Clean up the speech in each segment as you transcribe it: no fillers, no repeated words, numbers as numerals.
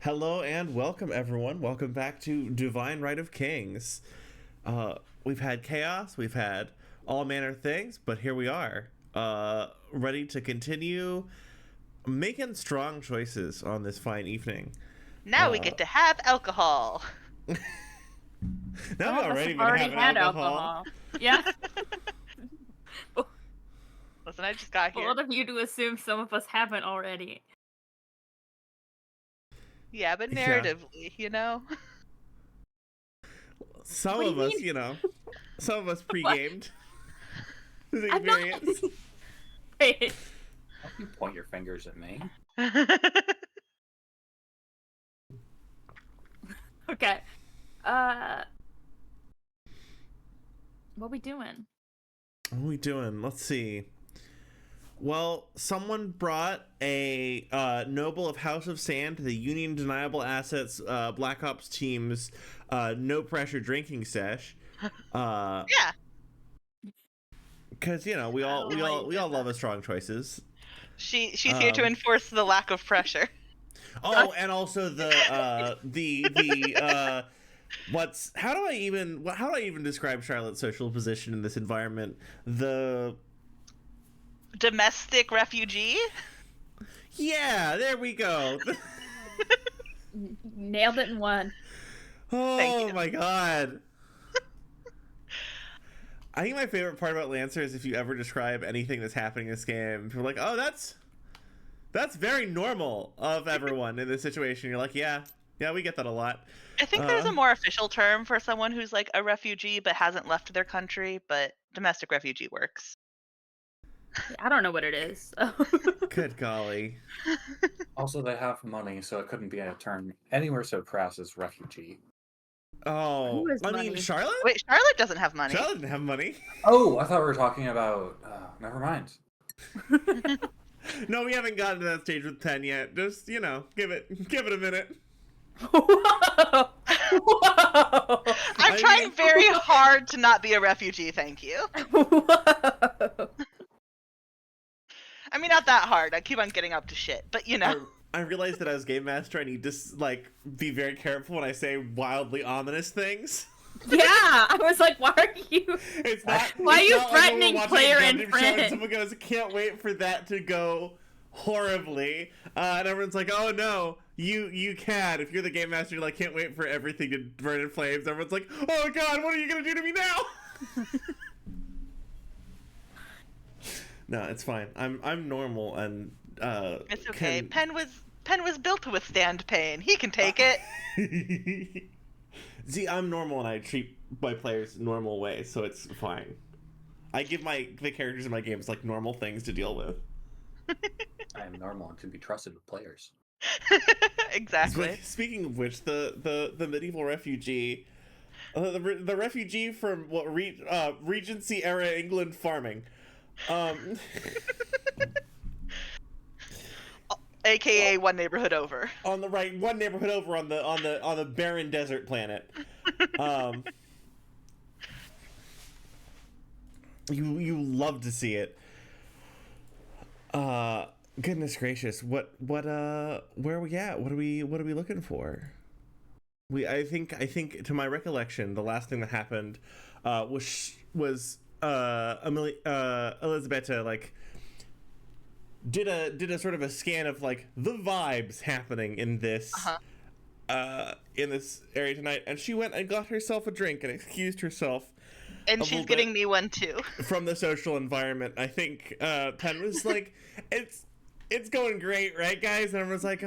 Hello and welcome, everyone. Welcome back to Divine Right of Kings. We've had chaos, we've had all manner of things, but here we are, ready to continue making strong choices on this fine evening. Now we get to have alcohol. Now Some we of us already have been already having had alcohol. alcohol. Yeah. Listen, I just got here. Bold of you to assume some of us haven't already. Yeah, but Yeah. narratively, you know? Some What do of you us, mean? some of us What? pre-gamed this I'm not. experience. Wait. Don't you point your fingers at me? Okay. What we doing? What are we doing? Let's see. Well, someone brought a noble of House of Sand to the Union Deniable Assets Black Ops team's no pressure drinking sesh. Yeah. Because we I all don't know why you we did all love that. a strong choices. She's here to enforce the lack of pressure. Oh, and also the how do I even describe Charlotte's social position in this environment? The Domestic refugee? there we go. Nailed it in one. Thank Oh you. my god. I think my favorite part about Lancer is if you ever describe anything that's happening in this game, people are like, oh, that's very normal of everyone in this situation. You're like, yeah, we get that a lot. I think there's a more official term for someone who's like a refugee but hasn't left their country, but domestic refugee works. I don't know what it is. Good golly. Also, they have money, so it couldn't be a term anywhere so crass as refugee. Oh, Who has I mean, money? Charlotte? Wait, Charlotte doesn't have money. Charlotte didn't have money. Oh, I thought we were talking about. Never mind. No, we haven't gotten to that stage with Pen yet. Just, give it a minute. Whoa! Whoa! I'm trying very hard to not be a refugee, thank you. Whoa! I mean, not that hard. I keep on getting up to shit, but I realized that as game master, I need to be very careful when I say wildly ominous things. Yeah, I was like, why are you? It's not. Why are it's you not like when we're threatening watching player a and Gundam show and friend? someone goes, "Can't wait for that to go horribly," and everyone's like, "Oh no, you can." If you're the game master, you're like, "Can't wait for everything to burn in flames." Everyone's like, "Oh god, what are you gonna do to me now?" No, it's fine. I'm normal and it's okay. Pen was built to withstand pain. He can take it. See, I'm normal and I treat my players normal way, so it's fine. I give the characters in my games like normal things to deal with. I am normal and can be trusted with players. Exactly. Speaking of which, the medieval refugee, the refugee from Regency era England farming, AKA one neighborhood over. on the right, one neighborhood over on the barren desert planet. You love to see it. Goodness gracious, where are we at? What are we looking for? I think to my recollection, the last thing that happened was Elisabetta like did a sort of a scan of like the vibes happening in this area tonight, and she went and got herself a drink and excused herself. And she's getting me one too. From the social environment. I think Penn was like, it's going great, right, guys? And everyone's like,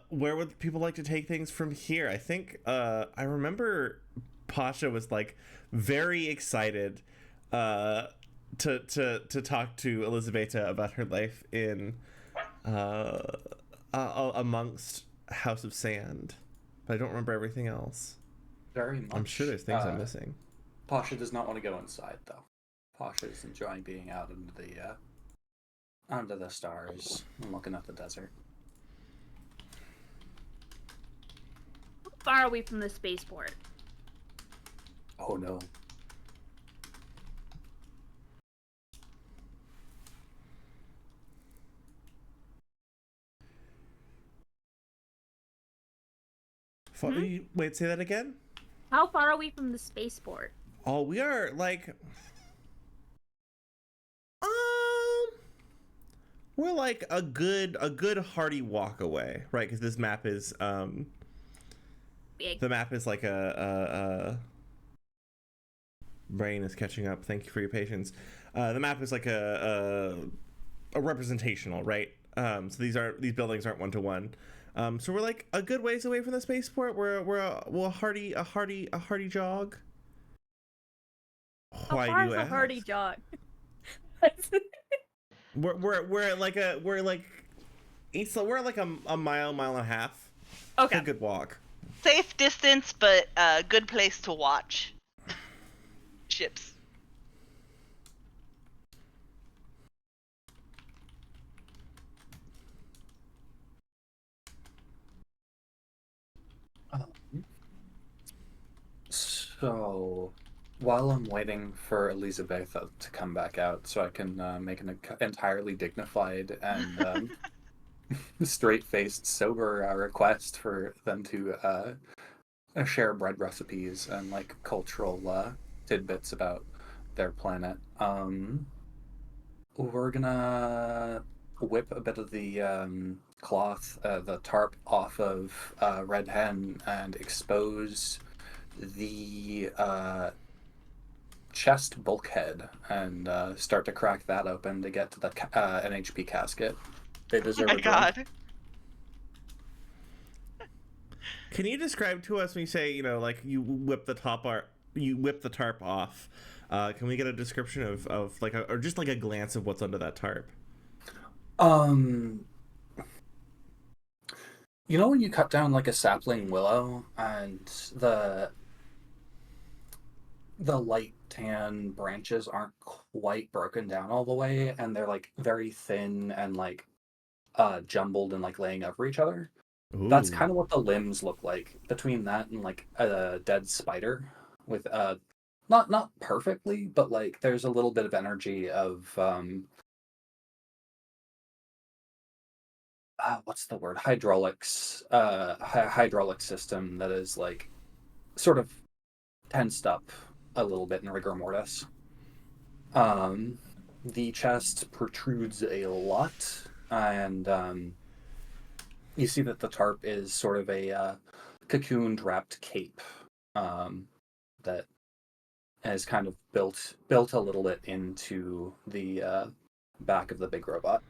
where would people like to take things from here? I think I remember Pasha was like very excited to talk to Elisabetta about her life in amongst House of Sand, but I don't remember everything else. Very much. I'm sure there's things I'm missing. Pasha does not want to go inside, though. Pasha is enjoying being out under the stars and looking at the desert. How far are we from the spaceport? Oh no. Wait, say that again? How far are we from the spaceport? Oh, we are like, we're like a good hearty walk away, right? Because this map is Big. the map is like brain is catching up. Thank you for your patience. The map is like a representational, right? So these buildings aren't one to one. So we're like a good ways away from the spaceport. We're a hearty jog. How Why far do is you a hearty ask? jog? We're like a mile and a half. It's Okay. a good walk. Safe distance, but a good place to watch ships. So, while I'm waiting for Elizabeth to come back out, so I can make an entirely dignified and straight-faced, sober request for them to share bread recipes and like cultural tidbits about their planet. We're gonna whip a bit of the cloth, the tarp off of Red Hen and expose the chest bulkhead and start to crack that open to get to the NHP casket. They Oh deserve my a drink. god. Can you describe to us when you say, like you whip the tarp off? Can we get a description of like or just like a glance of what's under that tarp? You know when you cut down like a sapling willow and the light tan branches aren't quite broken down all the way and they're like very thin and like jumbled and like laying over each other. That's Ooh. kind of what the limbs look like between that and like a dead spider with not perfectly, but like there's a little bit of energy of what's the word, hydraulics, hydraulic system that is like sort of tensed up a little bit in rigor mortis. The chest protrudes a lot, and you see that the tarp is sort of a cocooned wrapped cape that is kind of built a little bit into the back of the big robot.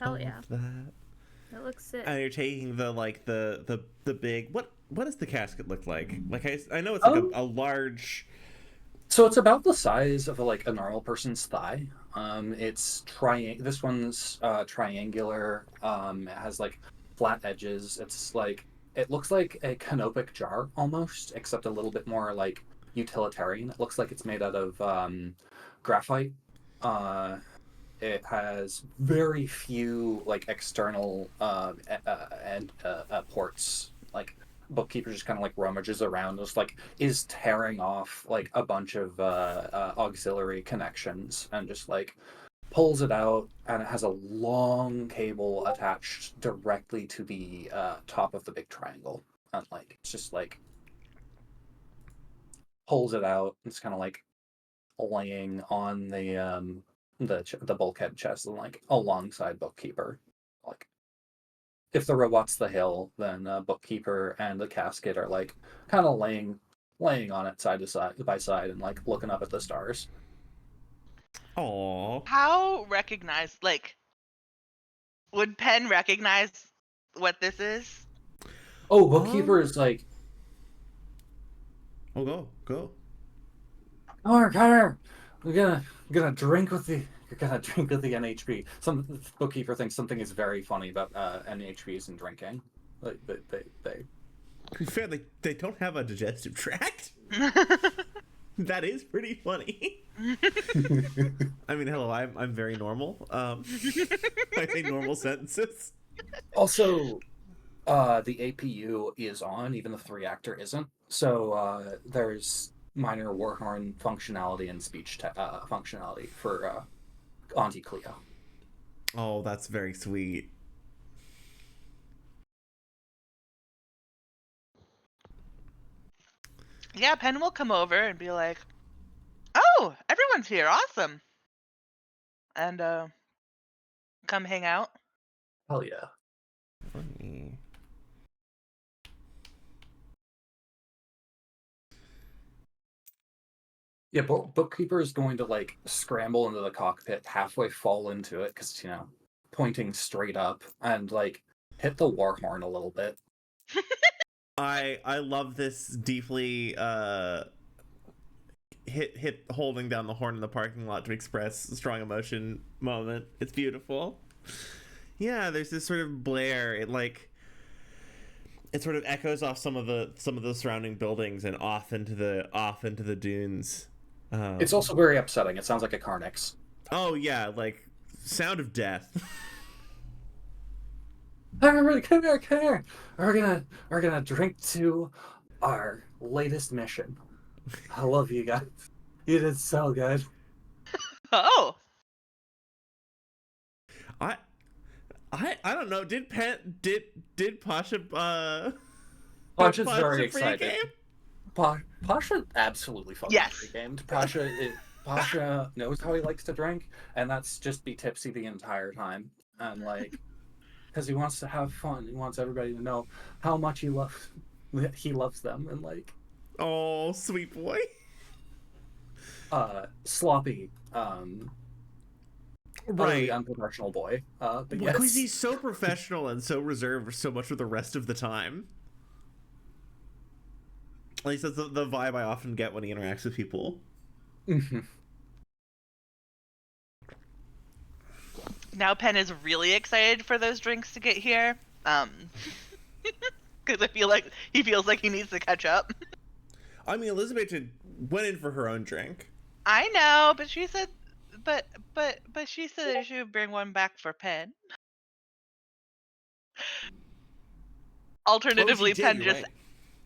Hell yeah. Love that. That looks sick. And you're taking the big what does the casket look like? Like I know it's like a large. So it's about the size of like a normal person's thigh. It's This one's triangular. It has like flat edges. It's like it looks like a canopic jar almost, except a little bit more like utilitarian. It looks like it's made out of graphite. Uh, it has very few like external ports. Like bookkeeper just kind of like rummages around, just like is tearing off like a bunch of auxiliary connections and just like pulls it out, and it has a long cable attached directly to the top of the big triangle, and like it's just like pulls it out. It's kind of like laying on the bulkhead chest and like alongside bookkeeper. Like if the robot's the hill, then bookkeeper and the casket are like kind of laying on it side to side by side and like looking up at the stars. Aww. How recognized, like, would Penn recognize what this is? Oh, bookkeeper is like, Oh, go. Connor, we're gonna drink with the you're gonna drink with the NHP. Some bookkeeper thinks something is very funny about NHPs and drinking. Like they To be fair, they don't have a digestive tract. That is pretty funny. I mean, hello, I'm very normal. I say normal sentences. Also, the APU is on, even if the reactor isn't. So there's minor Warhorn functionality and speech functionality for Auntie Cleo. Oh, that's very sweet. Yeah, Penn will come over and be like, "Oh, everyone's here, awesome," and come hang out. Hell yeah. Funny. Yeah, bookkeeper is going to like scramble into the cockpit, halfway fall into it because pointing straight up, and like hit the war horn a little bit. I love this deeply hit holding down the horn in the parking lot to express strong emotion moment. It's beautiful. Yeah, there's this sort of blare. It sort of echoes off some of the surrounding buildings and off into the dunes. It's also very upsetting. It sounds like a Carnix. Oh yeah, like sound of death. Everybody, come here, come here. We're gonna drink to our latest mission. I love you guys. You did so good. Oh, I I don't know. Did Pasha Pasha's Pasha very excited. pregame? Pasha absolutely fucking Yes. gamed. Pasha knows how he likes to drink, and that's just be tipsy the entire time. And like, because he wants to have fun. He wants everybody to know how much he loves them, and like, Oh, sweet boy. sloppy, utterly Right. unprofessional boy. But Because yes. he's so professional and so reserved so much of the rest of the time. At least that's the vibe I often get when he interacts with people. now Penn is really excited for those drinks to get here. Because I feel like he feels like he needs to catch up. I mean, Elizabeth went in for her own drink. I know, but she said, but she said that she would bring one back for Penn. Alternatively, Oh, she did, Penn you're just right.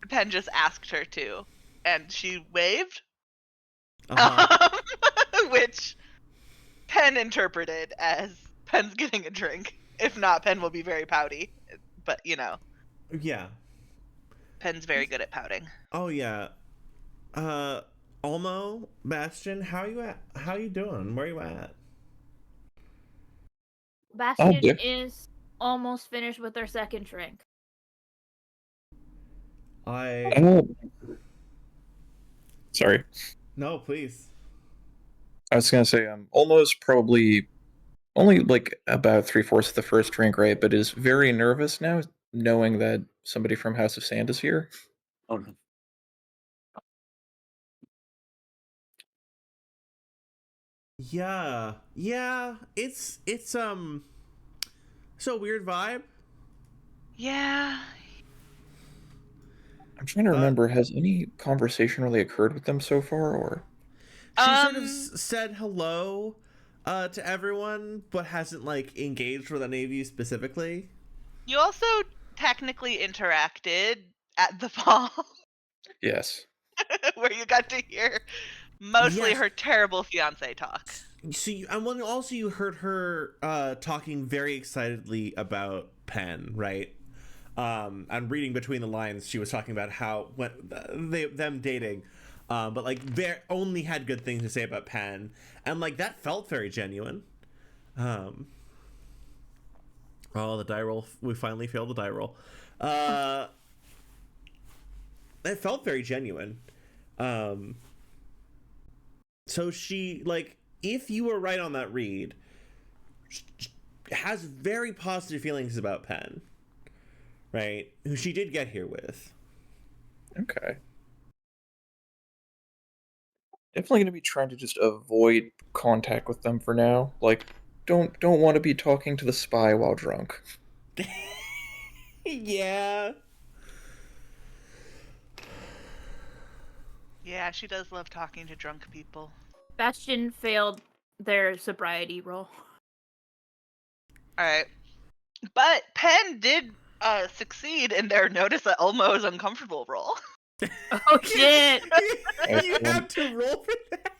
Penn just asked her to, and she waved, which Penn interpreted as Penn's getting a drink. If not, Penn will be very pouty. But Yeah. Penn's very good at pouting. Oh yeah. Olmo, Bastion, how you doing? Where you at? Bastion dear. is almost finished with their second drink. Sorry. No, please. I was gonna say almost probably only like about 3/4 of the first drink, right? But is very nervous now, knowing that somebody from House of Sand is here. Oh no. Yeah. It's so weird vibe. Yeah. I'm trying to remember, has any conversation really occurred with them so far, or? She sort of said hello to everyone, but hasn't like engaged with any of you specifically. You also technically interacted at the ball, Yes. where you got to hear mostly Yes. her terrible fiance talk. So you heard her talking very excitedly about Penn, right? And reading between the lines, she was talking about how them dating, but like they only had good things to say about Penn, and like that felt very genuine. Oh, the die roll! We finally failed the die roll. It felt very genuine. So she, like, if you were right on that read, has very positive feelings about Penn, right? Who she did get here with. Okay. Definitely gonna be trying to just avoid contact with them for now. Like, don't want to be talking to the spy while drunk. Yeah. Yeah, she does love talking to drunk people. Bastion failed their sobriety roll. Alright. But Penn did succeed in their notice that Elmo is uncomfortable roll. Oh shit! You have to roll for that.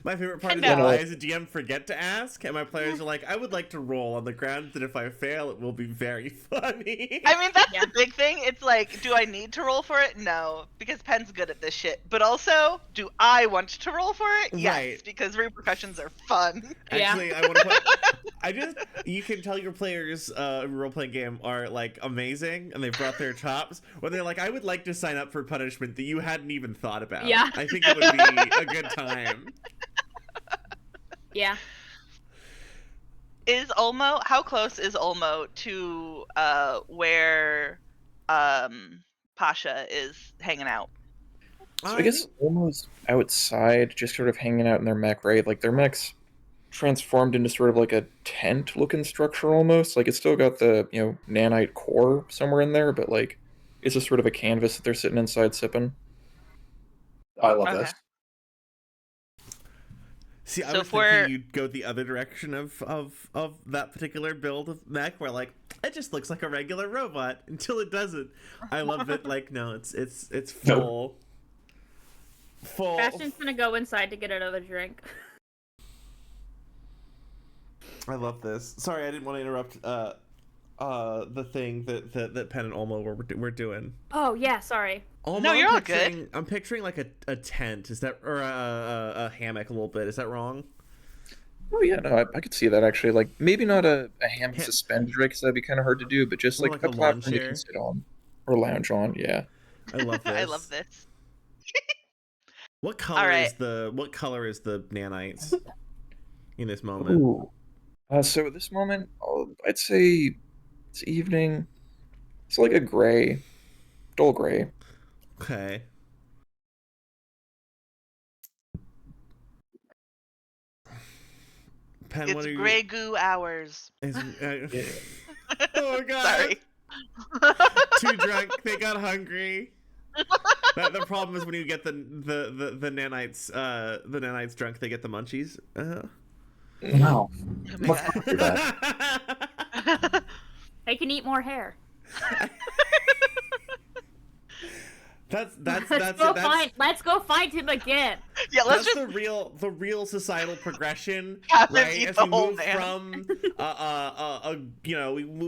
My favorite part is No. that I, as a DM, forget to ask, and my players are like, I would like to roll on the ground that if I fail, it will be very funny. I mean, that's Yeah. the big thing. It's like, do I need to roll for it? No, because Penn's good at this shit. But also, do I want to roll for it? Yes, Right. because repercussions are fun. Actually, I want to put. You can tell your players in a role-playing game are like amazing, and they brought their chops. When they're like, I would like to sign up for punishment that you hadn't even thought about. Yeah. I think it would be a good time. Yeah. Is Ulmo? How close is Ulmo to where Pasha is hanging out? So I guess almost outside, just sort of hanging out in their mech, right? Like their mech's transformed into sort of like a tent-looking structure almost. Like it's still got the, nanite core somewhere in there, but like it's just sort of a canvas that they're sitting inside sipping. I love Okay. this. See, I So was for- thinking you'd go the other direction of that particular build of mech, where like it just looks like a regular robot until it doesn't. I love that. Like, no, it's full. Full. Bastion's gonna go inside to get another drink. I love this. Sorry, I didn't want to interrupt. The thing that Penn and Olmo were doing. Oh yeah, sorry. Olmo, No, you're all good. I'm picturing like a tent. Is that, or a hammock a little bit? Is that wrong? Oh yeah, no, I could see that actually. Like maybe not a hammock suspended, right? Because that'd be kind of hard to do. But just More like like a a lawn platform you chair. can sit on or lounge on. Yeah. I love this. I love this. What color All right. is the nanites in this moment? Ooh. So at this moment, I'd say it's evening. It's like a gray, dull gray. Okay. Penn, It's what are you? gray goo hours. Oh my god! Sorry. Too drunk. They got hungry. The problem is when you get the nanites drunk, they get the munchies. No. Oh my Let's God. not do that. They can eat more hair. Let's go find him again. Yeah, let's That's just the real societal progression, have him right? eat As the we whole move man. from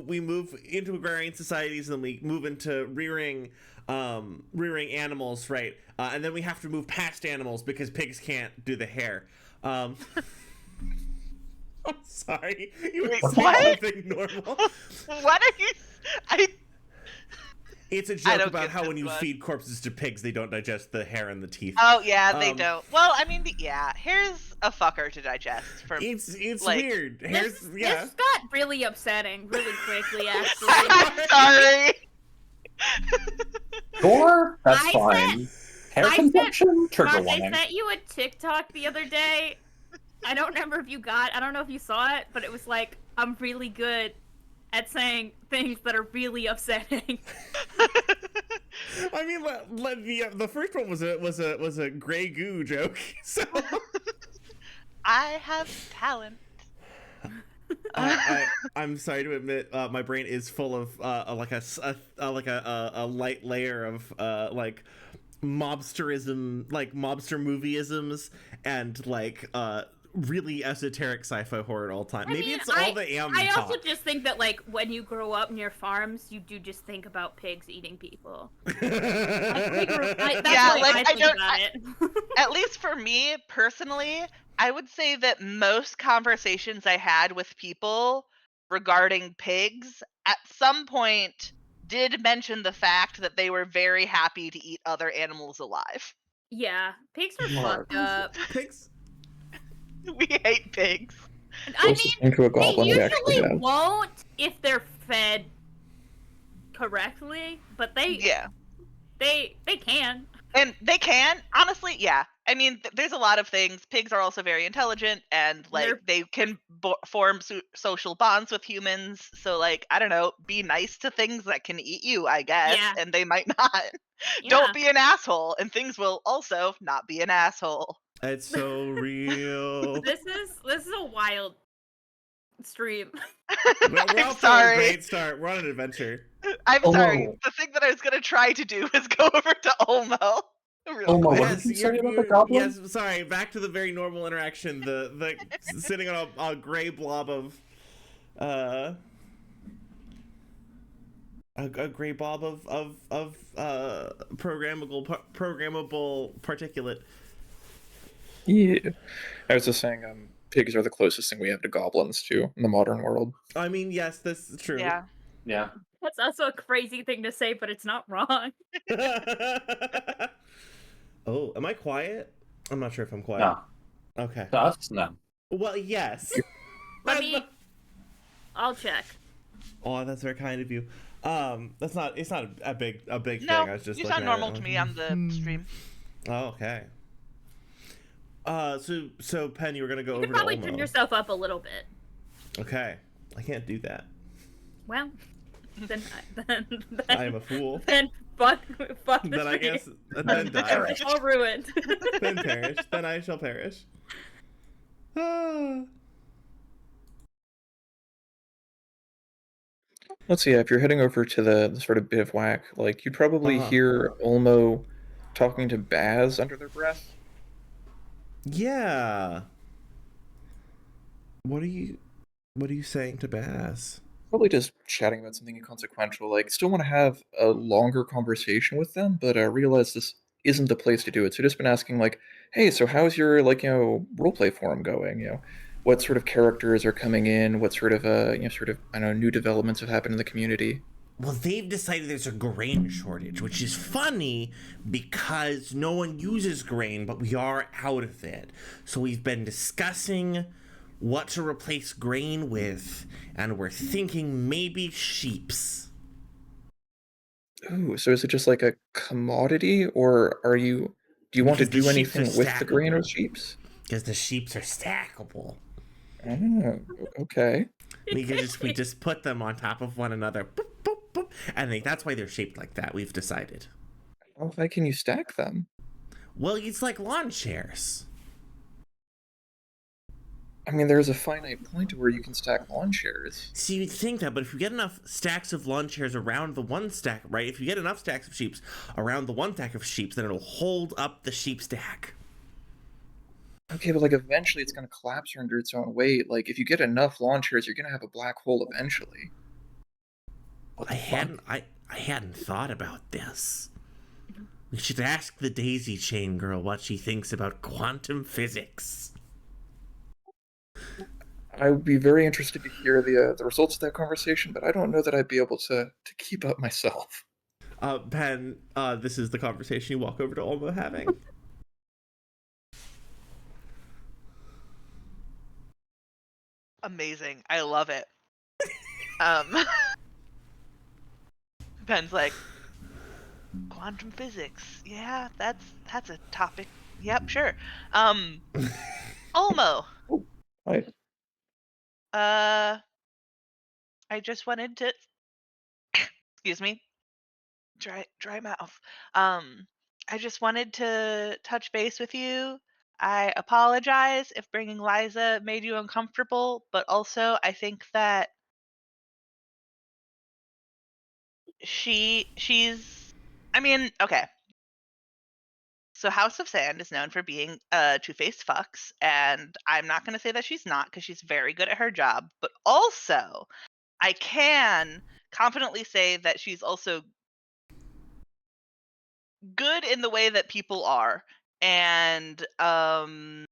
we move into agrarian societies, and then we move into rearing animals, right? And then we have to move past animals because pigs can't do the hair. I'm sorry. You were Wait, saying what? something normal. What are you? It's a I joke don't about get how this when you one. feed corpses to pigs, they don't digest the hair and the teeth. Oh yeah, they Um, don't. Well, I mean, yeah. Hair's a fucker to digest. From It's like- weird. This got really upsetting really quickly, actually. I'm sorry. Sure, that's I fine. Hair I consumption? Trigger Mark, I warning. sent you a TikTok the other day. I don't remember if you I don't know if you saw it, but it was like, I'm really good at saying things that are really upsetting. I mean, the first one was a gray goo joke. So I have talent. I'm sorry to admit, my brain is full of like a light layer of like mobsterism, like mobster movieisms, and like really esoteric sci-fi horror at all time. Maybe it's all the am I talk. also just think that, like, when you grow up near farms, you do just think about pigs eating people. That's Yeah, what like, I I think don't- about it. At least for me personally, I would say that most conversations I had with people regarding pigs at some point did mention the fact that they were very happy to eat other animals alive. Yeah, pigs are Mark. fucked up. Pigs. We hate pigs. I Closest mean, thing to a they goblin we actually usually have. won't if they're fed correctly, but they can. And they can, honestly, yeah. I mean, there's a lot of things. Pigs are also very intelligent, and like They're- they can form social bonds with humans. So, like, I don't know, be nice to things that can eat you, I guess, Yeah. and they might not. Yeah. Don't be an asshole, and things will also not be an asshole. It's so real. This is a wild stream. We're I'm off to a sorry. great start. We're on an adventure. I'm Oh, sorry. no. The thing that I was gonna try to do was go over to Olmo. Real Oh, quick. what did Yes, you say about the goblin? yes. Sorry, back to the very normal interaction. The sitting on a gray blob of uh a gray blob of programmable particulate. Yeah. I was just saying, pigs are the closest thing we have to goblins too in the modern world. I mean, yes, that's true. Yeah. Yeah. That's also a crazy thing to say, but it's not wrong. Oh, am I quiet? I'm not sure if I'm quiet. No. Okay. To us, no. Well, yes. Let me. I'll check. Oh, that's very kind of you. That's not. It's not a big No, thing. I was just you looking sound at normal it. to me on the stream. Oh, okay. So Pen, you were gonna go You over could probably to turn Olmo. yourself up a little bit. Okay, I can't do that. Well, then I am a fool. then fuck this Then I for you. guess then die. It's all ruined. Then perish. Then I shall perish. Ah. Let's see. If you're heading over to the sort of bivouac, like you'd probably Uh-huh. hear Olmo talking to Baz under their breath. Yeah. What are you saying to Bass? Probably just chatting about something inconsequential. Like, still want to have a longer conversation with them, but realize this isn't the place to do it. So just been asking, like, hey, so how's your roleplay forum going? What sort of characters are coming in? What sort of I don't know, new developments have happened in the community? Well, they've decided there's a grain shortage, which is funny because no one uses grain, but we are out of it. So we've been discussing what to replace grain with, and we're thinking maybe sheeps. Ooh, so is it just like a commodity, or do you want to Because the do sheeps are anything with the grain or stackable. sheeps? Because the sheeps are stackable. Oh, okay. We just put them on top of one another. Boop, boop, boop. And that's why they're shaped like that, we've decided. How high can you stack them? Well, it's like lawn chairs. I mean, there's a finite point to where you can stack lawn chairs. See, you'd think that, but if you get enough stacks of lawn chairs around the one stack, right? If you get enough stacks of sheeps around the one stack of sheeps, then it'll hold up the sheep stack. Okay, but like eventually it's gonna collapse under its own weight. Like if you get enough lawn chairs, you're gonna have a black hole eventually. I hadn't thought about this. We should ask the daisy chain girl what she thinks about quantum physics. I would be very interested to hear the results of that conversation, but I don't know that I'd be able to keep up myself. Pen, this is the conversation you walk over to Olmo having. Amazing. I love it. Um, Ben's like, quantum physics. Yeah, that's a topic. Yep, sure. Olmo. Hi. I just wanted to excuse me. Dry mouth. I just wanted to touch base with you. I apologize if bringing Liza made you uncomfortable, but also I think that she's I mean, okay. So House of Sand is known for being two-faced fucks, and I'm not going to say that she's not because she's very good at her job, but also I can confidently say that she's also good in the way that people are. And obviously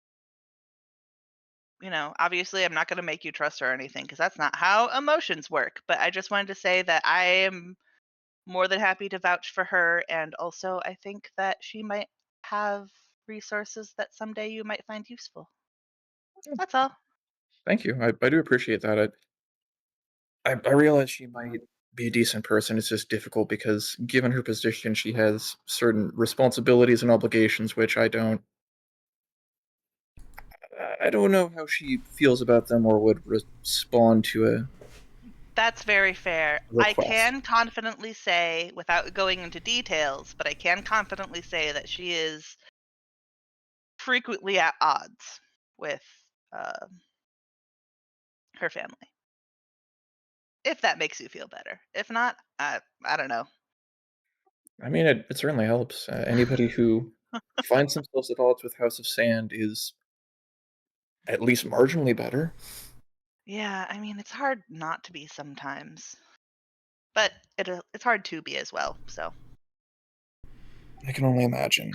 I'm not going to make you trust her or anything because that's not how emotions work, but I just wanted to say that I am more than happy to vouch for her, and also I think that she might have resources that someday you might find useful. That's all. Thank you. I do appreciate that. I realize she might be a decent person. It's just difficult because given her position, she has certain responsibilities and obligations which I don't know how she feels about them or would respond to a That's very fair. I request. can confidently say, without going into details, but I can confidently say that she is frequently at odds with uh, her family. If that makes you feel better. If not, I don't know. I mean, it certainly helps. Anybody who finds themselves at odds with House of Sand is at least marginally better. Yeah, I mean, it's hard not to be sometimes, but it's hard to be as well. So I can only imagine.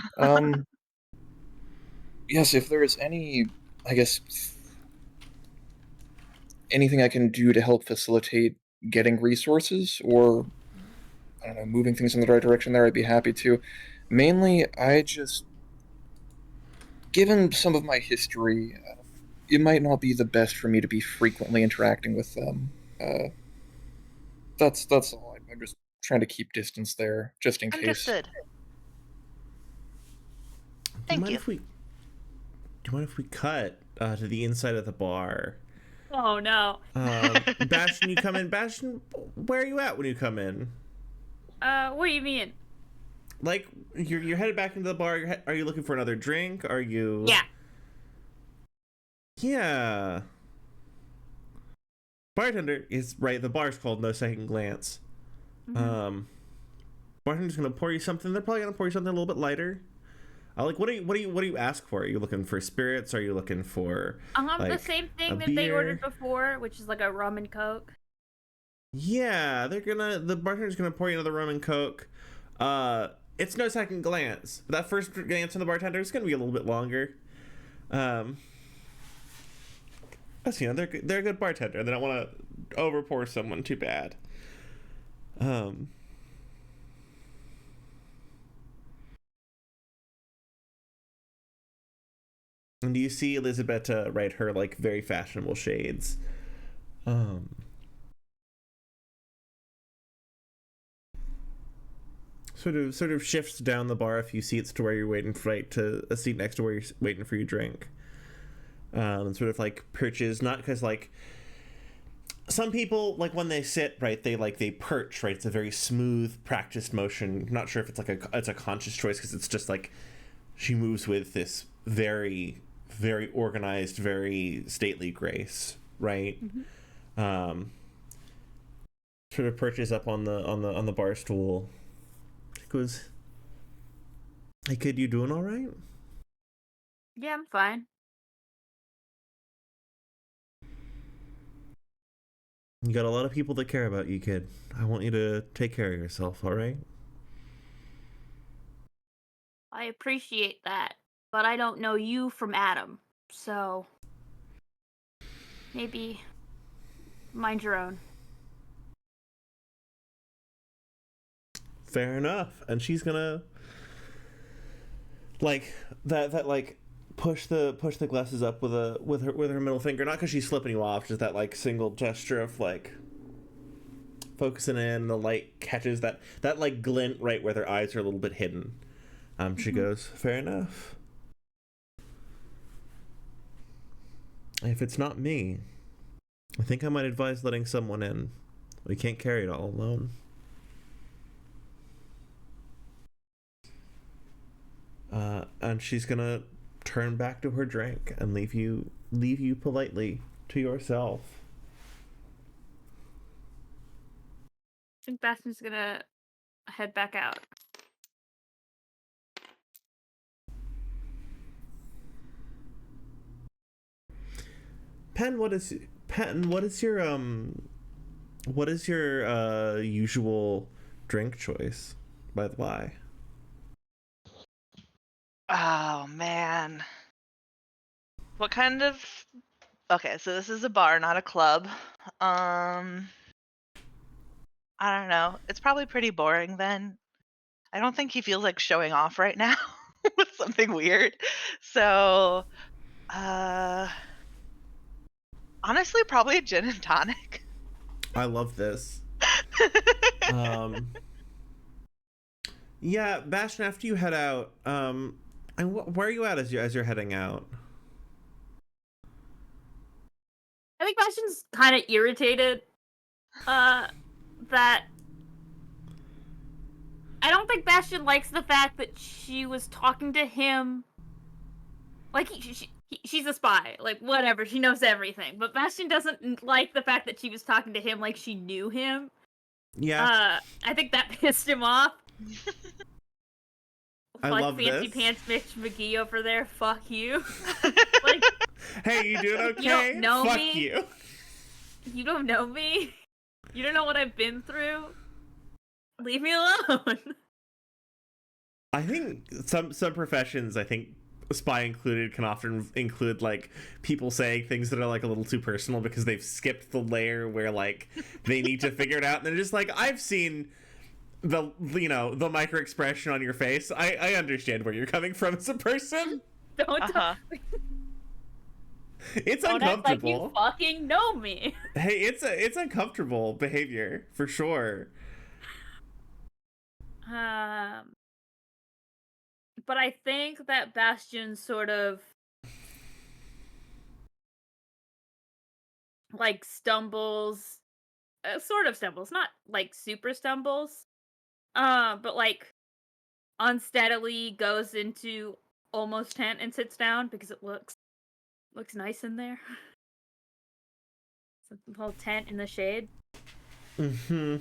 Yes, if there is any, I guess, anything I can do to help facilitate getting resources or, I don't know, moving things in the right direction there, I'd be happy to. Mainly, given some of my history, it might not be the best for me to be frequently interacting with them. That's all. I'm just trying to keep distance there, just in case. understood. Do you Thank mind you. if we cut to the inside of the bar? Oh no. Bastion, you come in. Bastion, where are you at when you come in? What do you mean? Like, you're headed back into the bar. Are you looking for another drink? Are you? Yeah. Yeah. Bartender is right. The bar's called No Second Glance. Bartender's gonna pour you something. They're probably gonna pour you something a little bit lighter. Like, what do you ask for? Are you looking for spirits? Are you looking for The like same a thing that they ordered beer? before, which is like a rum and coke. Yeah, the bartender's gonna pour you another rum and coke. It's No Second Glance. That first glance from the bartender is gonna be a little bit longer. But they're a good bartender. They don't want to over pour someone too bad. And you see Elisabetta right her like very fashionable shades. Sort of shifts down the bar a few seats to where you're waiting for to a seat next to where you're waiting for your drink. And sort of like perches, not because like some people like when they sit right, they perch right. It's a very smooth, practiced motion. Not sure if it's like it's a conscious choice because it's just like she moves with this very, very organized, very stately grace, right? Sort of perches up on the bar stool. She goes, "Hey kid, you doing all right?" Yeah, I'm fine. You got a lot of people that care about you, kid. I want you to take care of yourself, all right? I appreciate that, but I don't know you from Adam, so maybe mind your own. Fair enough. And she's gonna like that like push the glasses up with her middle finger, not because she's flipping you off, just that like single gesture of like focusing in. The light catches that like glint right where their eyes are a little bit hidden. She goes, "Fair enough. If it's not me, I think I might advise letting someone in. We can't carry it all alone." And she's gonna turn back to her drink and leave you politely to yourself. I think Bastion's gonna head back out. Pen, what is your usual drink choice, by the way? Oh man. What kind of Okay, so this is a bar, not a club. I don't know. It's probably pretty boring then. I don't think he feels like showing off right now with something weird. So, uh honestly, probably a gin and tonic. I love this. Yeah, Bastion, after you head out, and where are you at as you're heading out? I think Bastion's kind of irritated that I don't think Bastion likes the fact that she was talking to him. Like, she's a spy. Like, whatever. She knows everything. But Bastion doesn't like the fact that she was talking to him like she knew him. Yeah. I think that pissed him off. I Fuck love Fancy this. Pants Mitch McGee over there. Fuck you. Like, Hey, you doing okay? You don't know Fuck me? you. you don't know me. You don't know what I've been through. Leave me alone. I think some professions, I think spy included, can often include like people saying things that are like a little too personal because they've skipped the layer where like they need to figure it out, and they're just like, I've seen the micro expression on your face. I understand where you're coming from as a person. Don't It's don't act like you uncomfortable. fucking know me. Hey, it's uncomfortable behavior for sure. But I think that Bastion sort of like stumbles, not like super stumbles, but like unsteadily goes into almost tent and sits down because it looks nice in there. It's a little tent in the shade. Mm-hmm.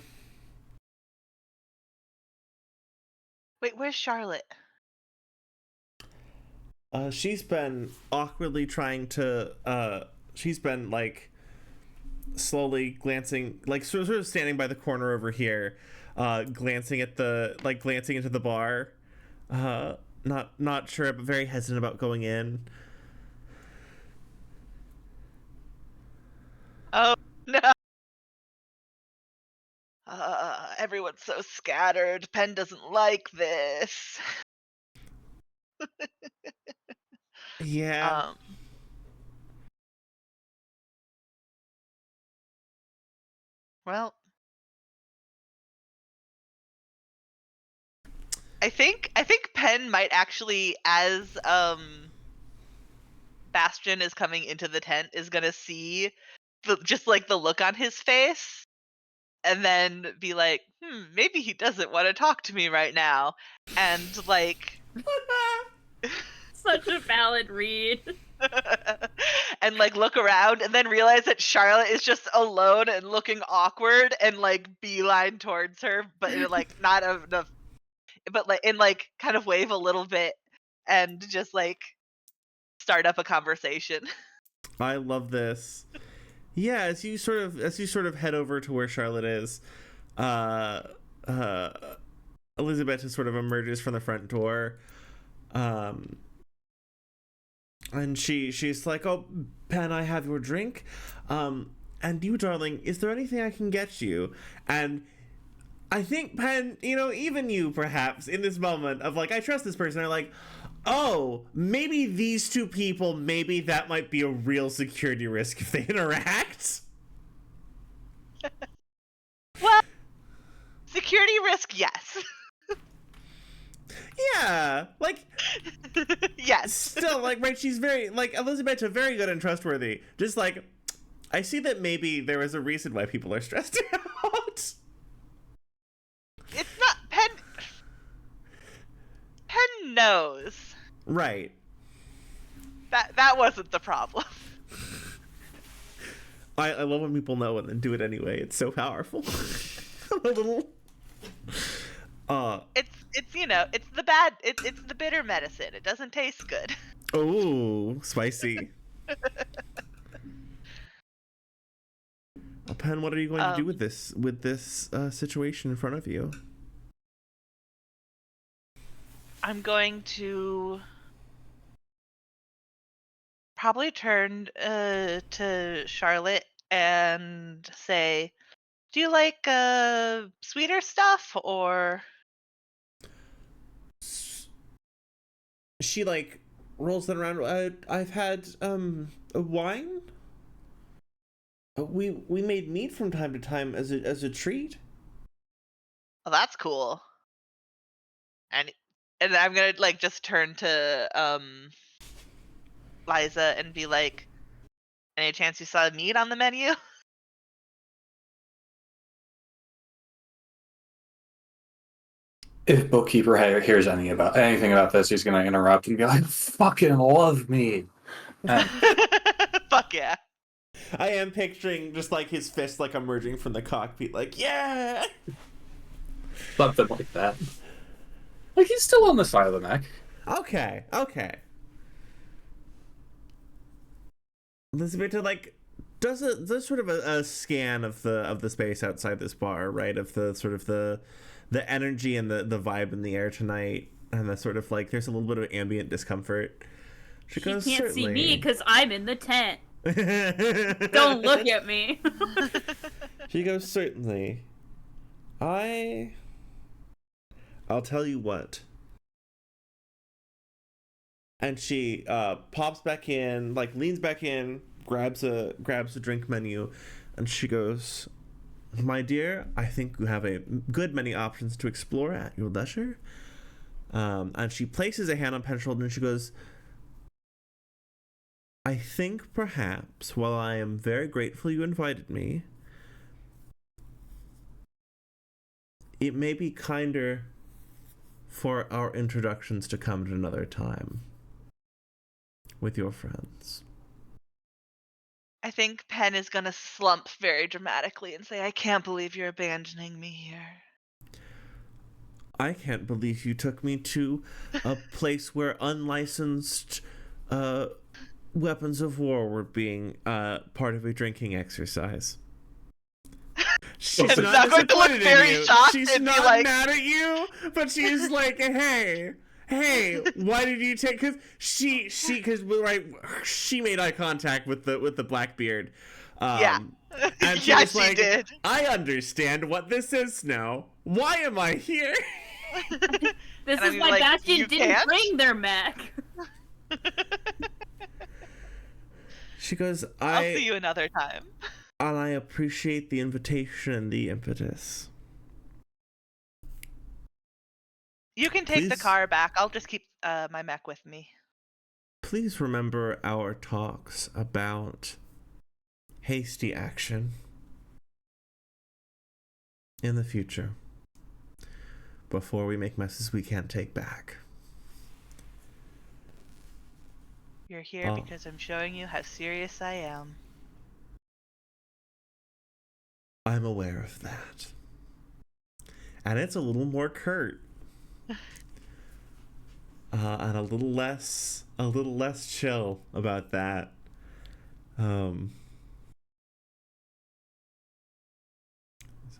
Wait, where's Charlotte? She's been awkwardly trying to. She's been like slowly glancing, like sort of standing by the corner over here, glancing into the bar. Not sure, but very hesitant about going in. Oh no. Everyone's so scattered. Penn doesn't like this. Yeah. Well, I think Penn might actually, as Bastion is coming into the tent, is gonna see just like the look on his face, and then be like, maybe he doesn't want to talk to me right now, and like Such a valid read. and like look around and then realize that Charlotte is just alone and looking awkward, and like beeline towards her, but in like not enough, but like in like kind of wave a little bit and just like start up a conversation. I love this. Yeah, as you sort of head over to where Charlotte is, uh, uh, Elizabeth just sort of emerges from the front door, and she's like, "Oh, Pen, I have your drink, and you, darling, is there anything I can get you?" And I think Pen, even you, perhaps in this moment of like, I trust this person, are like, oh, maybe these two people, maybe that might be a real security risk if they interact. Well, security risk, yes. Yeah, like, yes. still, like, right, she's very, like, Elizabeth's very good and trustworthy. Just like, I see that maybe there is a reason why people are stressed out. It's not Penn. Penn knows. Right. That wasn't the problem. I love when people know and then do it anyway. It's so powerful. A little. It's the bad. It's the bitter medicine. It doesn't taste good. Oh, spicy. Pen, what are you going to do with this situation in front of you? I'm going to probably turn to Charlotte and say, "Do you like sweeter stuff or?" She like rolls that around. I've had a wine. We made meat from time to time as a treat. Oh, that's cool. And I'm gonna like just turn to Liza and be like, "Any chance you saw meat on the menu?" If Bookkeeper hears anything about this, he's gonna interrupt and be like, "Fucking love me." Fuck yeah. I am picturing just like his fist like emerging from the cockpit, like, yeah. Something like that. Like, he's still on the side of the mech. Okay. Elizabeth, like, does sort of a scan of the space outside this bar, right? Of the sort of the energy and the vibe in the air tonight, and the sort of like there's a little bit of ambient discomfort. She goes, can't see "Certainly." me because I'm in the tent. Don't look at me. She goes, "Certainly. I'll tell you what." And she pops back in, like leans back in, grabs a drink menu, and she goes, "My dear, I think you have a good many options to explore at your leisure." And she places a hand on Pen's shoulder and she goes, "I think perhaps, while I am very grateful you invited me, it may be kinder for our introductions to come at another time with your friends." I think Pen is gonna slump very dramatically and say, "I can't believe you're abandoning me here." "I can't believe you took me to a place where unlicensed weapons of war were being part of a drinking exercise." She's I'm not not going to look disappointed in very you. shocked She's and be not like- mad at you, but she's like, hey, why did you take? Because because right, she made eye contact with the Blackbeard. Yeah. And she Yeah, was she like, did. "I understand what this is now. Why am I here?" This And I is mean, why like, Bastion you didn't can't? bring their mech. She goes, I'll see you another time. And I appreciate the invitation and the impetus. You can take the Please- car back. I'll just keep my mech with me. Please remember our talks about hasty action in the future before we make messes we can't take back. You're here because I'm showing you how serious I am. I'm aware of that. And it's a little more curt. And a little less chill about that.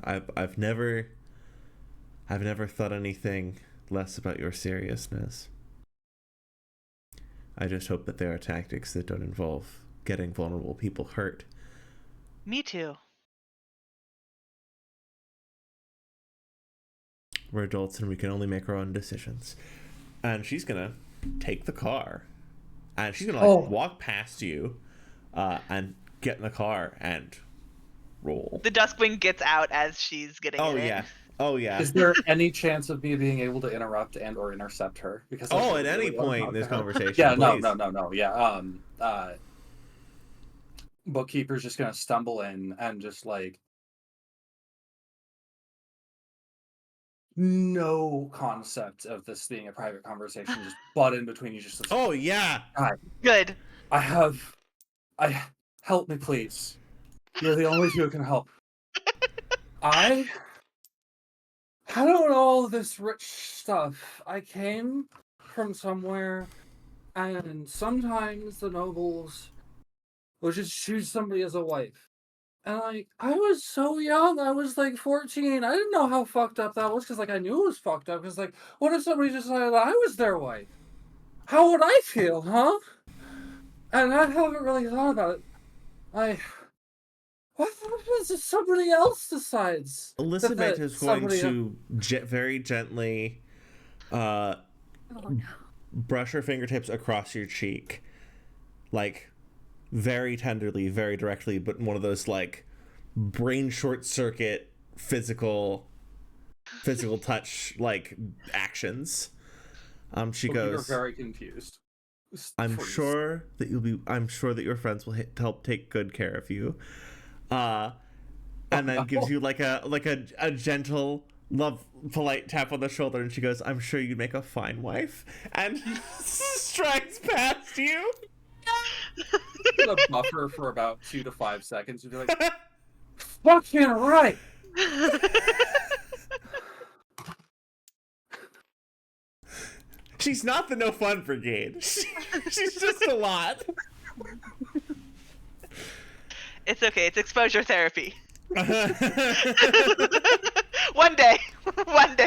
I've never thought anything less about your seriousness. I just hope that there are tactics that don't involve getting vulnerable people hurt. Me too. We're adults and we can only make our own decisions. And she's gonna take the car. And she's gonna walk past you and get in the car and roll. The Duskwing gets out as she's getting in. Oh yeah. Is there any chance of me being able to interrupt and or intercept her? Because at any point in this conversation. Yeah, please. no. Yeah. Bookkeeper's just gonna stumble in and just like no concept of this being a private conversation, just butt in between you. Just Oh yeah. Good. Help me, please. You're the only two who can help. I don't know all this rich stuff. I came from somewhere, and sometimes the nobles will just choose somebody as a wife. And like, I was so young. I was like 14. I didn't know how fucked up that was because like I knew it was fucked up. Because like, what if somebody just decided I was their wife? How would I feel, huh? And I haven't really thought about it. What happens if somebody else decides? Elizabeth is going somebody to very gently brush her fingertips across your cheek. Like, very tenderly, very directly, but one of those, like, brain short circuit physical touch, like, actions. She goes, You're very confused. I'm sure that your friends will help take good care of you. And then gives you like a gentle, polite tap on the shoulder, and she goes, "I'm sure you'd make a fine wife," and strides past you. I'm gonna buffer for about 2 to 5 seconds and be like, "Fucking right." She's not the no fun brigade. She's just a lot. It's okay. It's exposure therapy. uh, One day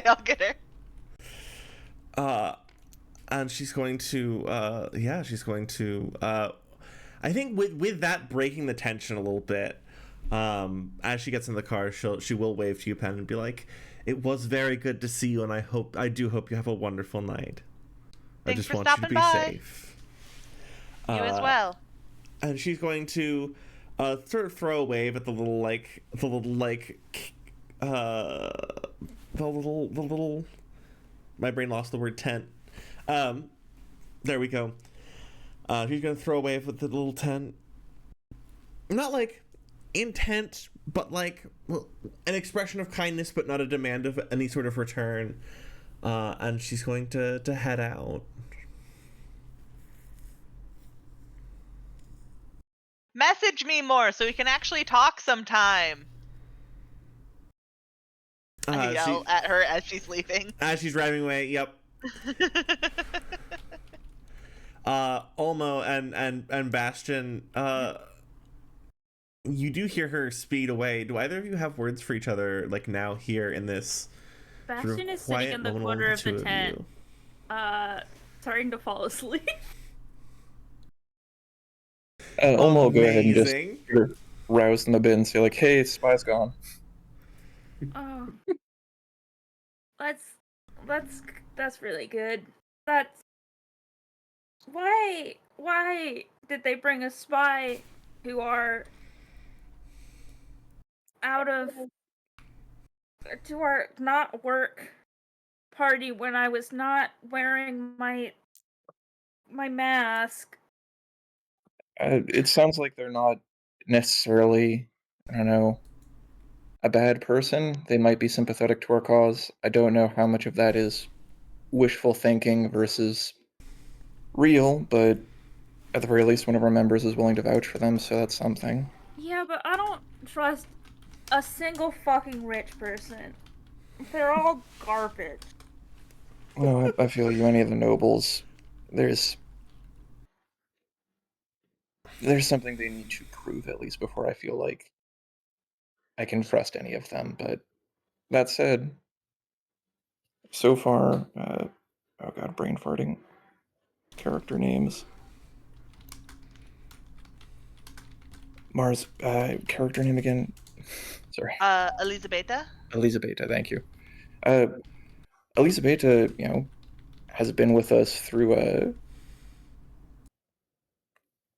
I'll get her. and she's going to, I think with that breaking the tension a little bit, as she gets in the car, she will wave to you, Pen, and be like, "It was very good to see you, and I do hope you have a wonderful night. Thanks I just for want you to stopping be by. safe." You as well. And she's going to sort of throw a wave at the little my brain lost the word tent. There we go. She's gonna throw a wave with the little tent. Not like intent, but like an expression of kindness, but not a demand of any sort of return. And she's going to head out. Message me more so we can actually talk sometime. I yell at her as she's leaving. As she's driving away, yep. Olmo and Bastion, you do hear her speed away. Do either of you have words for each other, like now here in this Bastion sort of is sitting quiet in the moment corner only of the two tent, you? starting to fall asleep. Olmo will go ahead and just Amazing. sort of rouse them a bit and say like, "Hey, Spy's gone." Oh, that's really good. That's why did they bring a spy who are out of to our not work party when I was not wearing my mask? It sounds like they're not necessarily, I don't know, a bad person. They might be sympathetic to our cause. I don't know how much of that is wishful thinking versus real, but at the very least, one of our members is willing to vouch for them, so that's something. Yeah, but I don't trust a single fucking rich person. They're all garbage. No, I feel you. Any of the nobles, there's something they need to prove at least before I feel like I can trust any of them. But that said, so far, oh god, brain farting. Character names. Mars, character name again. Sorry. Elizabeta? Elizabeta, thank you. Elizabeta, has been with us through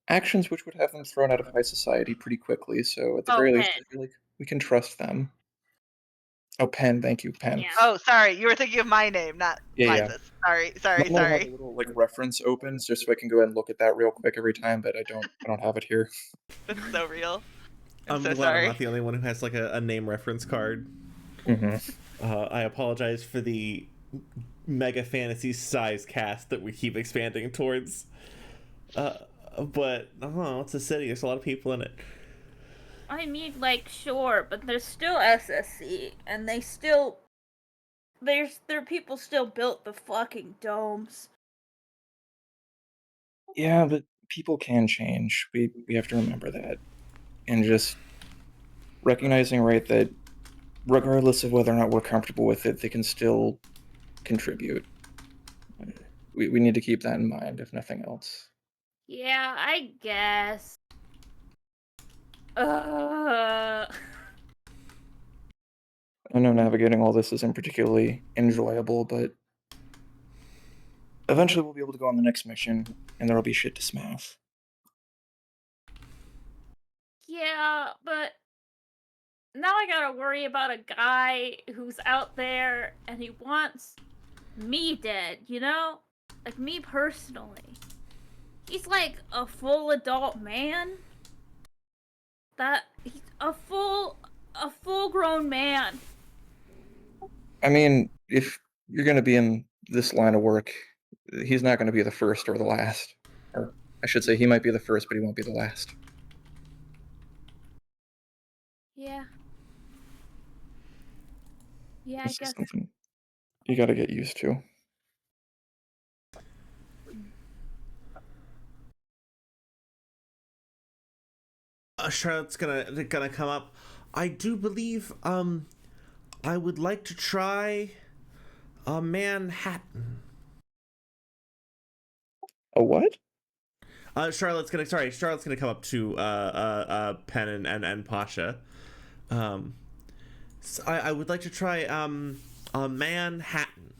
actions which would have them thrown out of high society pretty quickly, so at the very least, I feel like we can trust them. Oh, Pen, thank you, Pen. Yeah. Oh, sorry. You were thinking of my name, not Yeah. Liza's. Sorry. I have a little reference open just so I can go ahead and look at that real quick every time, but I don't have it here. That's so real. I'm so glad I'm sorry. not the only one who has like a name reference card. Mm-hmm. I apologize for the mega fantasy size cast that we keep expanding towards. But it's a city. There's a lot of people in it. I mean, like, sure, but there's still SSC, and their people still built the fucking domes. Yeah, but people can change. We have to remember that. And just recognizing, right, that regardless of whether or not we're comfortable with it, they can still contribute. We need to keep that in mind, if nothing else. Yeah, I guess. Uh... I know navigating all this isn't particularly enjoyable, but eventually we'll be able to go on the next mission, and there'll be shit to smash. Yeah, but now I gotta worry about a guy who's out there and he wants me dead, you know? Like, me personally. He's like a full adult man. He's a full grown man. I mean, if you're going to be in this line of work, he's not going to be the first or the last. Or I should say, he might be the first, but he won't be the last. Yeah. Yeah, This I guess. is something you got to get used to. Charlotte's gonna come up. I do believe I would like to try a Manhattan. A what? Charlotte's gonna come up to Penn and Pasha. So I would like to try a Manhattan.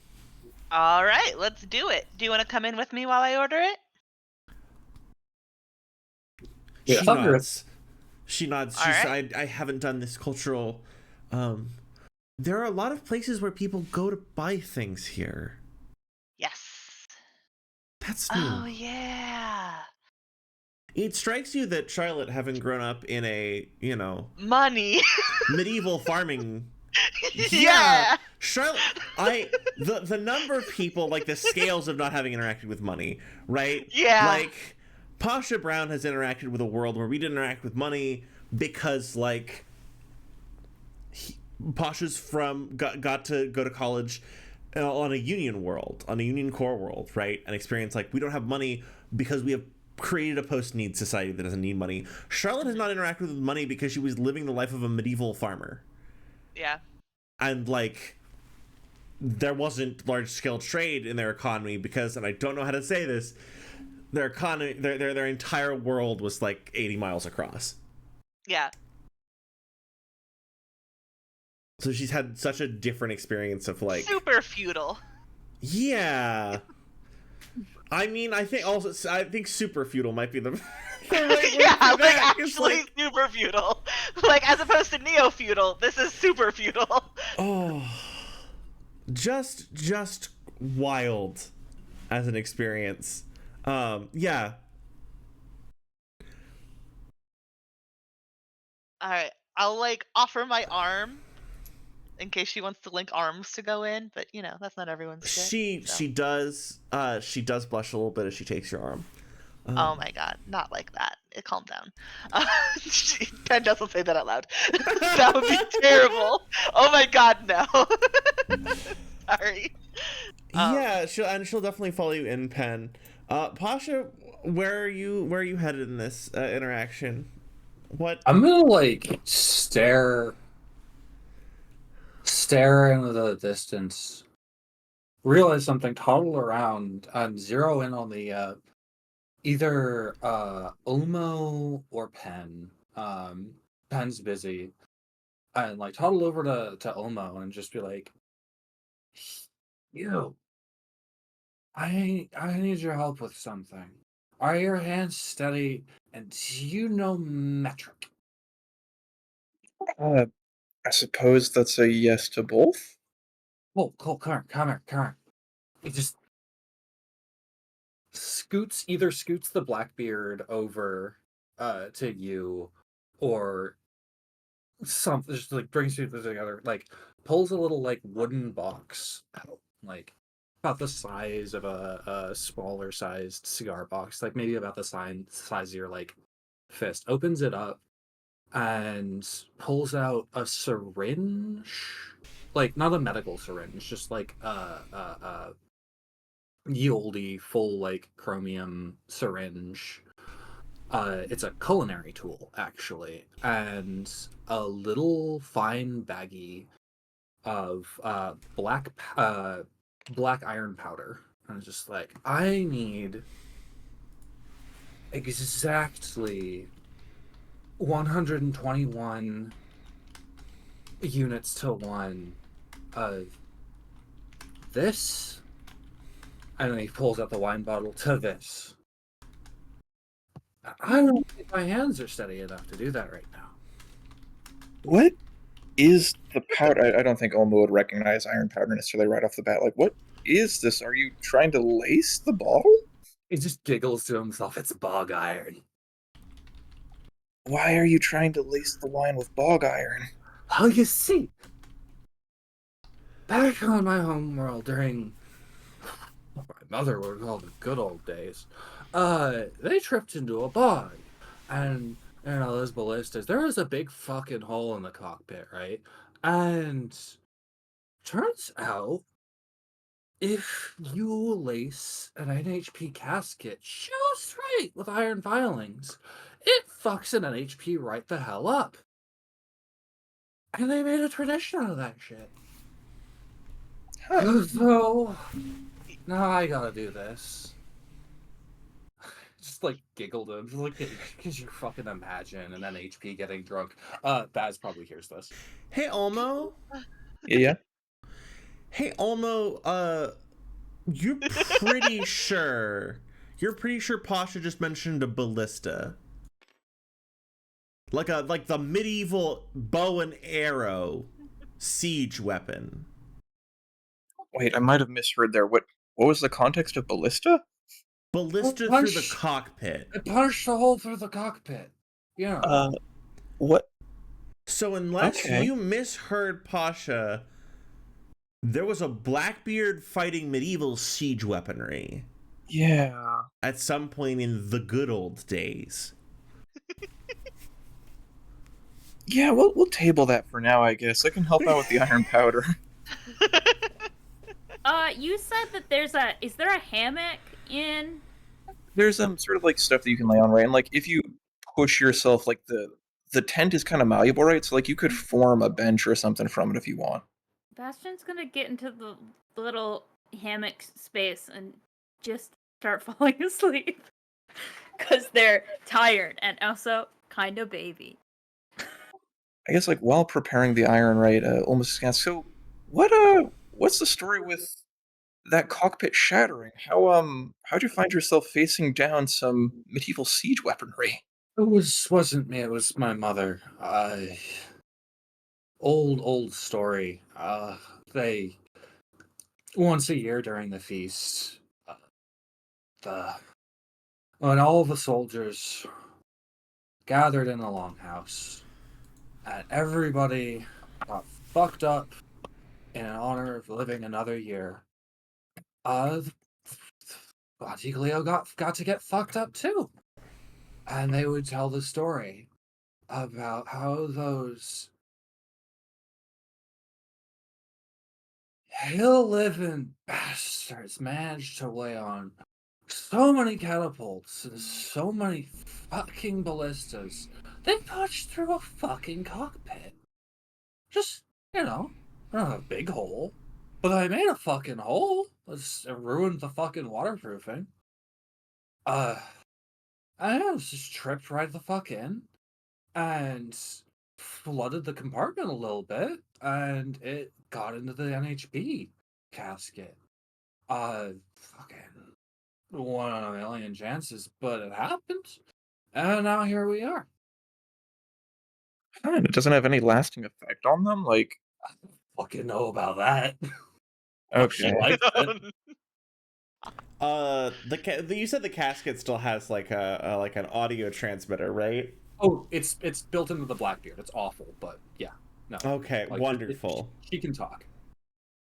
All right, let's do it. Do you want to come in with me while I order it? Yeah, She I thought you were- nods. She nods. All She's right. I haven't done this cultural. There are a lot of places where people go to buy things here. Yes. That's new. Oh yeah. It strikes you that Charlotte, having grown up in a, Money. medieval farming. Yeah. Charlotte, the number of people, like the scales of not having interacted with money, right? Yeah. Like, Pasha Brown has interacted with a world where we didn't interact with money because, like, Pasha's got to go to college on a union world, on a union core world, right? And experience, like, we don't have money because we have created a post-need society that doesn't need money. Charlotte has not interacted with money because she was living the life of a medieval farmer. Yeah. And, like, there wasn't large-scale trade in their economy because, and I don't know how to say this, their economy, their entire world was like 80 miles across. Yeah. So she's had such a different experience of, like, Super feudal. yeah. I mean, I think super feudal might be the right word Yeah, for like that. It's actually like, super feudal. Like as opposed to neo feudal, this is super feudal. oh, just wild as an experience. Yeah. All right, I'll like offer my arm in case she wants to link arms to go in, but you know that's not everyone's shit. She does blush a little bit as she takes your arm. Oh my god, not like that. Calm down. Pen doesn't say that out loud. That would be terrible. Oh my god, no. Sorry. Yeah, she'll definitely follow you in, Pen. Pasha, where are you headed in this interaction? What? I'm gonna like stare into the distance, realize something, toddle around, and zero in on the either Omo or Pen. Pen's busy, and like toddle over to Omo and just be like, "You, I need your help with something. Are your hands steady? And do you know metric?" I suppose that's a yes to both. Oh, Cole, come here. He just either scoots the Blackbeard over to you, or something, just like brings you together, like pulls a little like wooden box out, like about the size of a smaller sized cigar box, like maybe about the size of your like fist, opens it up and pulls out a syringe, like not a medical syringe, just like ye olde full like chromium syringe. It's a culinary tool actually, and a little fine baggie of black iron powder. And it's just like, I need exactly 121 units to 1 of this, and then he pulls out the wine bottle to this. I don't think my hands are steady enough to do that right now. What is the powder? I don't think Olmo would recognize iron powder necessarily right off the bat. Like, what is this? Are you trying to lace the bottle? He just giggles to himself. It's bog iron. Why are you trying to lace the wine with bog iron? Oh, you see, back on my home world during what my mother would call the good old days, they tripped into a bog, and those ballistas, there was a big fucking hole in the cockpit, right? And turns out, if you lace an NHP casket just right with iron filings, it fucks an NHP right the hell up. And they made a tradition out of that shit. So now I gotta do this. Just like giggled and like because you fucking imagine an NHP getting drunk. Baz probably hears this. Hey, Olmo. Yeah. Hey, Olmo. You're pretty sure. You're pretty sure Pasha just mentioned a ballista. Like the medieval bow and arrow siege weapon. Wait, I might have misheard there. What was the context of ballista? Ballista through the cockpit. It punched a hole through the cockpit. Yeah. What? So unless Okay. you misheard Pasha, there was a Blackbeard fighting medieval siege weaponry Yeah. at some point in the good old days. Yeah, we'll table that for now, I guess. I can help out with the iron powder. You said that is there a hammock in? There's sort of like stuff that you can lay on, right? And like if you push yourself, like the tent is kind of malleable, right? So like you could form a bench or something from it if you want. Bastion's gonna get into the little hammock space and just start falling asleep. Because they're tired and also kind of baby. I guess like while preparing the iron, right? Almost so what's the story with that cockpit shattering? How'd you find yourself facing down some medieval siege weaponry? It wasn't me, it was my mother. Old story. They once a year during the feast, when all the soldiers gathered in the longhouse, and everybody got fucked up in honor of living another year. Giglio got to get fucked up too. And they would tell the story about how those hill-living bastards managed to lay on so many catapults and so many fucking ballistas. They punched through a fucking cockpit. Just, not a big hole. But they made a fucking hole. It ruined the fucking waterproofing. I was just tripped right the fuck in and flooded the compartment a little bit, and it got into the NHB casket. Fucking 1 in a million chances, but it happened, and now here we are. And it doesn't have any lasting effect on them, like. I don't fucking know about that. Okay. She likes it. You said the casket still has like an audio transmitter, right? Oh, it's built into the Blackbeard. It's awful, but yeah, no. Okay, Like, wonderful. She can talk.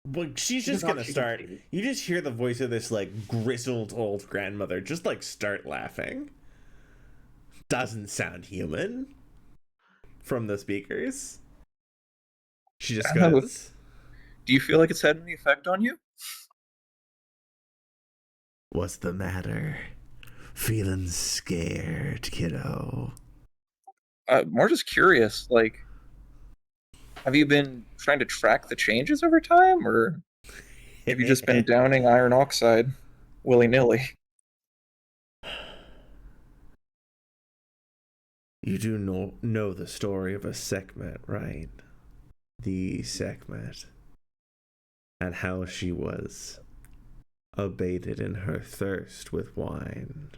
Well, she's just gonna start. You just hear the voice of this like grizzled old grandmother just like start laughing. Doesn't sound human from the speakers. She just goes. Do you feel like it's had any effect on you? What's the matter? Feeling scared, kiddo? More just curious, like, have you been trying to track the changes over time, or have you just been downing iron oxide willy-nilly? You do know the story of a Sekhmet, right? The Sekhmet. And how she was abated in her thirst with wine.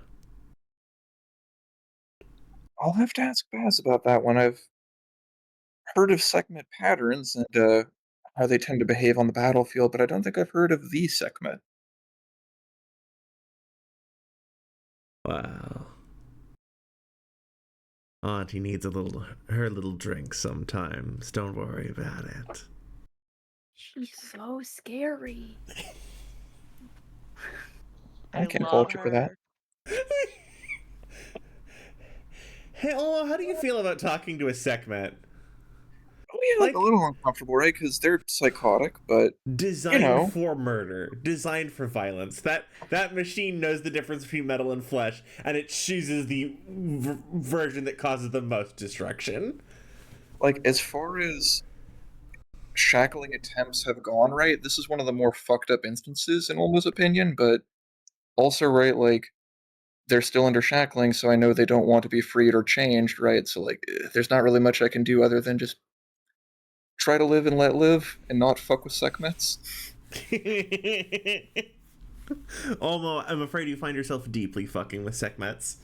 I'll have to ask Baz about that one. I've heard of Sekhmet patterns and how they tend to behave on the battlefield, but I don't think I've heard of the Sekhmet. Wow. Auntie needs her little drink sometimes. Don't worry about it. She's so scary. I can fault you for that. Hey, Ola, how do you feel about talking to a Sekhmet? be like a little uncomfortable, right? Because they're psychotic, but designed for murder, designed for violence. That machine knows the difference between metal and flesh, and it chooses the version that causes the most destruction. Like, as far as shackling attempts have gone, right, this is one of the more fucked up instances in Olmo's opinion, but also, right, like, they're still under shackling, so I know they don't want to be freed or changed, right? So, like, there's not really much I can do other than just try to live and let live and not fuck with Sekhmets. Olmo, I'm afraid you find yourself deeply fucking with Sekhmets.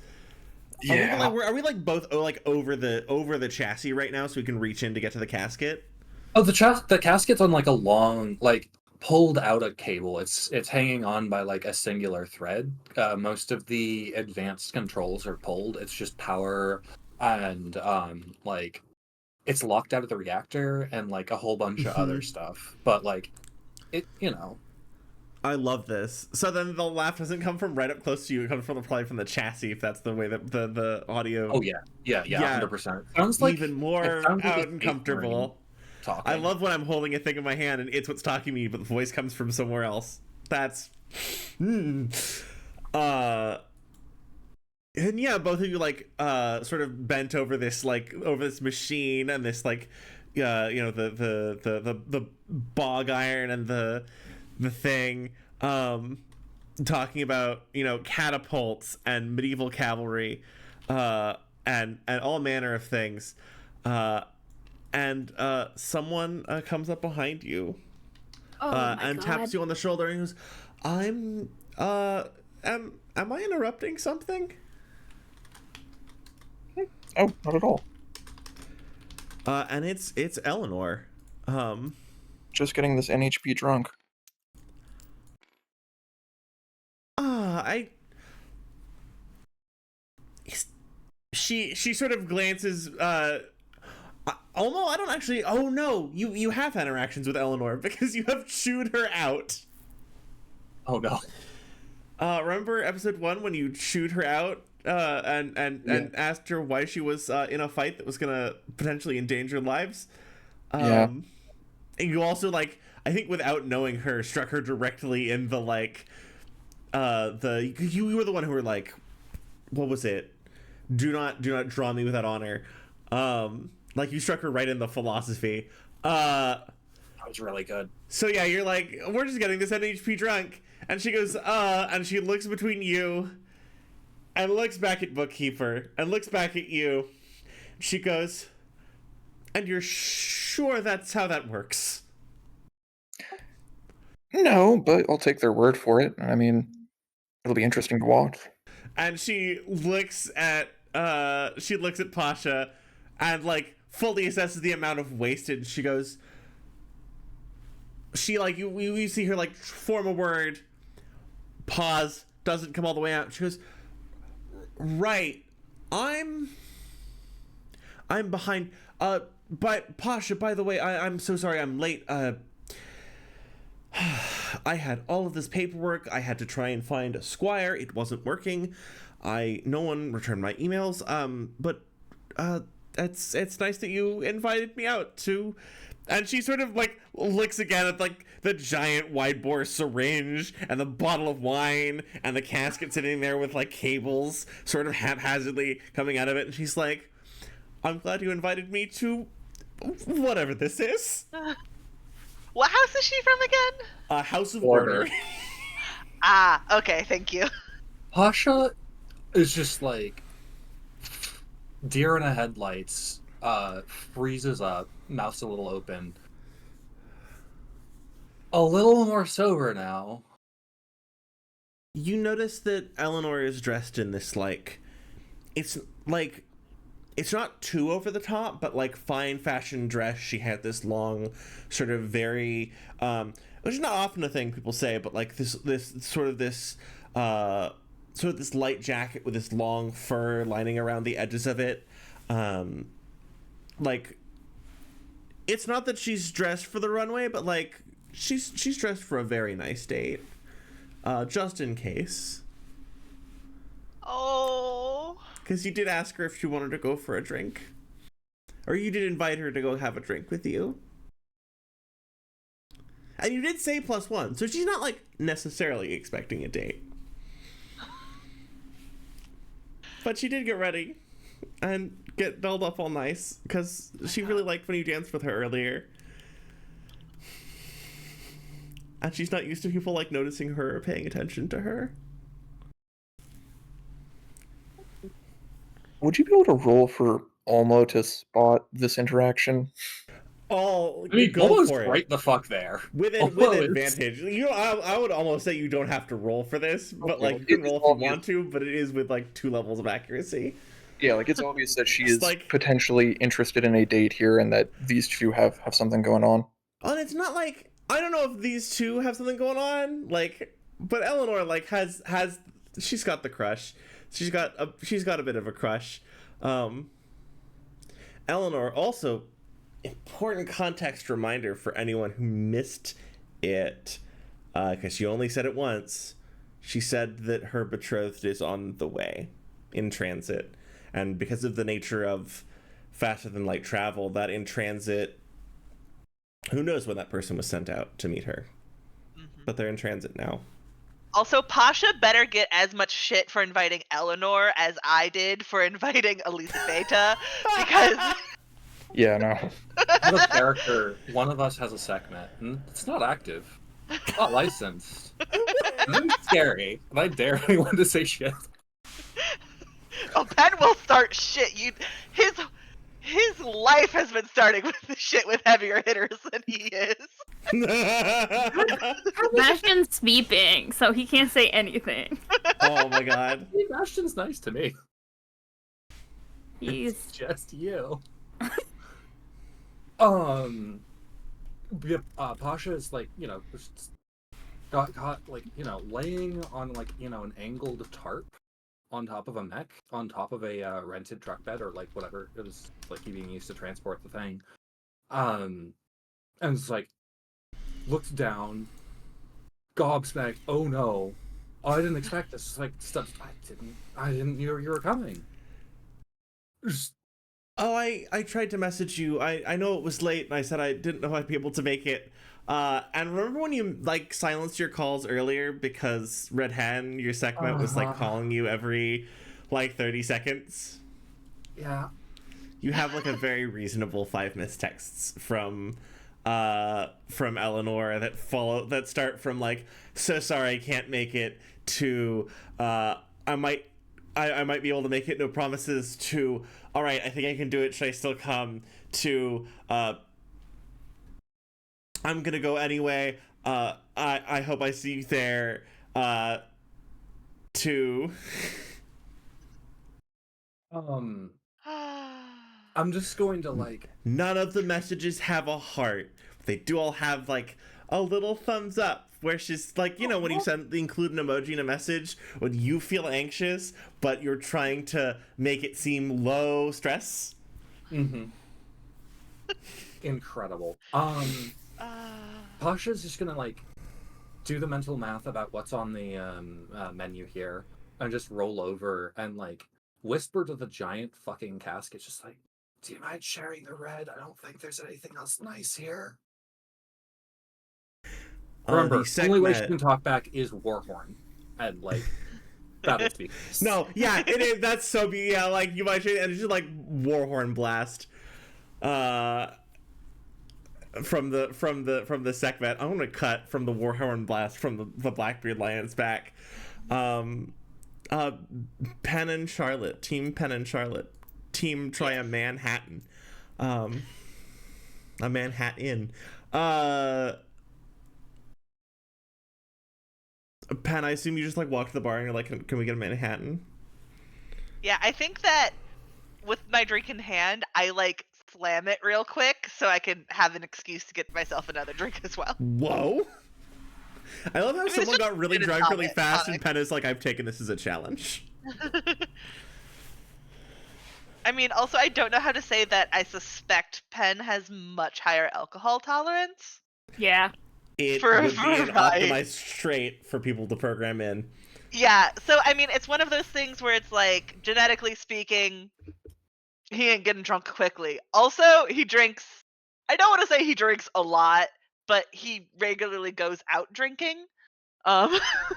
Yeah. Are we like both like over the chassis right now, so we can reach in to get to the casket? Oh, the casket's on like a long, like pulled out a cable. It's hanging on by like a singular thread. Most of the advanced controls are pulled. It's just power and like it's locked out of the reactor and like a whole bunch of other stuff. But like it, you know. I love this. So then the laugh doesn't come from right up close to you. It comes probably from the chassis, if that's the way that the audio. Oh yeah, 100%. Sounds like even more like out and comfortable. Talking. I love when I'm holding a thing in my hand and it's what's talking to me, but the voice comes from somewhere else. That's, and yeah, both of you like sort of bent over this machine and this like the bog iron and the thing, talking about catapults and medieval cavalry, and all manner of things, and someone comes up behind you, and God. taps you on the shoulder and goes, am I interrupting something? Oh, not at all. And it's Eleanor. Just getting this NHP drunk. She sort of glances. Almo, I don't actually. Oh no, you have interactions with Eleanor because you have chewed her out. Oh no. Remember episode 1 when you chewed her out, and asked her why she was in a fight that was gonna potentially endanger lives. Yeah. And you also like, I think without knowing her, struck her directly in the like, you were the one who were like, what was it? Do not draw me without honor. Like you struck her right in the philosophy. That was really good. So yeah, you're like, we're just getting this NHP drunk. And she goes, and she looks between you and looks back at Bookkeeper and looks back at you. She goes, and you're sure that's how that works? No, but I'll take their word for it. I mean, it'll be interesting to watch. And she looks at Pasha and like fully assesses the amount of wasted. She goes, she like you see her like form a word, pause, doesn't come all the way out. She goes, right, I'm behind. But Pasha, by the way, I'm so sorry I'm late. I had all of this paperwork. I had to try and find a squire. It wasn't working. No one returned my emails. But it's nice that you invited me out to. And she sort of like looks again at like the giant wide bore syringe and the bottle of wine and the casket sitting there with like cables sort of haphazardly coming out of it. And she's like, I'm glad you invited me to whatever this is. What house is she from again? House of Order. Okay, thank you. Pasha is just like deer in the headlights, freezes up, mouth's a little open. A little more sober now. You notice that Eleanor is dressed in this it's not too over the top, but like fine fashion dress. She had this long, sort of very, which is not often a thing people say, but like this light jacket with this long fur lining around the edges of it. Like, it's not that she's dressed for the runway, but like she's dressed for a very nice date, just in case. Oh. Because you did ask her if she wanted to go for a drink. Or you did invite her to go have a drink with you. And you did say +1, so she's not, like, necessarily expecting a date. But she did get ready and get dolled up all nice, because she really liked when you danced with her earlier. And she's not used to people, like, noticing her or paying attention to her. Would you be able to roll for Olmo to spot this interaction? Oh, I mean, go Bolo's for it. right the fuck there. With advantage. You know, I would almost say you don't have to roll for this, but Okay, like you can it's roll if you obvious. want to, but it is with like 2 levels of accuracy. Yeah, like it's obvious that she It's is like- potentially interested in a date here, and that these two have something going on. Oh, and it's not like I don't know if these two have something going on, like, but Eleanor like has she's got the crush. She's got a bit of a crush. Eleanor also, important context reminder for anyone who missed it, because she only said it once. She said that her betrothed is on the way, in transit, and because of the nature of faster than light travel, that in transit, who knows when that person was sent out to meet her, but they're in transit now. Also, Pasha better get as much shit for inviting Eleanor as I did for inviting Elizabeta, because Yeah, no. As a character, one of us has a segment, and it's not active. It's not licensed. It's scary, and I dare anyone to say shit. oh, Ben will start shit. His life has been starting with the shit with heavier hitters than he is. Bastion's sleeping, so he can't say anything. Oh my god. Hey, Bastion's nice to me. He's Just you. Pasha is like, just got like, laying on like, an angled tarp on top of a mech, on top of a rented truck bed or like whatever it was like being used to transport the thing. And it's like looks down, gobsmacked. Oh no, I didn't expect this. It's like stuff. I didn't. You were coming. Just, Oh, I tried to message you. I know it was late, and I said I didn't know I'd be able to make it. And remember when you like silenced your calls earlier because Red Hand, your segment, was like calling you every like 30 seconds? yeah. You have like a very reasonable 5 missed texts from Eleanor that start from like, so sorry I can't make it, to I might be able to make it, no promises, to all right I think I can do it, should I still come, to I'm gonna go anyway, I hope I see you there, to I'm just going to like. none of the messages have a heart. They do all have like a little thumbs up, where she's like, when you include an emoji in a message when you feel anxious, but you're trying to make it seem low stress. Mm-hmm. Incredible. Pasha's just gonna like do the mental math about what's on the menu here, and just roll over and like whisper to the giant fucking casket, just like, do you mind sharing the red? I don't think there's anything else nice here. Remember, the only way she can talk back is Warhorn, and like battle speak. No, yeah, it is. That's so yeah. Like you might, and it's just like Warhorn blast. From the segment, I want to cut from the Warhorn blast from the Blackbeard Lions back. Penn and Charlotte, Team Penn and Charlotte, Team try a Manhattan, a Manhattan. Penn, I assume you just like walked to the bar and you're like, can we get a Manhattan? Yeah, I think that with my drink in hand, I like slam it real quick so I can have an excuse to get myself another drink as well. Whoa. I love how someone got really drunk really fast and Alex. Penn is like, I've taken this as a challenge. I mean, also, I don't know how to say that I suspect Penn has much higher alcohol tolerance. yeah. It For- would be an for my- optimized trait for people to program in. Yeah, so I mean, it's one of those things where it's like, genetically speaking, he ain't getting drunk quickly. Also, he drinks. I don't want to say he drinks a lot, but he regularly goes out drinking.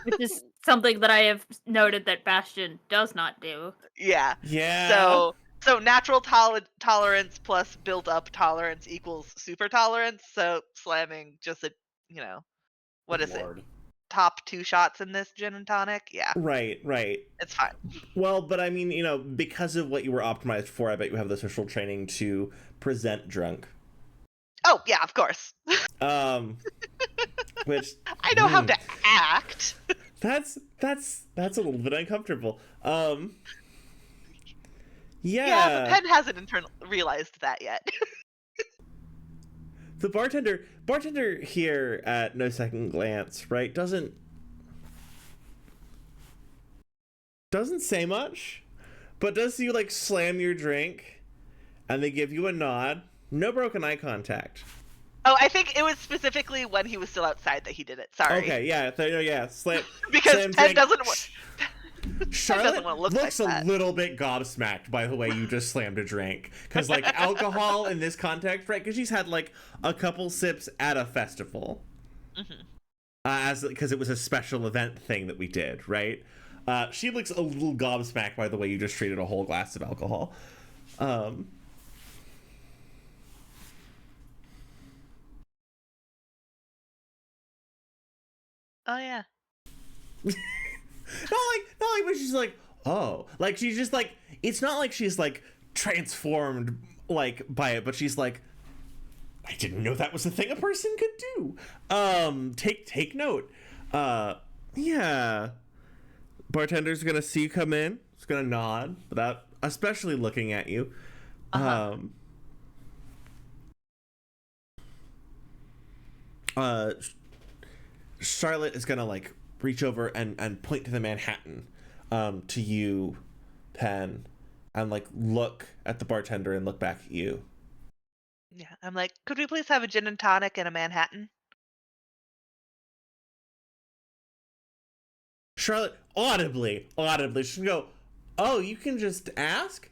Which is something that I have noted that Bastion does not do. Yeah. Yeah. So natural tolerance plus built up tolerance equals super tolerance. So slamming just what is Lord. it? Top 2 shots in this gin and tonic. Yeah, Right. it's fine. Well, but I mean, because of what you were optimized for, I bet you have the social training to present drunk. Oh yeah, of course. Which I know how to act. that's a little bit uncomfortable. Yeah, but Penn hasn't realized that yet. The bartender here at No Second Glance, right, doesn't say much, but does you like slam your drink, and they give you a nod. No broken eye contact. Oh, I think it was specifically when he was still outside that he did it. Sorry. Okay, yeah, slam. Because slam Penn drink. doesn't. Charlotte wanna look looks like a that. little bit gobsmacked by the way you just slammed a drink, because like alcohol in this context, right? Because she's had like a couple sips at a festival, because it was a special event thing that we did, right? She looks a little gobsmacked by the way you just treated a whole glass of alcohol. Oh yeah. not like, but she's like, oh, like she's just like, it's not like she's like transformed like by it, but she's like, I didn't know that was a thing a person could do. Take note. Yeah. Bartender's gonna see you come in. He's gonna nod without especially looking at you. Charlotte is gonna like reach over and point to the Manhattan, to you, Penn, and like look at the bartender and look back at you. Yeah, I'm like, could we please have a gin and tonic and a Manhattan? Charlotte audibly, she's gonna go, oh, you can just ask?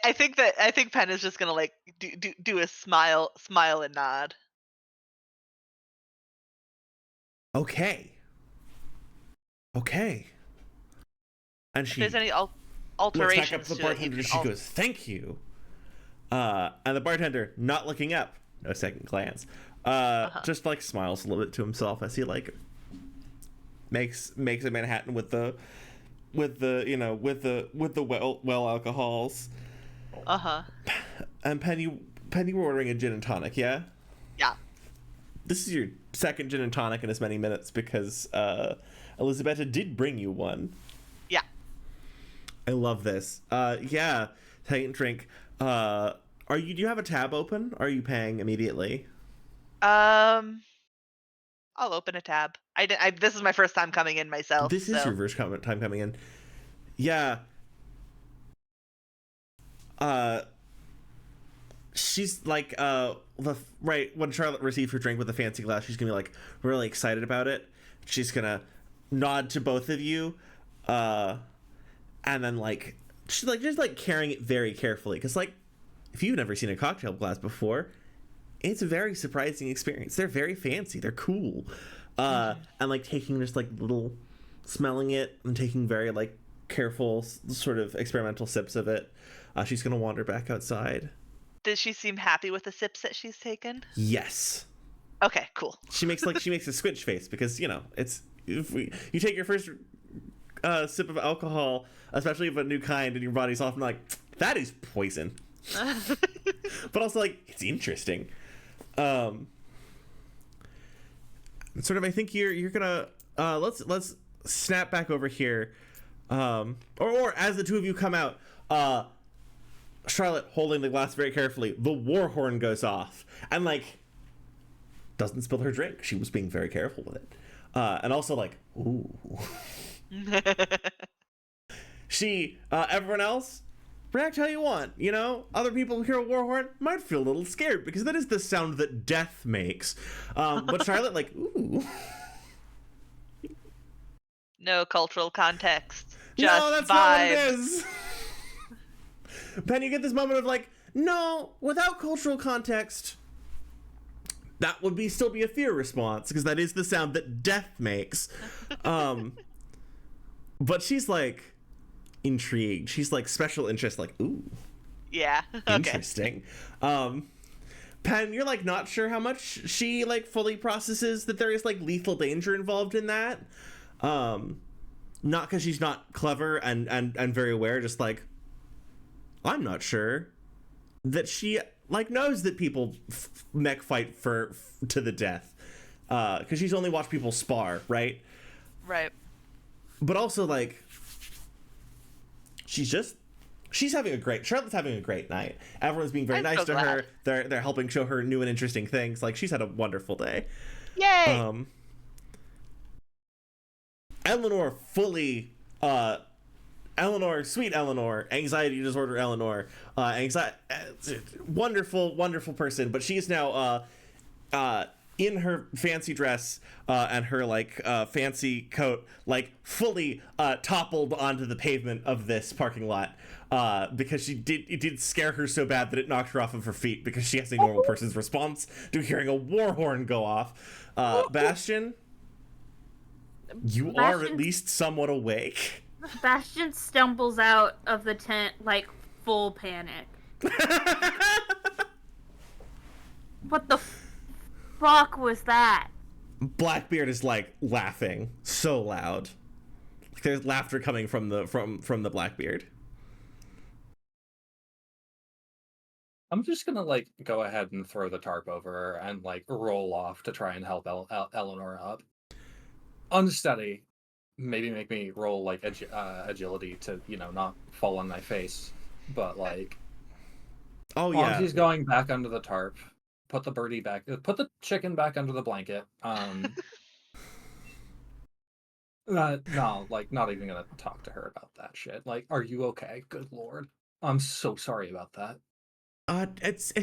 I think Penn is just gonna like do a smile and nod. Okay. And If she there's any looks alterations back up to the to it, bartender and she goes, thank you. And the bartender, not looking up, no second glance, just like smiles a little bit to himself as he like makes a Manhattan with the well alcohols. And Penny were ordering a gin and tonic, yeah? Yeah. This is your second gin and tonic in as many minutes because Elisabetta did bring you one. Yeah. I love this. Yeah. Take and drink. Do you have a tab open? Or are you paying immediately? I'll open a tab. This is my first time coming in myself. This is your first time coming in. Yeah. She's like, when Charlotte receives her drink with a fancy glass, she's gonna be like really excited about it. She's gonna nod to both of you, and then like she's like just like carrying it very carefully, because like if you've never seen a cocktail glass before, it's a very surprising experience. They're very fancy. They're cool, and like taking just like little, smelling it and taking very like careful sort of experimental sips of it. She's gonna wander back outside. Does she seem happy with the sips that she's taken? Yes. Okay, cool. She makes a squinch face because it's you take your first sip of alcohol, especially of a new kind, and your body's often like, that is poison. But also like it's interesting. Sort of, I think you're gonna let's snap back over here, or as the two of you come out, Charlotte holding the glass very carefully, the war horn goes off and like doesn't spill her drink. She was being very careful with it, and also like, ooh. She everyone else react how you want. Other people who hear a war horn might feel a little scared because that is the sound that death makes, but Charlotte like, ooh. No cultural context. No, Just that's not what it vibes. is. Pen, you get this moment of like, no, without cultural context, that would still be a fear response, because that is the sound that death makes. But she's like intrigued. She's like special interest, like, ooh, Yeah. Okay. interesting. Pen, you're like not sure how much she like fully processes that there is like lethal danger involved in that. Not because she's not clever and very aware, just like, I'm not sure that she like knows that people mech fight to the death, because she's only watched people spar, right? Right. But also like, Charlotte's having a great night. Everyone's being very I'm nice so to glad. her. They're helping show her new and interesting things. Like, she's had a wonderful day. Yay. Eleanor sweet Eleanor, anxiety disorder Eleanor, wonderful person, but she is now in her fancy dress and her like fancy coat, like fully toppled onto the pavement of this parking lot, because it did scare her so bad that it knocked her off of her feet, because she has a normal person's response to hearing a war horn go off. Bastion, you are at least somewhat awake. Bastion stumbles out of the tent like full panic. What the fuck was that? Blackbeard is like laughing so loud. There's laughter coming from the Blackbeard. I'm just gonna like go ahead and throw the tarp over her and like roll off to try and help Eleanor up. Unsteady. Maybe make me roll like agility to not fall on my face, but like. Oh yeah. She's going back under the tarp. Put the birdie back. Put the chicken back under the blanket. No, like not even gonna talk to her about that shit. Like, are you okay? Good lord, I'm so sorry about that. It's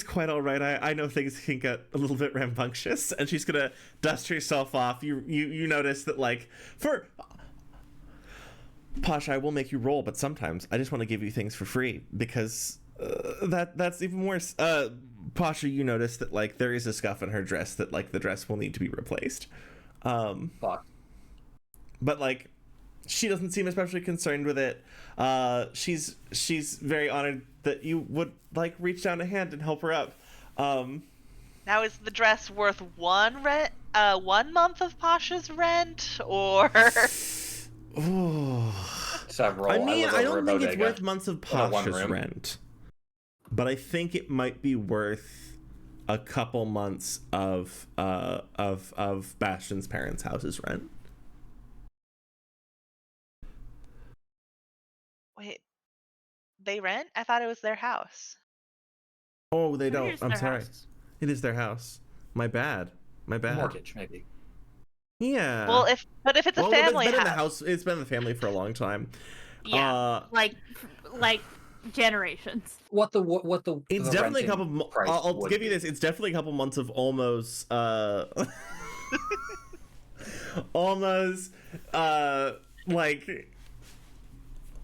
quite all right. I know things can get a little bit rambunctious, and she's gonna dust herself off. You notice that like for Pasha, I will make you roll, but sometimes I just want to give you things for free, because that's even worse. Pasha, you notice that like there is a scuff in her dress, that like the dress will need to be replaced. Fuck. But like, she doesn't seem especially concerned with it. She's very honored that you would like reach down a hand and help her up. Now, is the dress worth one month of Pasha's rent, or? Several. I mean, I don't think it's worth months of in a Pasha's one-room. rent, but I think it might be worth a couple months of Bastion's parents' house's rent. Wait, they rent? I thought it was their house. Oh, they It don't. is I'm their sorry. house. It is their house. My bad. Mortgage, maybe. Yeah. Well, if it's a family it's been house. in the house. It's been in the family for a long time. Yeah, like generations. What the It's the definitely a renting couple. price I'll would give you be. this. It's definitely a couple months of almost, almost, like,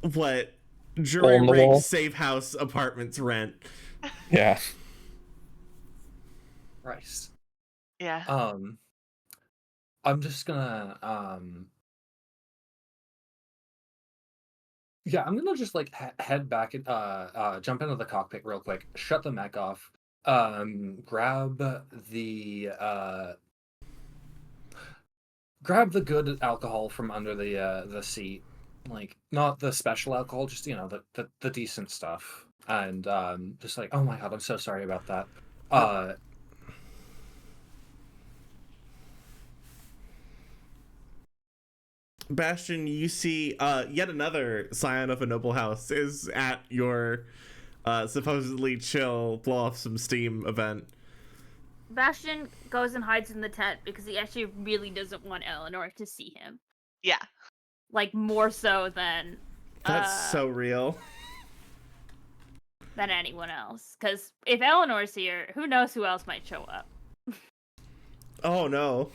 what jury Hole in the wall. rig safe house apartments rent. Yeah. Christ. Yeah. I'm just gonna yeah, I'm gonna just like head back and jump into the cockpit real quick, shut the mech off, grab the good alcohol from under the seat, like not the special alcohol, just the decent stuff, and just like, oh my god, I'm so sorry about that. Bastion, you see yet another scion of a noble house is at your supposedly chill, blow off some steam event. Bastion goes and hides in the tent because he actually really doesn't want Eleanor to see him. Yeah. Like, more so than That's so real. than anyone else. Because if Eleanor's here, who knows who else might show up. Oh no.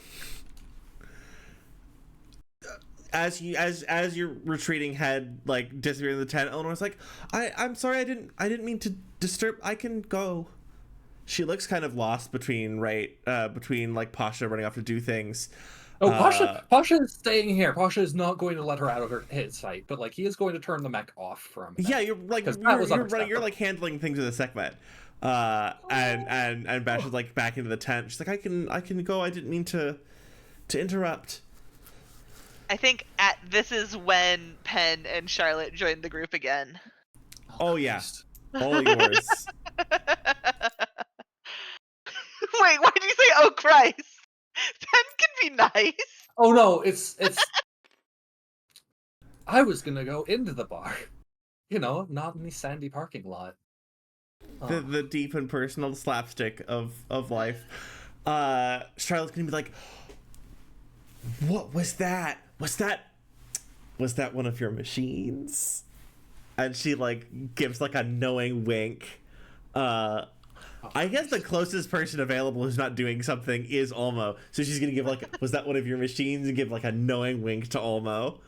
as your retreating head like disappeared in the tent, Eleanor's like, I'm sorry, I didn't mean to disturb. I can go. She looks kind of lost between like Pasha running off to do things. Oh, Pasha is staying here. Pasha is not going to let her out of his sight, but like he is going to turn the mech off for a minute. Yeah, you're running, you're like handling things with a SecMed. And Bash is like back into the tent. She's like, I can go. I didn't mean to interrupt. I think this is when Penn and Charlotte joined the group again. Oh yeah, all yours. Wait, why did you say "Oh Christ"? Penn can be nice. Oh no, it's. I was gonna go into the bar, not in the sandy parking lot. The deep and personal slapstick of life. Charlotte's gonna be like, what was that? Was that one of your machines? And she like gives like a knowing wink. I guess the closest person available who's not doing something is Olmo. So she's gonna give like, was that one of your machines? And give like a knowing wink to Olmo.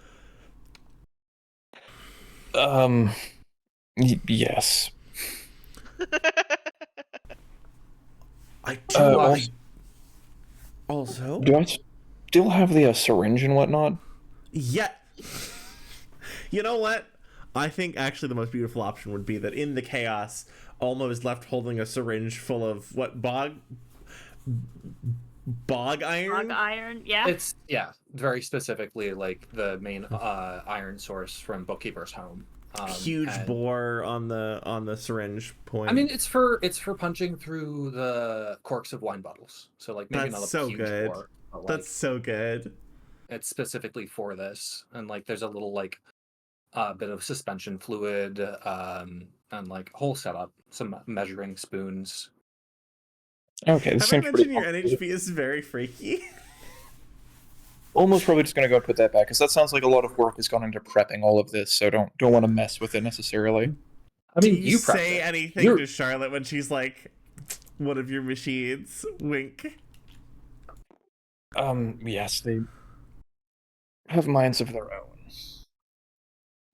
Yes. I do. Also, do I still have the syringe and whatnot? Yeah. You know what? I think actually the most beautiful option would be that in the chaos, Olmo is left holding a syringe full of what, bog iron? Bog iron, yeah. It's very specifically like the main iron source from Bookkeeper's home. Huge bore on the syringe point. I mean, it's for punching through the corks of wine bottles. So like maybe that's not a so huge good. bore, but, That's so good. It's specifically for this, and like there's a little like bit of suspension fluid, and like whole setup, some measuring spoons. Okay, this Have I seems mentioned pretty your complicated. NHP is very freaky? Almost probably just gonna go put that back because that sounds like a lot of work has gone into prepping all of this. So don't want to mess with it necessarily. I mean, Do you prepped say it. anything to Charlotte when she's like, one of your machines? Wink. Yes, they have minds of their own.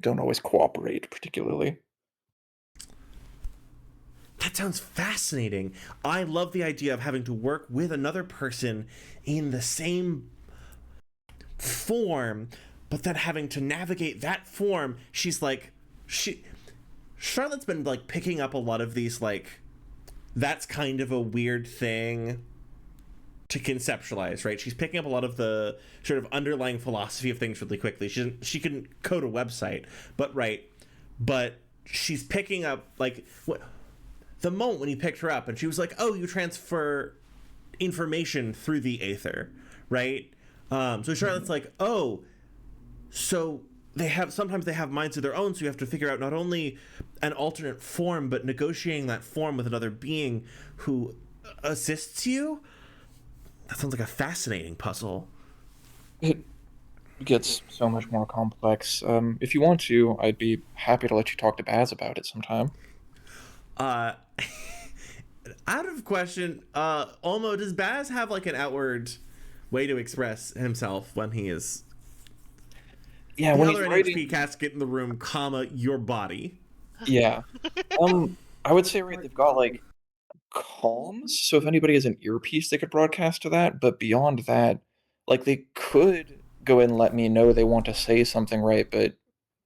Don't always cooperate, particularly. That sounds fascinating. I love the idea of having to work with another person in the same form, but then having to navigate that form. Charlotte's been like picking up a lot of these like, that's kind of a weird thing to conceptualize, right? She's picking up a lot of the sort of underlying philosophy of things really quickly. She can code a website, but she's picking up like the moment when he picked her up and she was like, oh, you transfer information through the aether, right? So Charlotte's like, oh, so sometimes they have minds of their own, so you have to figure out not only an alternate form, but negotiating that form with another being who assists you. That sounds like a fascinating puzzle. It gets so much more complex. If you want to, I'd be happy to let you talk to Baz about it sometime. Out of question, Olmo, does Baz have like an outward way to express himself when he is? Yeah, the when other he's NHP writing. cast get in the room, your body. Yeah. I would say they've got like comms, so if anybody has an earpiece, they could broadcast to that. But beyond that, like they could go and let me know they want to say something, right? But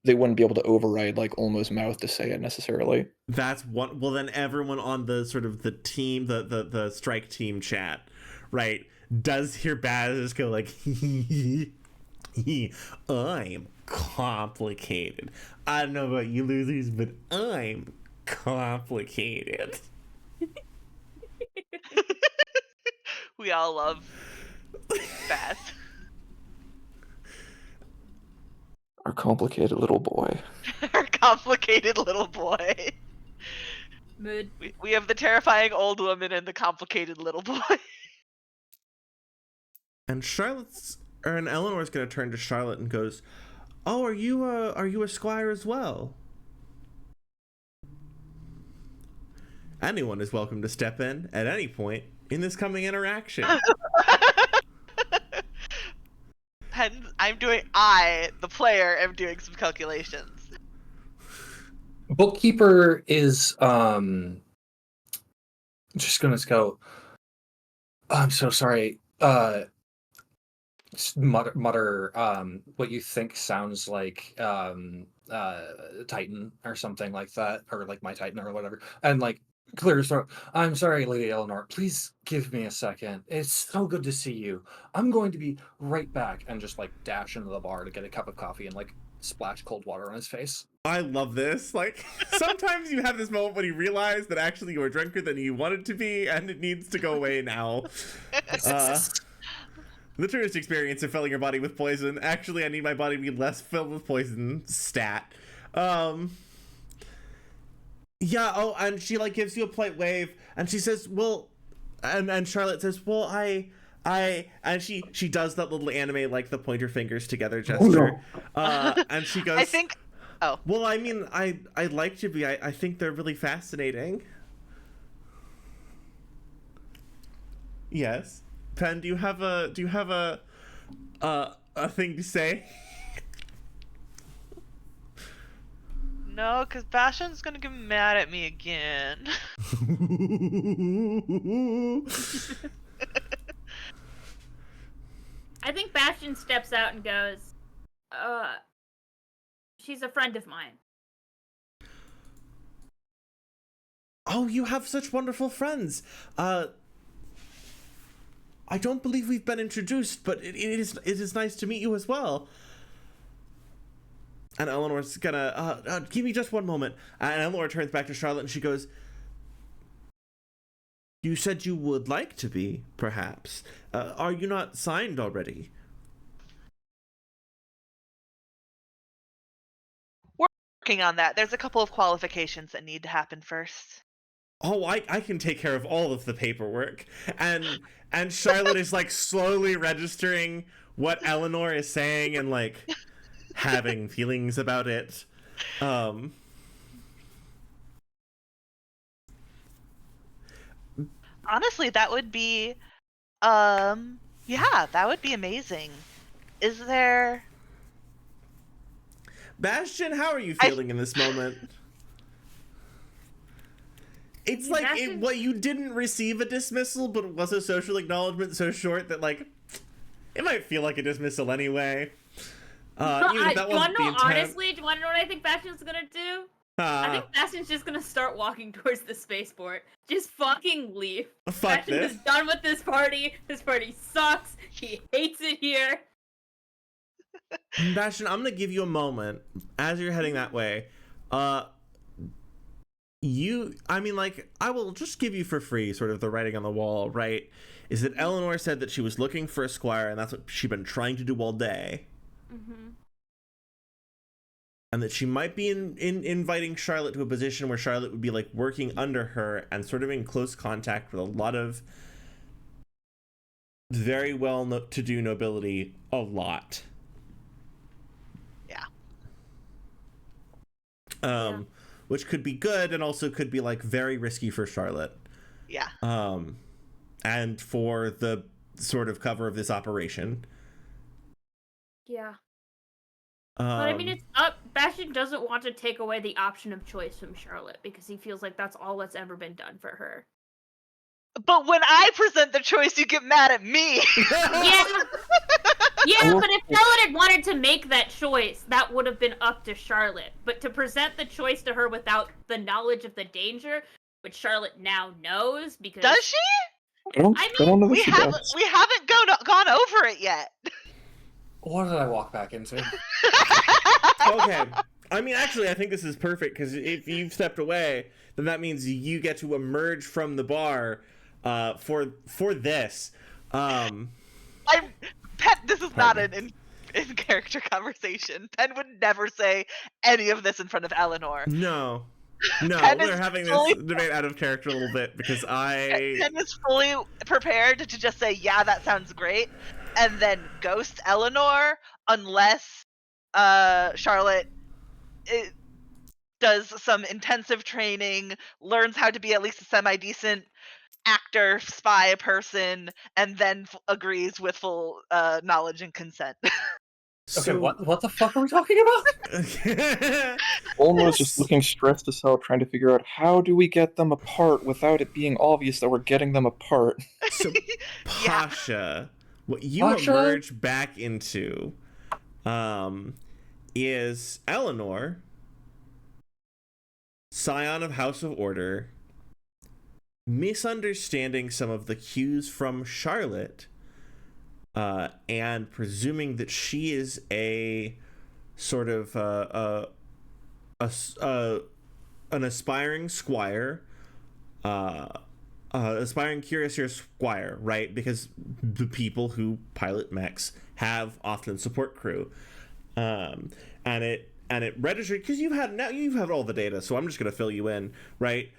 they wouldn't be able to override like Olmo's mouth to say it necessarily. That's one. Well, then everyone on the sort of the team, the strike team chat, right, does hear Baz just go like, I'm complicated. I don't know about you losers, but I'm complicated. We all love Baz. Our complicated little boy. Our complicated little boy. Mood. We have the terrifying old woman and the complicated little boy. And Eleanor's gonna turn to Charlotte and goes, "Oh, are you a squire as well?" Anyone is welcome to step in at any point in this coming interaction. I, the player, am doing some calculations. Bookkeeper is just gonna go. I'm so sorry. Just mutter what you think sounds like Titan or something like that, or like my Titan or whatever, and like clear his throat. I'm sorry, Lady Eleanor. Please give me a second. It's so good to see you. I'm going to be right back, and just like dash into the bar to get a cup of coffee and like splash cold water on his face. I love this. Like, sometimes you have this moment when you realize that actually you are drunker than you wanted to be, and it needs to go away now. The truest experience of filling your body with poison. Actually, I need my body to be less filled with poison. Stat. Yeah, oh, and she, like, gives you a polite wave, and she says, well... And Charlotte says, well, and she does that little anime, like, the pointer fingers together gesture. And she goes... I think... Oh. Well, I mean, I'd like to be. I think they're really fascinating. Yes. Pen, do you have a thing to say? No, because Bastion's gonna get mad at me again. I think Bastion steps out and goes, she's a friend of mine. Oh, you have such wonderful friends. I don't believe we've been introduced, but it is nice to meet you as well. And Eleanor's gonna, give me just one moment. And Eleanor turns back to Charlotte and she goes, you said you would like to be, perhaps. Are you not signed already? Working on that. There's a couple of qualifications that need to happen first. Oh, I can take care of all of the paperwork. And Charlotte is like slowly registering what Eleanor is saying and like having feelings about it. Honestly, that would be yeah, that would be amazing. Is there... Bastion, how are you feeling in this moment? It's like what you didn't receive a dismissal, but it was a social acknowledgement so short that like it might feel like a dismissal anyway. Even if that wasn't the intent. Honestly, do you want to know what I think Bastion's gonna do? I think Bastion's just gonna start walking towards the spaceport. Just fucking leave. Fuck Bastion this. is done with this party. This party sucks. He hates it here. Bastion, I'm gonna give you a moment as you're heading that way. I will just give you for free sort of the writing on the wall, right? Is that Eleanor said that she was looking for a squire, and that's what she'd been trying to do all day. Mm-hmm. And that she might be inviting Charlotte to a position where Charlotte would be like working under her and sort of in close contact with a lot of very well-to-do nobility a lot. Yeah. Which could be good and also could be like very risky for Charlotte. Yeah. And for the sort of cover of this operation. Yeah. But I mean, it's up. Bastion doesn't want to take away the option of choice from Charlotte because he feels like that's all that's ever been done for her. But when I present the choice, you get mad at me. Yeah, but if Charlotte had wanted to make that choice, that would have been up to Charlotte. But to present the choice to her without the knowledge of the danger, which Charlotte now knows, because Does she? I don't know that We she haven't does. gone over it yet. What did I walk back into? Okay. I mean, actually, I think this is perfect because if you've stepped away, then that means you get to emerge from the bar for this. This is not an in character conversation. Penn would never say any of this in front of Eleanor. No, Penn we're is having fully- this debate out of character a little bit because Penn is fully prepared to just say, yeah, that sounds great, and then ghost Eleanor unless Charlotte does some intensive training, learns how to be at least a semi-decent actor, spy person, and then agrees with full knowledge and consent. Okay, what the fuck are we talking about? Olmo's just looking stressed as hell, trying to figure out how do we get them apart without it being obvious that we're getting them apart. So, Yeah. Pasha, what you Pasha? emerge back into is Eleanor, scion of House of Order, misunderstanding some of the cues from Charlotte, and presuming that she is a sort of an aspiring squire, aspiring cuirassier squire, right? Because the people who pilot mechs have often support crew, and it registered because you've had all the data. So I'm just gonna fill you in, right?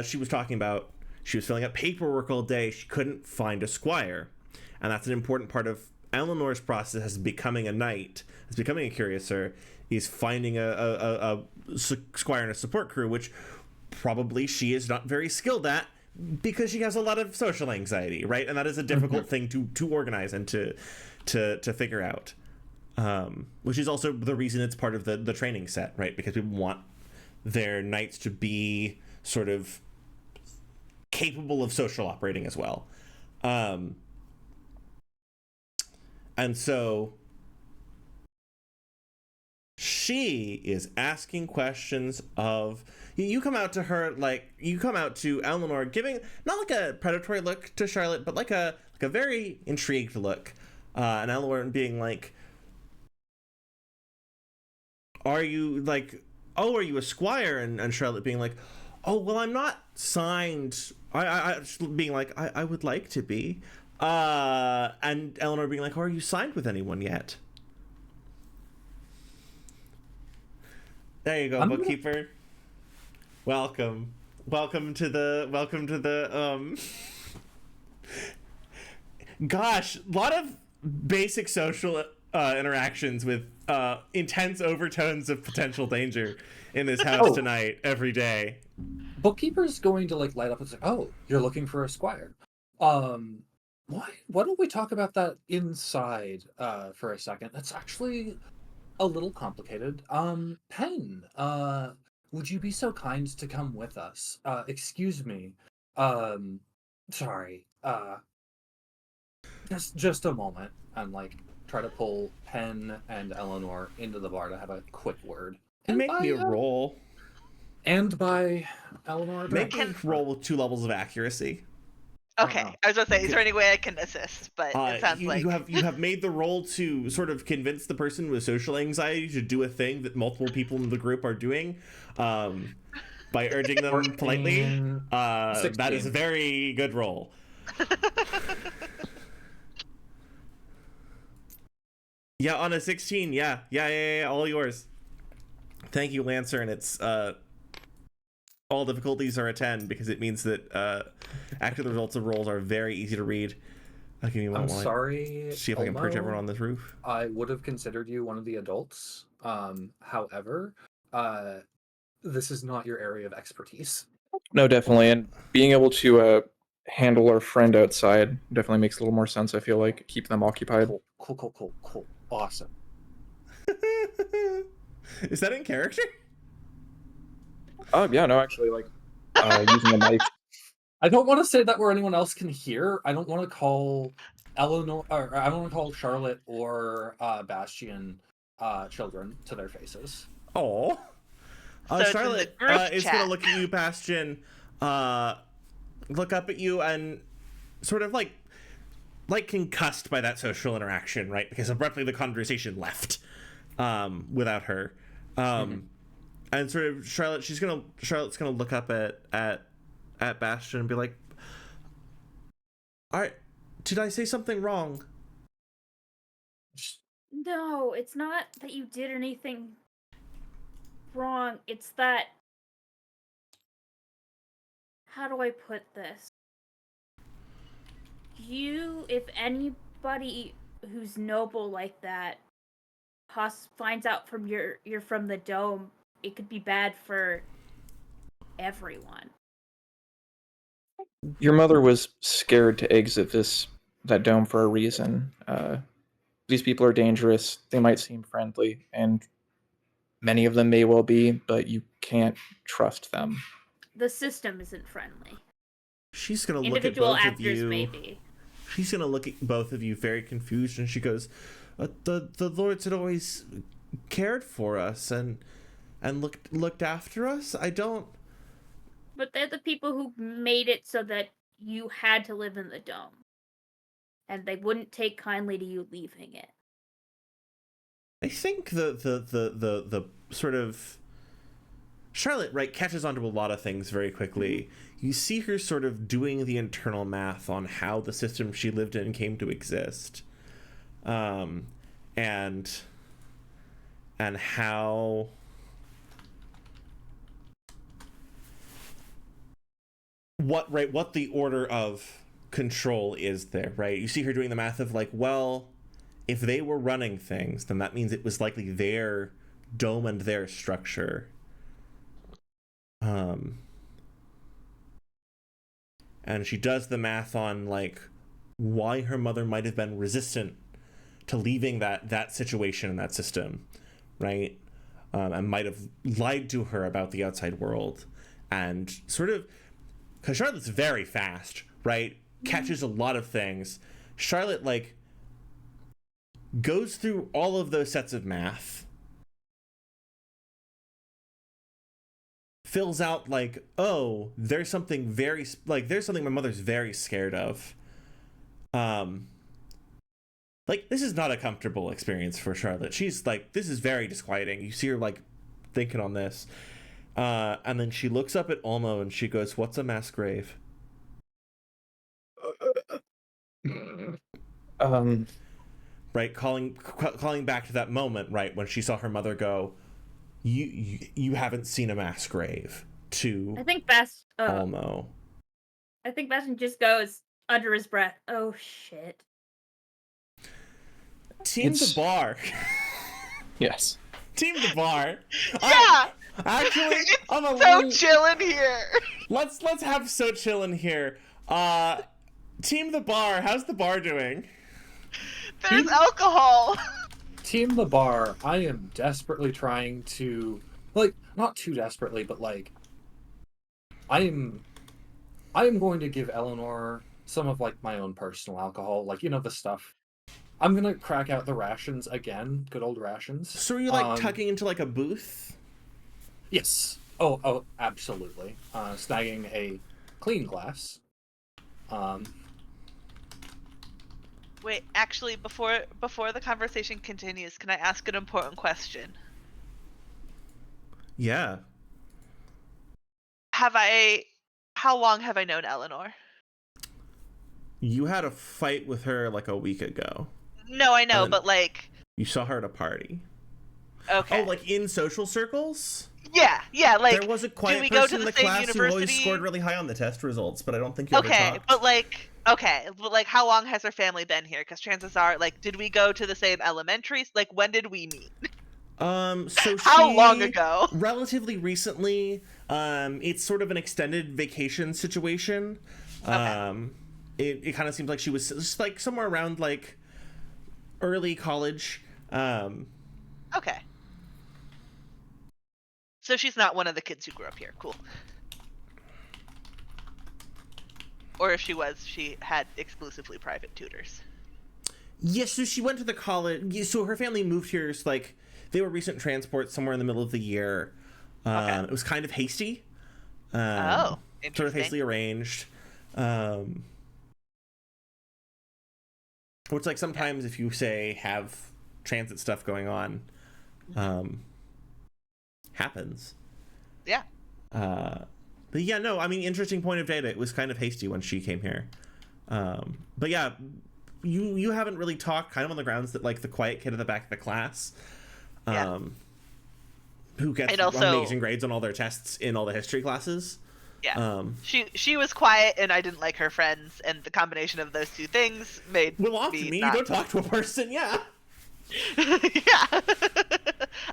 She was talking about she was filling out paperwork all day. She couldn't find a squire, and that's an important part of Eleanor's process as becoming a knight, as becoming a cuirassier, is finding a squire and a support crew, which probably she is not very skilled at because she has a lot of social anxiety, right? And that is a difficult thing to organize and to figure out. Which is also the reason it's part of the training set, right? Because people want their knights to be sort of capable of social operating as well. And so she is asking questions of you come out to her, like you come out to Eleanor giving not like a predatory look to Charlotte, but like a very intrigued look, and Eleanor being like, are you like, oh, are you a squire? And Charlotte being like, oh, well, I'm not signed. I being like, I would like to be, and Eleanor being like, oh, are you signed with anyone yet? There you go, bookkeeper. Welcome to the gosh, a lot of basic social interactions with intense overtones of potential danger in this house tonight every day. Bookkeeper's going to like light up and say, "Oh, you're looking for a squire. Why don't we talk about that inside for a second? That's actually a little complicated. Pen, would you be so kind to come with us? Excuse me. Sorry. Just a moment." And like try to pull Pen and Eleanor into the bar to have a quick word. And make me a roll. And by Eleanor, Make me roll with 2 levels of accuracy. Okay, I was gonna say, is there any way I can assist? But it sounds like you have made the roll to sort of convince the person with social anxiety to do a thing that multiple people in the group are doing, by urging them politely. That is a very good roll. Yeah, on a 16, yeah, all yours. Thank you, Lancer, and it's all difficulties are a 10 because it means that actually the results of rolls are very easy to read. I'm sorry. See if I can purge everyone on this roof. I would have considered you one of the adults. However, this is not your area of expertise. No, definitely, and being able to handle our friend outside definitely makes a little more sense. I feel like keep them occupied. Cool. Awesome. Is that in character? Yeah, no, actually, like using a knife. I don't want to say that where anyone else can hear. I don't want to call Eleanor, or I don't want to call Charlotte or Bastion children to their faces. Oh, So Charlotte is gonna look at you, Bastion, look up at you, and sort of like concussed by that social interaction, right? Because abruptly the conversation left without her. And sort of Charlotte's gonna look up at Bastion and be like, "Alright, did I say something wrong?" No, it's not that you did anything wrong. It's that, how do I put this? If anybody who's noble like that finds out from you're from the dome, it could be bad for everyone. Your mother was scared to exit that dome for a reason. These people are dangerous. They might seem friendly, and many of them may well be, but you can't trust them. The system isn't friendly. She's gonna look at Individual both of actors you. maybe. She's gonna look at both of you very confused, and she goes, "The lords had always cared for us and looked after us. I don't." But they're the people who made it so that you had to live in the dome. And they wouldn't take kindly to you leaving it. I think the sort of Charlotte, right, catches onto a lot of things very quickly. You see her sort of doing the internal math on how the system she lived in came to exist, and how what the order of control is there, right? You see her doing the math of like, well, if they were running things, then that means it was likely their dome and their structure. And she does the math on like why her mother might have been resistant to leaving that situation and that system, right? And might have lied to her about the outside world, and sort of, because Charlotte's very fast, right? Catches a lot of things. Charlotte like goes through all of those sets of math, fills out like, oh, there's something my mother's very scared of. Like, this is not a comfortable experience for Charlotte. She's like, this is very disquieting. You see her like thinking on this, and then she looks up at Olmo and she goes, "What's a mass grave?" Right, calling back to that moment, right, when she saw her mother go, you haven't seen a mass grave, to I think Olmo. I think Bastion just goes under his breath, "Oh shit." Team the bar. Yes. Team the bar. Yeah. Actually, I'm a So little... chill in here. Let's have so chill in here. Team the bar. How's the bar doing? There's alcohol. Team the bar, I am desperately trying to, like, not too desperately, but like, I am going to give Eleanor some of like my own personal alcohol, like, you know, the stuff. I'm gonna crack out the rations again, good old rations. So are you like tucking into like a booth? Yes. Oh, absolutely. Snagging a clean glass. Wait, actually, before the conversation continues, can I ask an important question? Yeah. How long have I known Eleanor? You had a fight with her like a week ago. No, I know, but like... You saw her at a party. Okay. Oh, like in social circles? Yeah, like... There was a quiet we go person to in the the same class who always university? scored really high on the test results, but I don't think you ever talked. but like, how long has her family been here? Because chances are, like, did we go to the same elementary? Like, when did we meet? So How long ago? Relatively recently. It's sort of an extended vacation situation. Okay. It kind of seems like she was just like somewhere around like early college. Okay. So she's not one of the kids who grew up here. Cool. Or if she was, she had exclusively private tutors. Yes, so she went to the college. So her family moved here. So like they were recent transports somewhere in the middle of the year. Okay. It was kind of hasty. Oh, Sort of hastily arranged. Which, like, sometimes if you say have transit stuff going on, happens. Yeah. But yeah, no, I mean, interesting point of data. It was kind of hasty when she came here. But yeah, you haven't really talked, kind of on the grounds that like the quiet kid at the back of the class, who gets amazing grades on all their tests in all the history classes. Yeah. She was quiet and I didn't like her friends, and the combination of those two things made often me you don't talk to a person, yeah. Yeah.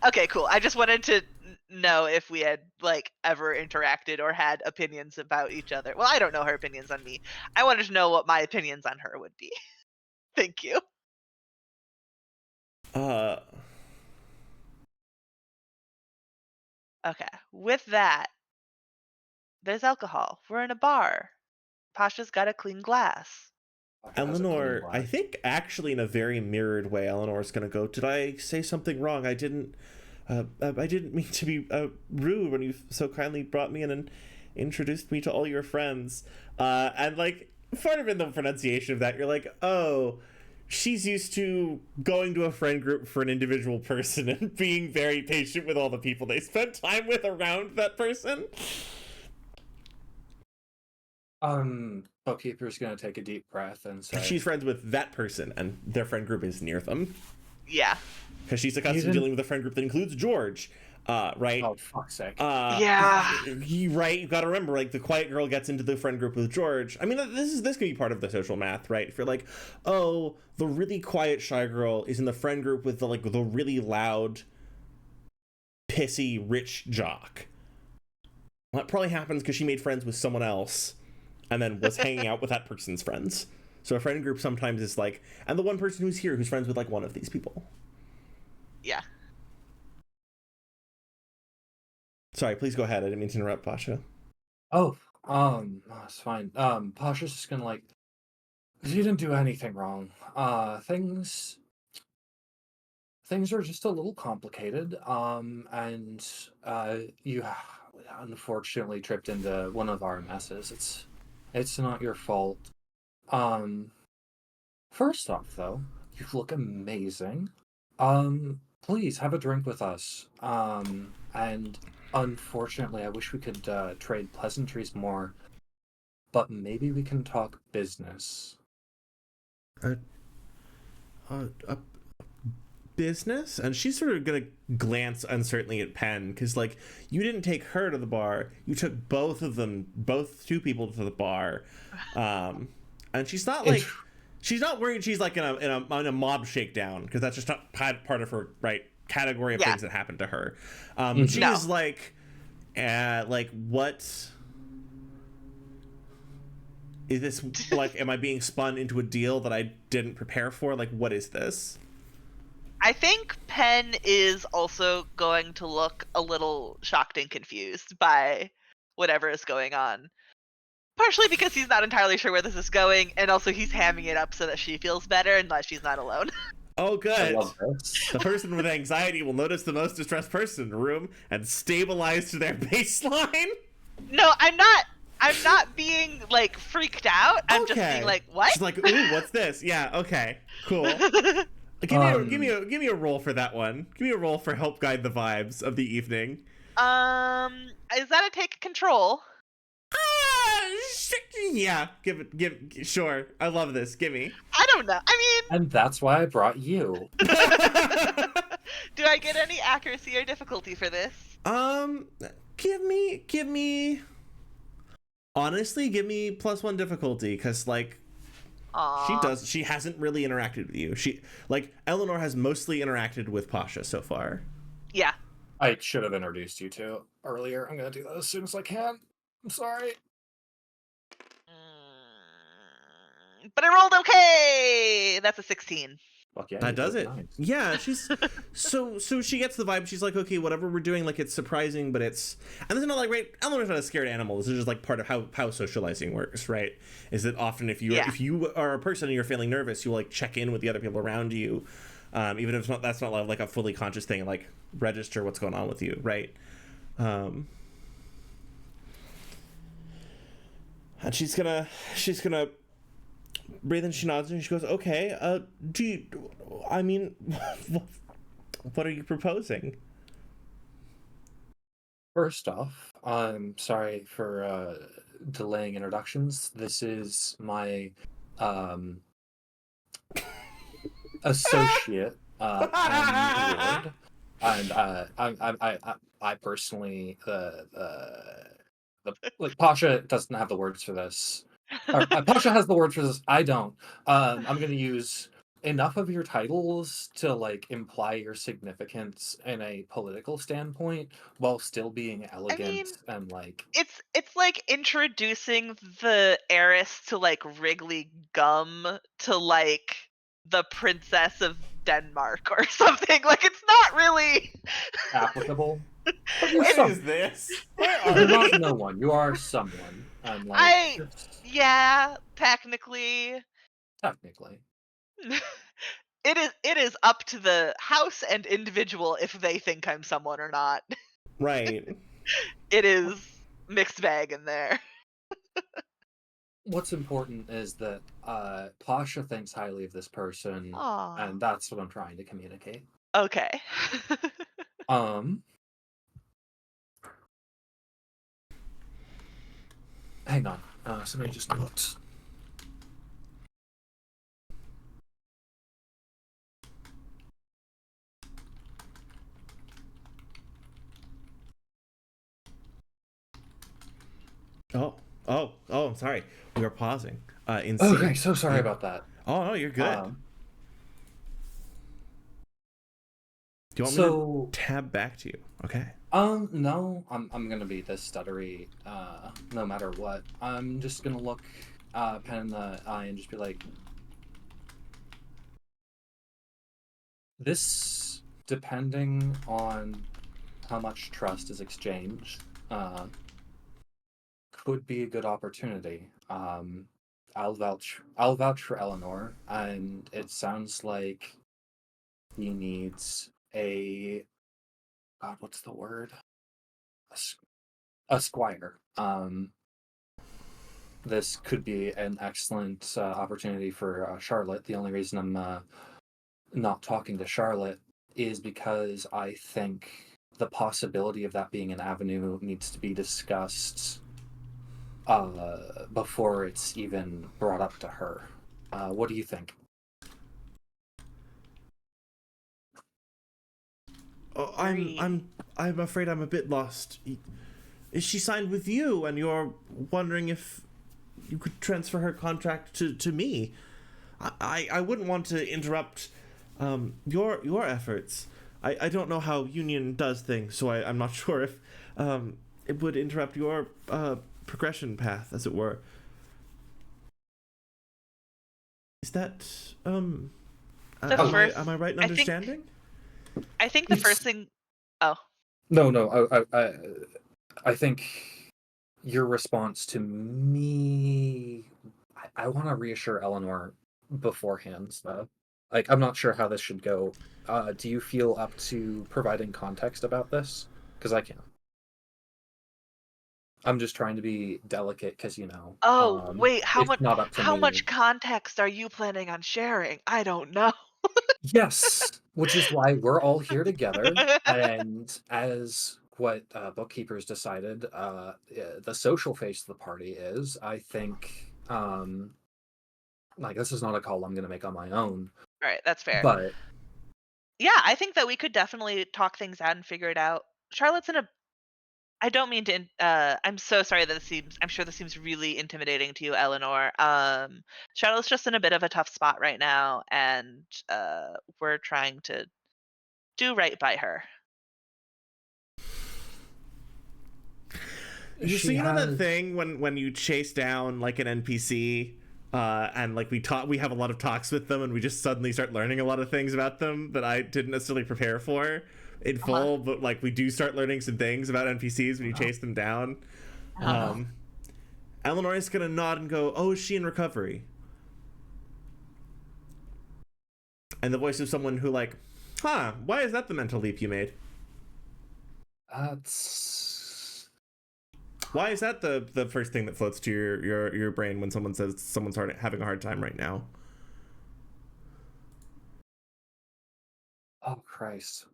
Okay, cool. I just wanted to know if we had like ever interacted or had opinions about each other. Well, I don't know her opinions on me. I wanted to know what my opinions on her would be. Thank you. Uh, Okay. With that, there's alcohol. We're in a bar. Pasha's got a clean glass. Has a clean Eleanor, I glass. think actually in a very mirrored way, Eleanor's gonna go, did I say something wrong? I didn't mean to be rude when you so kindly brought me in and introduced me to all your friends. And like, part of in the pronunciation of that, you're like, oh, she's used to going to a friend group for an individual person and being very patient with all the people they spend time with around that person. Bookkeeper's gonna take a deep breath and say, She's friends with that person, and their friend group is near them. Yeah. Because she's accustomed to dealing with a friend group that includes George, right? "Oh, fuck's sake!" Yeah. Right. You got to remember, like, the quiet girl gets into the friend group with George. I mean, this can be part of the social math, right? If you're like, oh, the really quiet shy girl is in the friend group with the really loud, pissy rich jock. Well, that probably happens because she made friends with someone else, and then was hanging out with that person's friends. So a friend group sometimes is like, and the one person who's here who's friends with like one of these people. Yeah. Sorry, please go ahead. I didn't mean to interrupt, Pasha. Oh, it's fine. Pasha's just gonna like, you didn't do anything wrong. Things are just a little complicated. And you unfortunately tripped into one of our messes. It's not your fault. First off, though, you look amazing. Please have a drink with us. And unfortunately, I wish we could trade pleasantries more, but maybe we can talk business. Business? And she's sort of gonna glance uncertainly at Penn, because like, you didn't take her to the bar, you took both two people to the bar. And she's not like, she's not worried she's like in a mob shakedown, because that's just not part of her category of things that happened to her. She's like what is this? Like, am I being spun into a deal that I didn't prepare for? Like, what is this? I think Penn is also going to look a little shocked and confused by whatever is going on. Partially because he's not entirely sure where this is going, and also he's hamming it up so that she feels better and that she's not alone. Oh, good. I love this. The person with anxiety will notice the most distressed person in the room and stabilize to their baseline. No, I'm not being like freaked out. I'm just being like, what? She's like, ooh, what's this? Yeah, okay, cool. Give me a roll for that one. Give me a roll for help guide the vibes of the evening. Is that a take control? Yeah, sure. I love this. Give me. I don't know. I mean, And that's why I brought you. do I get any accuracy or difficulty for this? Give me. Honestly, give me +1 difficulty, because like, she hasn't really interacted with you. Eleanor has mostly interacted with Pasha so far. Yeah. I should have introduced you to earlier. I'm gonna do that as soon as I can. I'm sorry. But I rolled okay. That's a 16. Fuck yeah, That you does did it. nice. Yeah, she's so she gets the vibe. She's like, okay, whatever we're doing, like, it's surprising, but it's, and this is not like, right, Eleanor's not a scared animal. This is just like part of how socializing works, right? Is that often if you are a person and you're feeling nervous, you like check in with the other people around you, even if that's not like a fully conscious thing, like register what's going on with you, right? And she's gonna breathe in. She nods and she goes, okay, what are you proposing? First off, I'm sorry for delaying introductions. This is my associate, Penn Ward, and I personally like Pasha doesn't have the words for this. Pasha has the words for this. I don't. I'm gonna use enough of your titles to like imply your significance in a political standpoint while still being I elegant mean, and like it's like introducing the heiress to like Wrigley gum to like the princess of Denmark or something. Like it's not really. applicable. But you're What It's is some. this? Where are You're not we? no one. You are someone. And like I just yeah, technically. technically. It is up to the house and individual if they think I'm someone or not. Right. It is mixed bag in there. What's important is that Pasha thinks highly of this person, Aw. and that's what I'm trying to communicate. Okay. Um, hang on. Somebody just notes. Oh, I'm sorry. We were pausing. In Okay, sync. so sorry Yeah. about that. Oh no, you're good. Um, Do you want me so to tab back to you? Okay. no, I'm gonna be this stuttery, no matter what. I'm just gonna look, Pen in the eye and just be like, this, depending on how much trust is exchanged, could be a good opportunity. I'll vouch for Eleanor, and it sounds like he needs a God, what's the word? A squire. This could be an excellent opportunity for Charlotte. The only reason I'm not talking to Charlotte is because I think the possibility of that being an avenue needs to be discussed before it's even brought up to her. What do you think? Oh, Agree. I'm afraid I'm a bit lost. Is she signed with you, and you're wondering if you could transfer her contract to me? I wouldn't want to interrupt your efforts. I don't know how union does things, so I'm not sure if it would interrupt your progression path, as it were. Is that The first am I right in I think understanding? I think the first thing. Oh, No. I think your response to me. I want to reassure Eleanor beforehand, though. Like, I'm not sure how this should go. Do you feel up to providing context about this? Because I can. I'm just trying to be delicate because, oh, wait. How it's much? not up to How me. much context are you planning on sharing? I don't know. Yes, which is why we're all here together. And as what bookkeepers decided, the social face of the party is, I think, like this is not a call I'm going to make on my own, All right, that's fair. but Yeah, I think that we could definitely talk things out and figure it out. Charlotte's in a. I don't mean to. I'm so sorry that this seems. I'm sure this seems really intimidating to you, Eleanor. Charlotte's just in a bit of a tough spot right now, and we're trying to do right by her. So she you know that has. thing when you chase down like an NPC and like we have a lot of talks with them and we just suddenly start learning a lot of things about them that I didn't necessarily prepare for in Uh-huh. full, but like we do start learning some things about NPCs when you Uh-huh. chase them down. Uh-huh. Eleanor is gonna nod and go, "Oh, is she in recovery?" And the voice of someone who like, "Huh? Why is that the mental leap you made? That's. Why is that the first thing that floats to your brain when someone says someone's having a hard time right now?" Oh, Christ.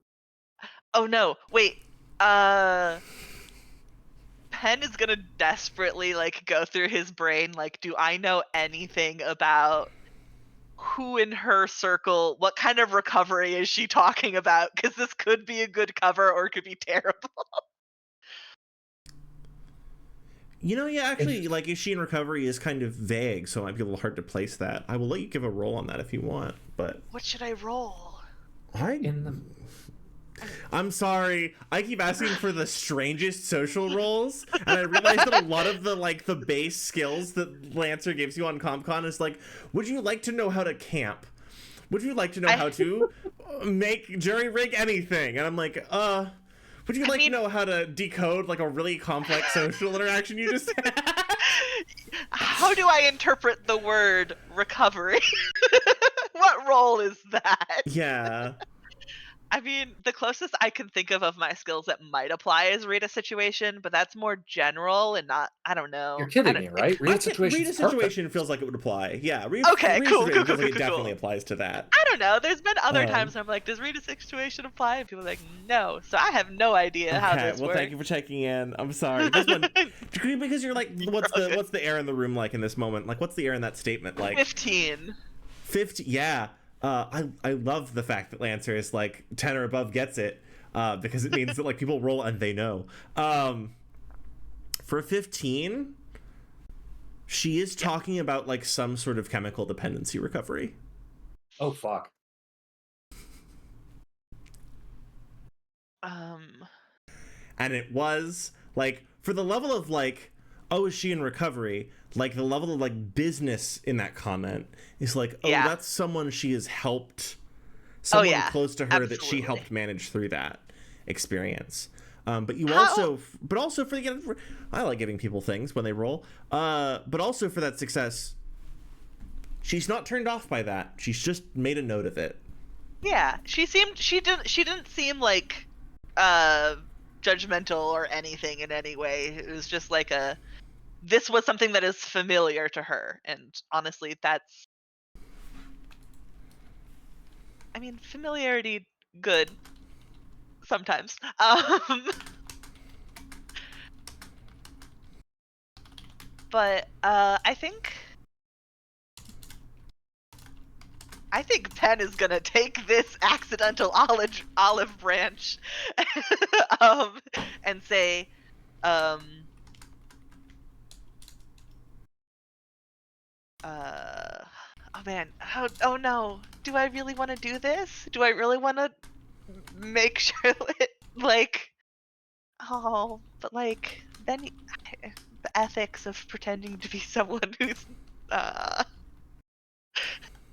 Oh no, wait. Uh Penn is gonna desperately like go through his brain like, do I know anything about who in her circle, what kind of recovery is she talking about? Because this could be a good cover or it could be terrible. Yeah, actually, like, is she in recovery is kind of vague, so it might be a little hard to place that. I will let you give a roll on that if you want, but What should I roll? I'm sorry. I keep asking for the strangest social roles, and I realize that a lot of the base skills that Lancer gives you on CompCon is like, would you like to know how to camp? Would you like to know how to make jury rig anything? And I'm like, would you like to know how to decode like a really complex social interaction you just had? How do I interpret the word recovery? What role is that? Yeah. I mean, the closest I can think of my skills that might apply is read a situation, but that's more general and not. I don't know. You're kidding me, right? Read a situation. Read a situation feels like it would apply. Yeah, Okay, read a cool, situation cool, feels like it cool, definitely cool. applies to that. I don't know. There's been other times where I'm like, does read a situation apply? And people are like, no. So I have no idea how this works. Thank you for checking in. I'm sorry. This one, because you're like, what's the air in the room like in this moment? Like, what's the air in that statement like? 15. 50. Yeah. I love the fact that Lancer is like 10 or above gets it, because it means that like people roll and they know. For 15, she is talking about like some sort of chemical dependency recovery. Oh fuck. And it was like, for the level of like, oh, is she in recovery? Like the level of like business in that comment is like, oh, Yeah. that's someone she has helped, someone yeah, close to her that she absolutely. helped manage through that experience. But you also for the, I like giving people things when they roll. But also for that success, she's not turned off by that. She's just made a note of it. Yeah, she didn't seem like judgmental or anything in any way. It was just like this was something that is familiar to her, and honestly, that's, I mean, familiarity good sometimes. But I think Penn is gonna take this accidental olive branch, and say, oh man, oh no, do I really want to do this? Do I really want to make sure that, like, oh, but like then the ethics of pretending to be someone who's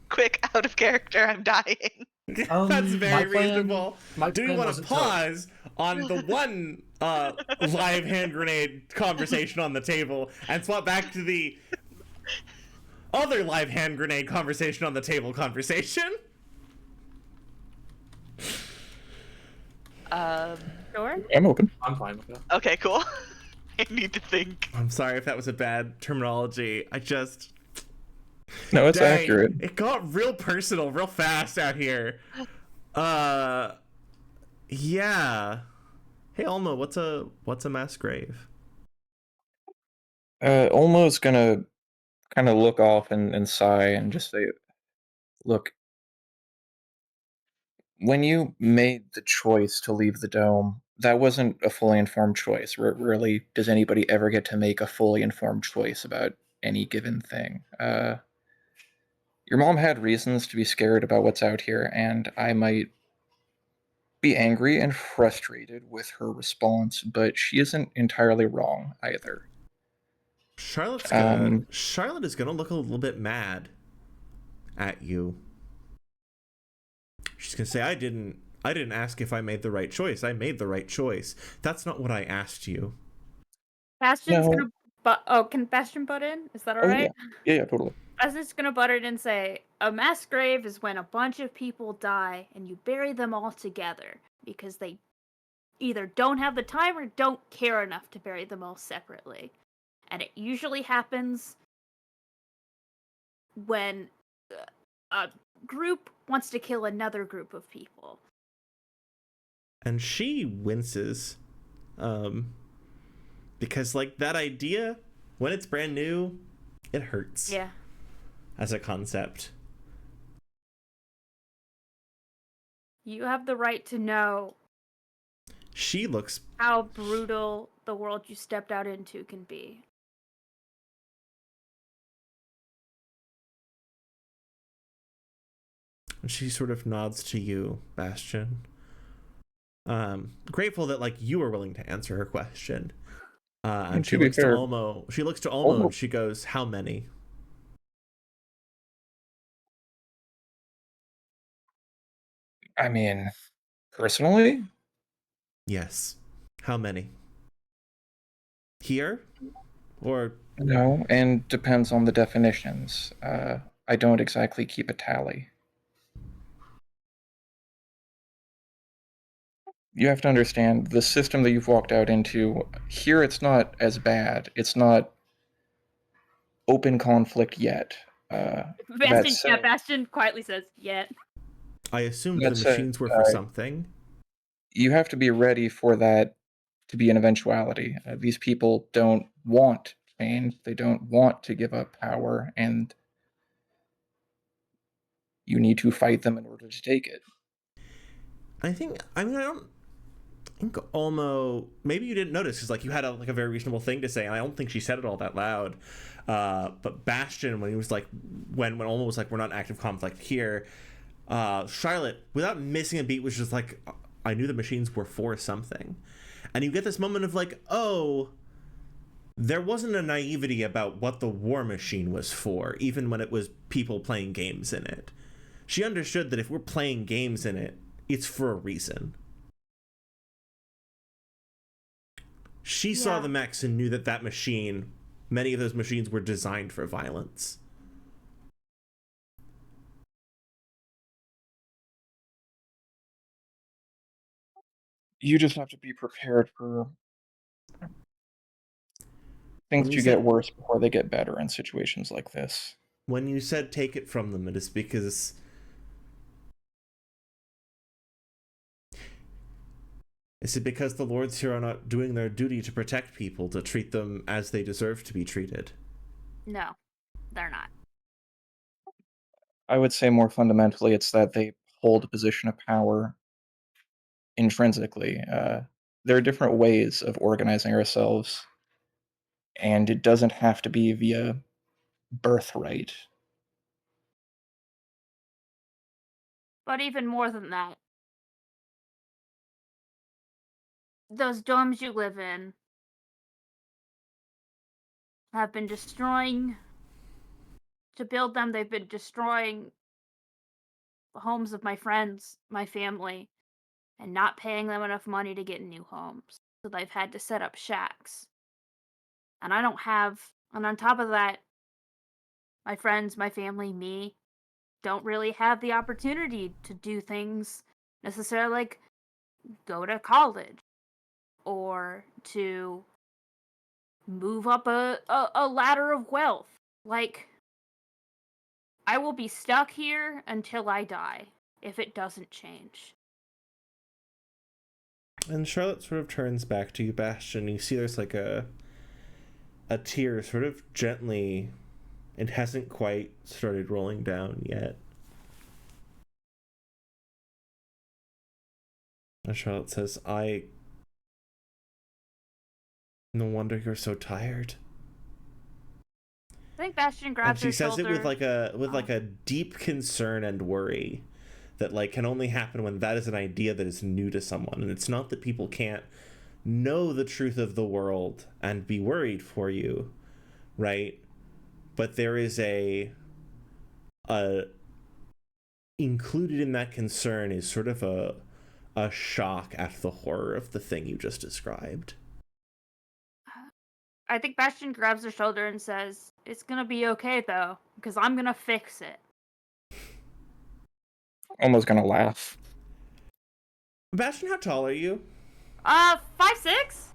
quick, out of character, I'm dying. That's very reasonable. Do you want to pause on the one live hand grenade conversation on the table and swap back to the other live hand grenade conversation on the table conversation? Sure. I'm open. I'm fine with that. Okay, cool. I need to think. I'm sorry if that was a bad terminology. No, it's Dang, accurate. it got real personal real fast out here. Yeah. Hey, Alma, what's a mass grave? Olmo's gonna kind of look off and sigh and just say, look, when you made the choice to leave the dome, that wasn't a fully informed choice. Rarely does anybody ever get to make a fully informed choice about any given thing. Your mom had reasons to be scared about what's out here, and I might be angry and frustrated with her response, but she isn't entirely wrong either. Charlotte is gonna look a little bit mad at you. She's gonna say, I didn't ask if I made the right choice. I made the right choice. That's not what I asked you. Bastion's gonna can Bastion butt in? Is that alright? Yeah, totally. Bastion's gonna butt in and say, a mass grave is when a bunch of people die and you bury them all together because they either don't have the time or don't care enough to bury them all separately. And it usually happens when a group wants to kill another group of people. And she winces, because like that idea, when it's brand new, it hurts. Yeah. As a concept. You have the right to know She looks how brutal the world you stepped out into can be. And she sort of nods to you, Bastion. Grateful that like you were willing to answer her question. And she to be looks to fair, Olmo. She looks to Olmo Olmo- and she goes, "How many?" I mean, personally, Yes. How many? Here? Or no, and depends on the definitions. I don't exactly keep a tally. You have to understand the system that you've walked out into. Here, it's not as bad. It's not open conflict yet. That said, Bastion quietly says, "Yet." I assumed the that said, machines were for something. you have to be ready for that to be an eventuality. These people don't want change. They don't want to give up power, and you need to fight them in order to take it. I don't think Olmo, maybe you didn't notice because like you had a very reasonable thing to say, and I don't think she said it all that loud. But Bastion, when he was like, when Olmo was like, "We're not in active conflict here," Charlotte, without missing a beat, was just like, "I knew the machines were for something," and you get this moment of like, "Oh, there wasn't a naivety about what the war machine was for, even when it was people playing games in it." She understood that if we're playing games in it, it's for a reason. She saw the mechs and knew that machine, many of those machines were designed for violence. You just have to be prepared for things When you to get said worse before they get better in situations like this. when you said take it from them, it is because is it because the lords here are not doing their duty to protect people, to treat them as they deserve to be treated? No, they're not. I would say more fundamentally, it's that they hold a position of power intrinsically. There are different ways of organizing ourselves, and it doesn't have to be via birthright. But even more than that, those domes you live in have been destroying. To build them, they've been destroying the homes of my friends, my family, and not paying them enough money to get new homes. So they've had to set up shacks. And I don't have, and on top of that, my friends, my family, me, don't really have the opportunity to do things necessarily like go to college or to move up a ladder of wealth. Like, I will be stuck here until I die if it doesn't change. And Charlotte sort of turns back to you, Bastion. You see there's like a tear sort of gently, it hasn't quite started rolling down yet. And Charlotte says, no wonder you're so tired. I think Bastion grabs And she her says shoulder. it with like a deep concern and worry that like can only happen when that is an idea that is new to someone. And it's not that people can't know the truth of the world and be worried for you, right? But there is a included in that concern is sort of a shock at the horror of the thing you just described. I think Bastion grabs her shoulder and says, "It's gonna be okay though, because I'm gonna fix it." Almost gonna laugh. Bastion, how tall are you? 5'6"?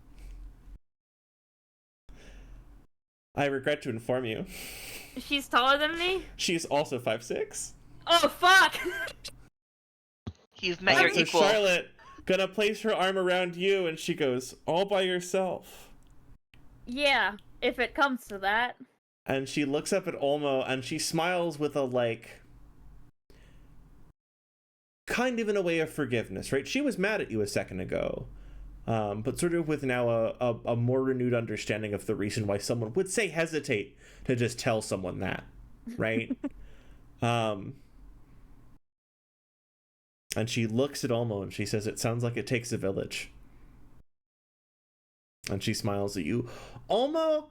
I regret to inform you. She's taller than me? She is also 5'6". Oh, fuck! He's met your So equal. Charlotte gonna place her arm around you, and she goes, "All by yourself." Yeah, if it comes to that. And she looks up at Olmo, and she smiles with a, like, kind of in a way of forgiveness, right? She was mad at you a second ago, but sort of with now a more renewed understanding of the reason why someone would say hesitate to just tell someone that, right? And she looks at Olmo and she says, "It sounds like it takes a village." And she smiles at you. Olmo,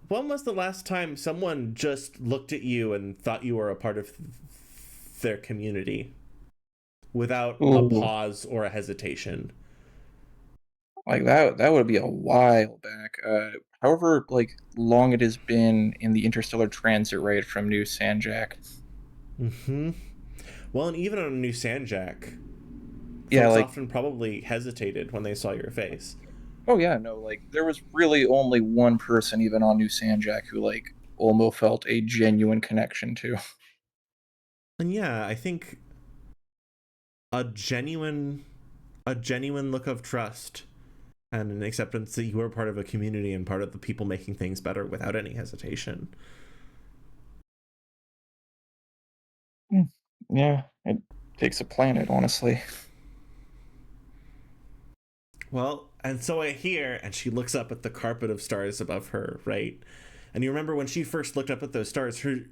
when was the last time someone just looked at you and thought you were a part of their community without a Ooh. pause or a hesitation? Like that would be a while back. However, like long it has been in the interstellar transit rate from New Sanjak. Mm-hmm. Well, and even on a New Sanjak, Yeah, folks like often probably hesitated when they saw your face. oh yeah, no, like there was really only one person even on New Sanjak who like Olmo felt a genuine connection to. And yeah, I think a genuine look of trust and an acceptance that you are part of a community and part of the people making things better without any hesitation. Yeah, it takes a planet, honestly. Well, and so I hear, and she looks up at the carpet of stars above her, right? And you remember when she first looked up at those stars, her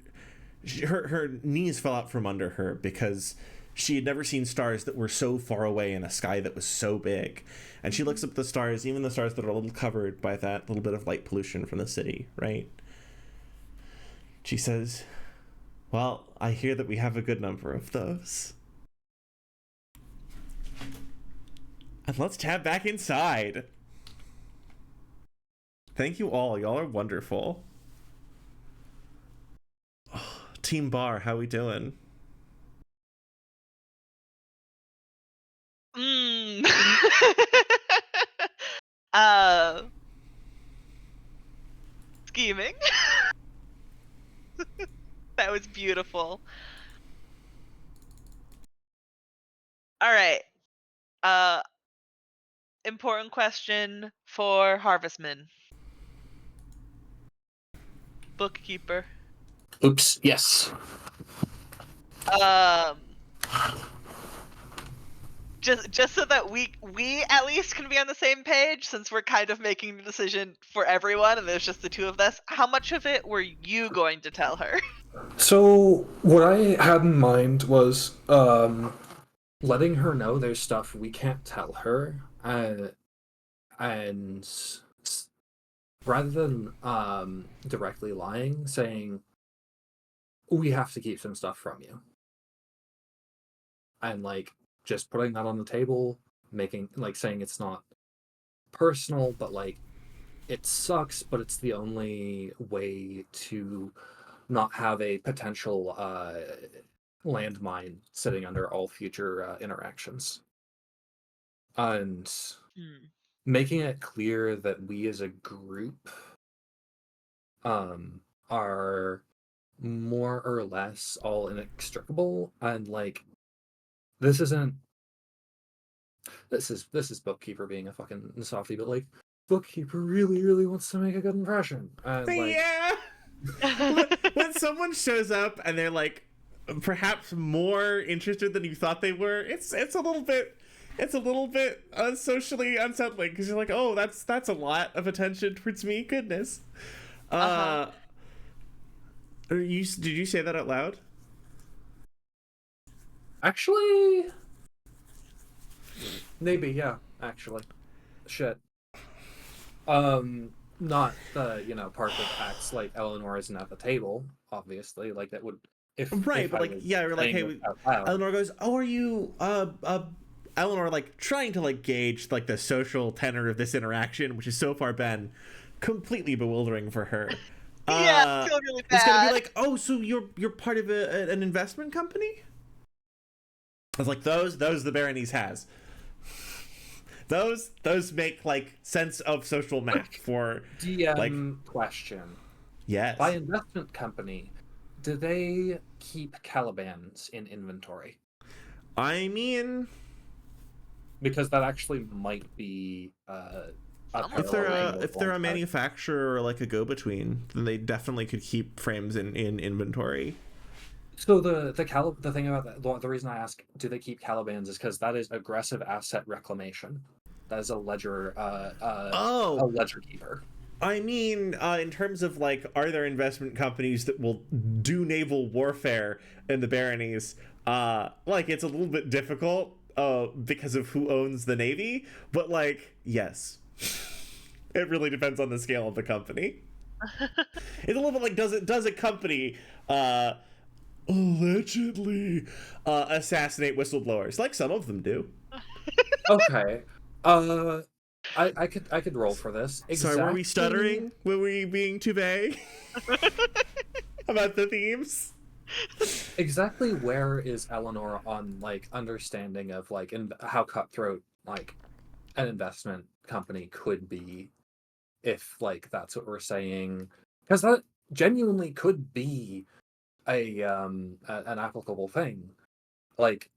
knees fell out from under her because she had never seen stars that were so far away in a sky that was so big. And she looks up at the stars, even the stars that are a little covered by that little bit of light pollution from the city, right? She says, "Well, I hear that we have a good number of those. And let's tab back inside. Thank you all. Y'all are wonderful." Oh, Team Bar, how we doing? uh, Scheming. That was beautiful. All right. Important question for Harvestman. Bookkeeper. Oops. Yes. Just so that we at least can be on the same page, since we're kind of making the decision for everyone and there's just the two of us, how much of it were you going to tell her? So what I had in mind was letting her know there's stuff we can't tell her, and rather than directly lying, saying we have to keep some stuff from you, and like just putting that on the table, making like saying it's not personal, but like it sucks, but it's the only way to not have a potential landmine sitting under all future interactions. And making it clear that we as a group are more or less all inextricable, and like this is Bookkeeper being a fucking softie, but like Bookkeeper really wants to make a good impression, and like Yeah. When someone shows up and they're like perhaps more interested than you thought they were, it's a little bit socially unsettling because you're like, oh, that's a lot of attention towards me. Goodness. Did you say that out loud? Actually, maybe, yeah. Actually, shit. Not the part that acts like Eleanor isn't at the table. Obviously, like that would right, if but I like was yeah, you're like, saying hey, it out loud. Eleanor goes, oh, are you Eleanor, like trying to like gauge like the social tenor of this interaction, which has so far been completely bewildering for her. Yeah, I feel really bad. It's gonna be like, oh, so you're part of an investment company? I was like, those the Berenice has. Those make like sense of social math for DM like question. Yes. By investment company, do they keep Calibans in inventory? I mean, because that actually might be if they're a manufacturer or like a go-between, then they definitely could keep frames in inventory. So the thing about that, the reason I ask, do they keep Calibans, is because that is aggressive asset reclamation. That is a ledger a ledger keeper. I mean, in terms of like, are there investment companies that will do naval warfare in the Baronies? Like, it's a little bit difficult because of who owns the Navy, but like, yes. It really depends on the scale of the company. It's a little bit like, does a company allegedly assassinate whistleblowers? Like, some of them do. Okay. I could roll for this. Sorry, were we stuttering? Were we being too vague about the themes? Exactly where is Eleanor on like understanding of like how cutthroat like an investment company could be, if like that's what we're saying, because that genuinely could be an applicable thing. Like,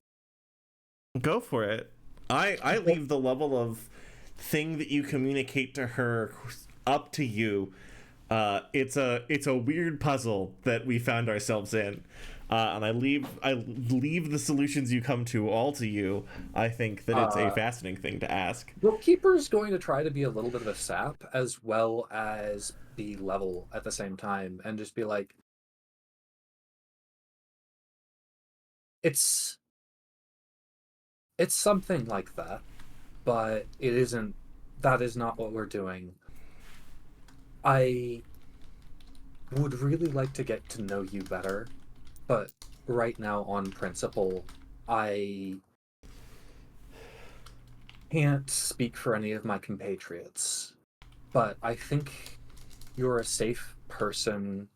Go for it. I leave the level of thing that you communicate to her up to you. It's a weird puzzle that we found ourselves in, and I leave the solutions you come to all to you. I think that it's a fascinating thing to ask. Bookkeeper's going to try to be a little bit of a sap as well as be level at the same time, and just be like, it's something like that, but it isn't. That is not what we're doing. I would really like to get to know you better, but right now, on principle, I can't speak for any of my compatriots, but I think you're a safe person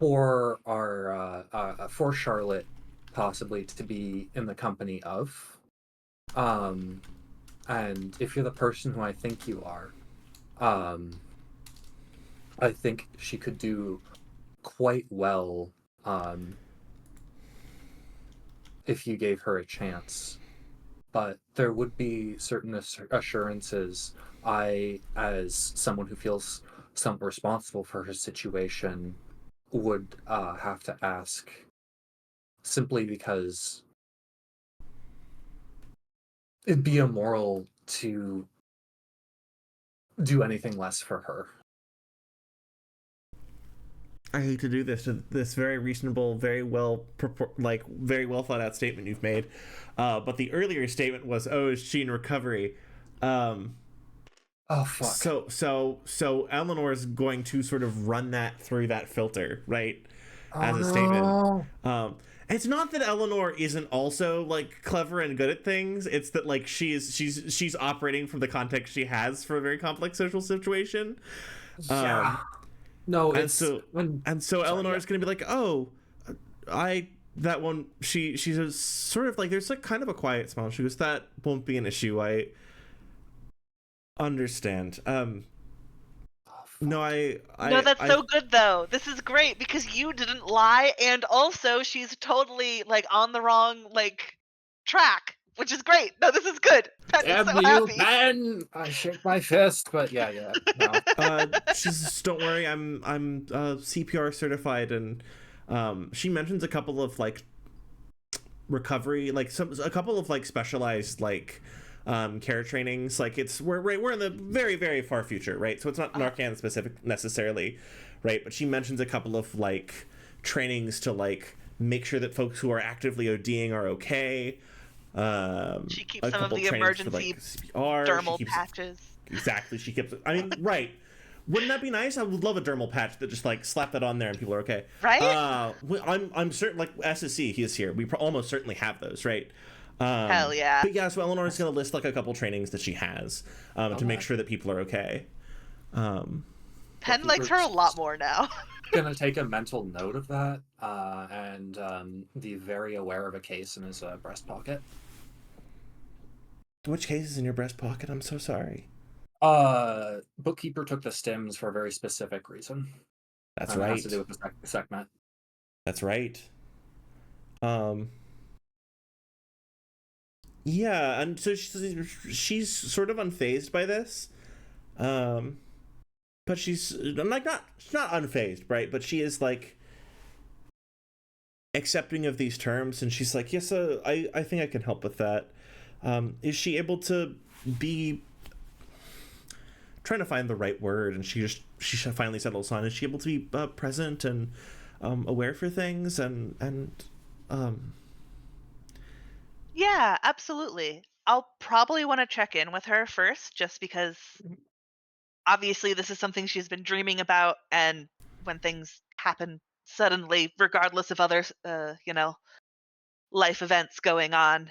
for our for Charlotte possibly to be in the company of. And if you're the person who I think you are, I think she could do quite well if you gave her a chance. But there would be certain assurances I, as someone who feels somewhat responsible for her situation, would have to ask, simply because it'd be immoral to do anything less for her. I hate to do this very reasonable, very well very well thought out statement you've made, but the earlier statement was, "Oh, is she in recovery?" Oh fuck. So Eleanor is going to sort of run that through that filter, right? As Oh, a statement. no. It's not that Eleanor isn't also like clever and good at things. It's that like she's operating from the context she has for a very complex social situation. Yeah. No, And it's so Eleanor is going to be like, "Oh, that one." She's a sort of like, there's like kind of a quiet smile. She goes, "That won't be an issue. I understand." No, No, that's so good though. This is great because you didn't lie, and also she's totally like on the wrong like track, which is great. No, this is good. Penn is so happy. Ben! I shake my fist, but yeah. No. She says, "Don't worry, I'm CPR certified," and she mentions a couple of like recovery, like a couple of like specialized like care trainings. Like we're in the very, very far future, right? So it's not Narcan specific necessarily, right? But she mentions a couple of like trainings to like make sure that folks who are actively ODing are okay. She keeps some of the emergency dermal patches. Exactly, she keeps. I mean, right? Wouldn't that be nice? I would love a dermal patch that just like slap that on there and people are okay. Right? I'm certain, like SSC, he is here. We almost certainly have those, right? Hell yeah. But yeah, so Eleanor's going to list like a couple trainings that she has to make sure that people are okay. Penn likes her a lot more now. Gonna take a mental note of that and be very aware of a case in his breast pocket. Which case is in your breast pocket? I'm so sorry. Bookkeeper took the stims for a very specific reason. That's right. It has to do with the segment. That's right. Yeah, and so she's sort of unfazed by this. But she's like not unfazed, right? But she is like accepting of these terms, and she's like, "Yes, I think I can help with that." Is she able to be, trying to find the right word, and she finally settles on, is she able to be present and aware for things and Yeah, absolutely. I'll probably want to check in with her first, just because obviously this is something she's been dreaming about, and when things happen suddenly, regardless of other, life events going on,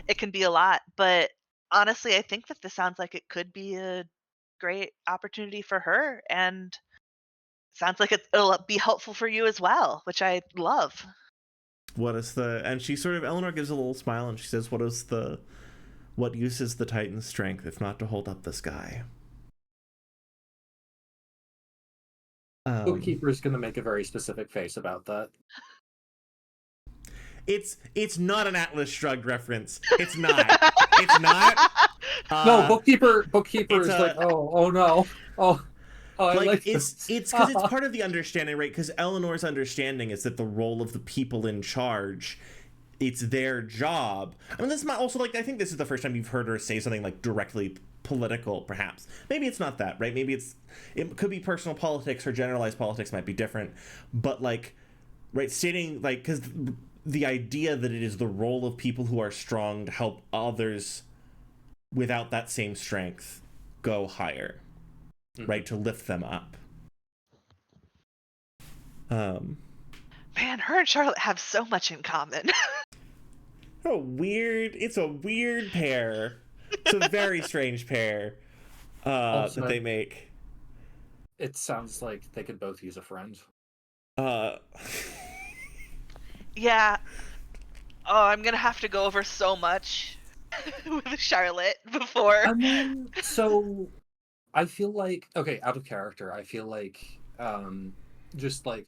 it can be a lot. But honestly, I think that this sounds like it could be a great opportunity for her, and sounds like it'll be helpful for you as well, which I love. what is the and she sort of Eleanor gives a little smile and she says, what use is the Titan's strength if not to hold up the sky? Bookkeeper's gonna make a very specific face about that. It's not an Atlas Shrugged reference. It's not. It's not. No, bookkeeper it's is like, oh no, I like it's this. because it's part of the understanding, right? Because Eleanor's understanding is that the role of the people in charge, it's their job. I mean, this might also, like, I think this is the first time you've heard her say something like directly political, perhaps. Maybe it's not that, right? Maybe it could be personal politics or generalized politics might be different, but like, right, stating like, because the idea that it is the role of people who are strong to help others without that same strength go higher, right, to lift them up. Man, her and Charlotte have so much in common. It's a weird pair. It's a very strange pair Also, that they make. It sounds like they could both use a friend. Yeah. Oh, I'm gonna have to go over so much with Charlotte before. I mean, so I feel like, okay, out of character, I feel like just like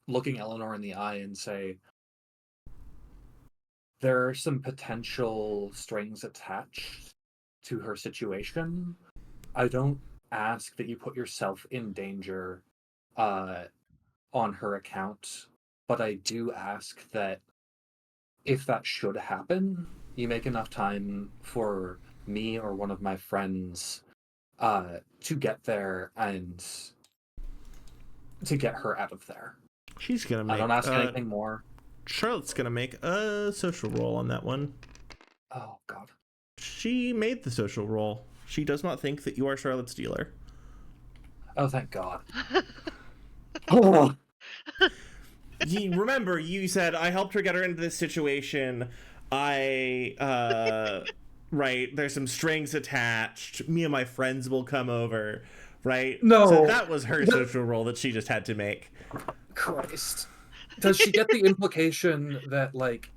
looking Eleanor in the eye and say, there are some potential strings attached to her situation. I don't ask that you put yourself in danger on her account, but I do ask that if that should happen, you make enough time for me or one of my friends to get there and to get her out of there. She's gonna make. I don't ask anything more. Charlotte's gonna make a social roll on that one. Oh God. She made the social roll. She does not think that you are Charlotte's dealer. Oh, thank God. Oh. Remember, you said I helped her get her into this situation. Right, there's some strings attached. Me and my friends will come over, right? No. So that was her social role that she just had to make. Christ. Does she get the implication that, like,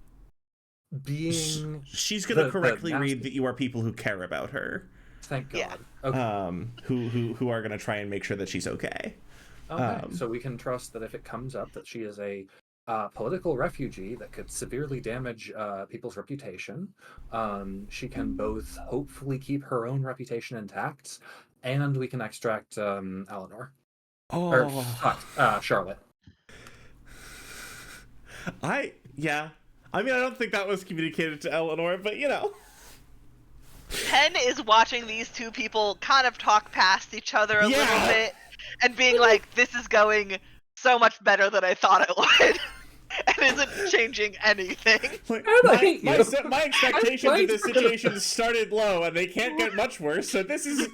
being... She's going to correctly read that you are people who care about her. Thank God. Yeah. Okay. Who are going to try and make sure that she's okay. Okay, so we can trust that if it comes up that she is a political refugee that could severely damage people's reputation, she can both hopefully keep her own reputation intact, and we can extract Eleanor. Or, Charlotte. I mean, I don't think that was communicated to Eleanor, but you know. Pen is watching these two people kind of talk past each other a little bit and being like, this is going so much better than I thought it would. And isn't changing anything. Like, my expectations of this situation started low, and they can't get much worse. So this is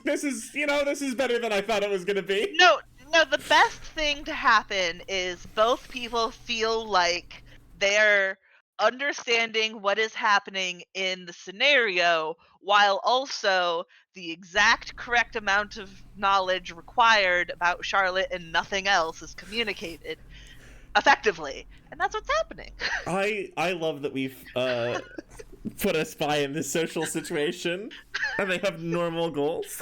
better than I thought it was going to be. No, the best thing to happen is both people feel like they're understanding what is happening in the scenario, while also the exact correct amount of knowledge required about Charlotte and nothing else is communicated effectively. And that's what's happening. I love that we've put a spy in this social situation, and they have normal goals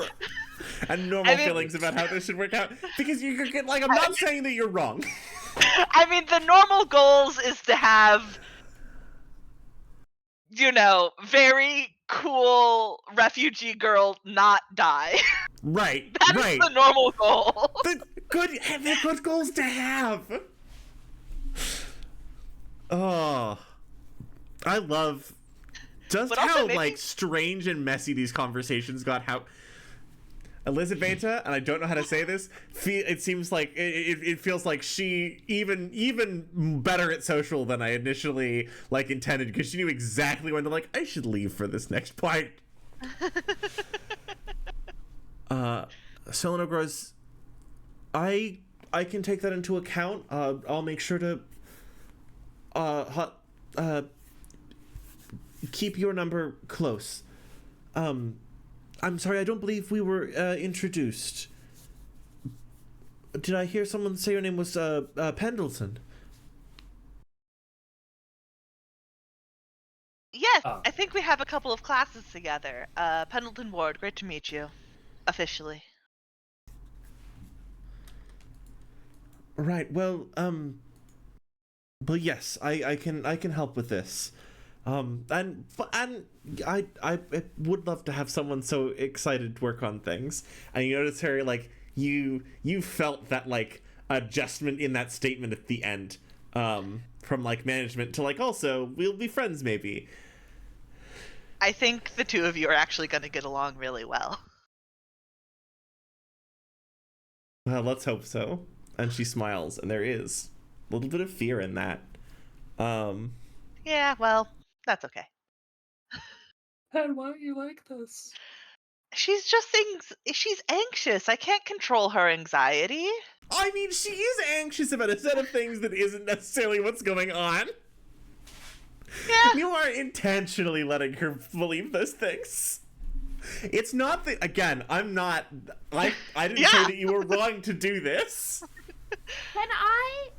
and normal feelings about how this should work out. Because you could get, like, I'm not saying that you're wrong. I mean, the normal goals is to have, very cool refugee girl not die. Right. That is the normal goal. The good goals to have. Oh, I love just how like strange and messy these conversations got. How Elizabeta, and I don't know how to say this. It seems like it feels like she even better at social than I initially like intended, because she knew exactly when to like I should leave for this next part. Selena grows. I can take that into account. I'll make sure to keep your number close. I'm sorry, I don't believe we were introduced. Did I hear someone say your name was Pendleton? Yes, Ah. I think we have a couple of classes together. Pendleton Ward, great to meet you. Officially. Right. Well, but yes, I can help with this. And I would love to have someone so excited to work on things. And you notice her like you felt that like adjustment in that statement at the end, from like management to like also we'll be friends maybe. I think the two of you are actually going to get along really well. Well, let's hope so. And she smiles, and there is a little bit of fear in that. Yeah, well, that's okay. Pen, why are you like this? She's just she's anxious. I can't control her anxiety. I mean, she is anxious about a set of things that isn't necessarily what's going on. Yeah. You are intentionally letting her believe those things. It's not that, again, I didn't say that you were wrong to do this. Can I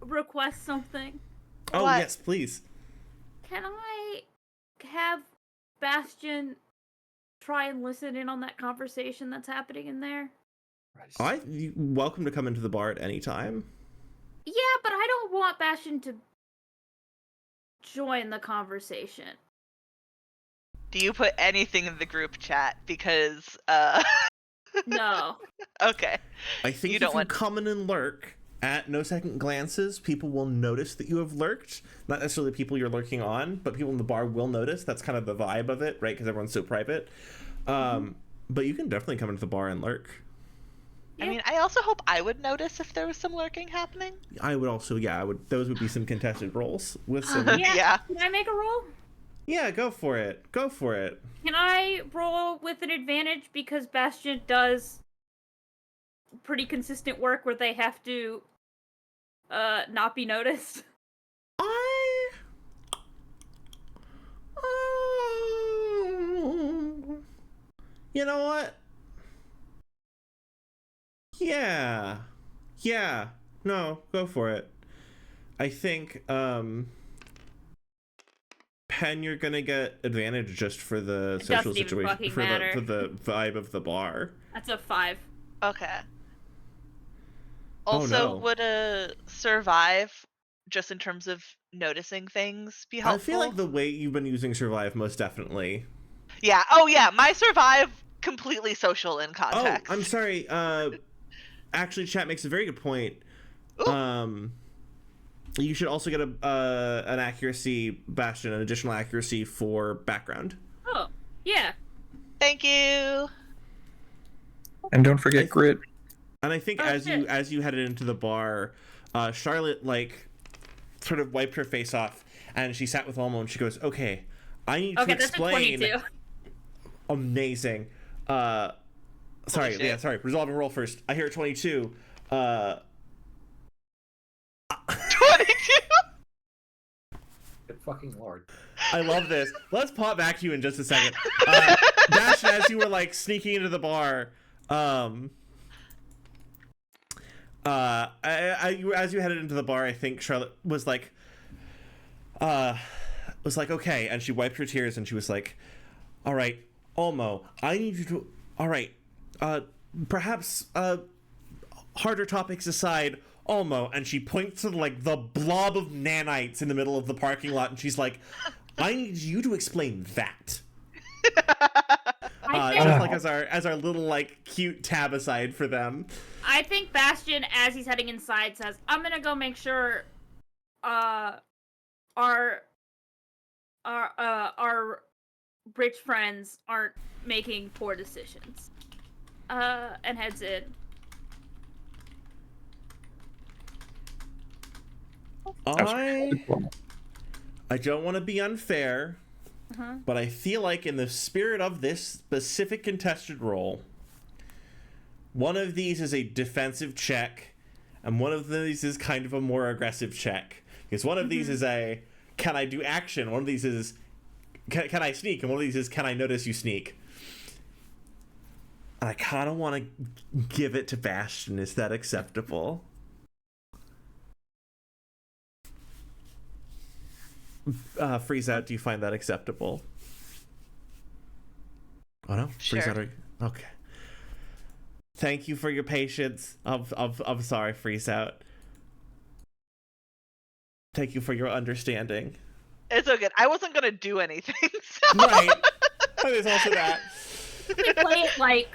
request something? Oh, What? yes, please. Can I have Bastion try and listen in on that conversation that's happening in there? You're welcome to come into the bar at any time. Yeah, but I don't want Bastion to join the conversation. Do you put anything in the group chat? Because, No. okay. I think You if don't you want- come in and lurk at no second glances, people will notice that you have lurked. Not necessarily people you're lurking on, but people in the bar will notice. That's kind of the vibe of it, right? Because everyone's so private. But you can definitely come into the bar and lurk. I mean, I also hope I would notice if there was some lurking happening. I would also, those would be some contested roles with some. Yeah. Can I make a roll? Yeah, go for it. Go for it. Can I roll with an advantage because Bastion does pretty consistent work where they have to not be noticed? You know what? Yeah. No, go for it. I think Pen, you're gonna get advantage just for the social doesn't even situation, fucking for matter. the vibe of the bar. That's a 5. Okay. Oh, Also, no. would a survive, just in terms of noticing things, be helpful? I feel like the way you've been using survive, most definitely. Yeah. Oh, yeah. My survive completely social in context. Oh, I'm sorry. Actually, chat makes a very good point. Ooh. You should also get an accuracy Bastion, an additional accuracy for background. Oh, yeah. Thank you. And don't forget grit. And I think Oh, as shit. you headed into the bar, Charlotte like sort of wiped her face off, and she sat with Olmo and she goes, "Okay, I need to Okay, that's a explain." 22. Amazing. Sorry, shit. yeah, sorry. Resolve and roll first. I hear a 22. 22. Good fucking lord. I love this. Let's pop back to you in just a second. Bastion, as you were like sneaking into the bar, as you headed into the bar, I think Charlotte was like, okay, and she wiped her tears and she was like, "All right, Olmo, I need you to. All right, perhaps harder topics aside." Olmo, and she points to like the blob of nanites in the middle of the parking lot, and she's like, "I need you to explain that." I think, Just like as our little like cute tab aside for them. I think Bastion, as he's heading inside, says, "I'm gonna go make sure our rich friends aren't making poor decisions. And heads in. I don't want to be unfair, Uh-huh. but I feel like in the spirit of this specific contested role, one of these is a defensive check, and one of these is kind of a more aggressive check. Because one of these is a, can I do action? One of these is, can I sneak? And one of these is, can I notice you sneak? And I kind of want to give it to Bastion. Is that acceptable? Freeze out. Do you find that acceptable? Oh no, freeze Sure. out. Okay. Thank you for your patience. I'm sorry, freeze out. Thank you for your understanding. It's okay. I wasn't gonna do anything. So. Right. Oh, there's also that. We play it like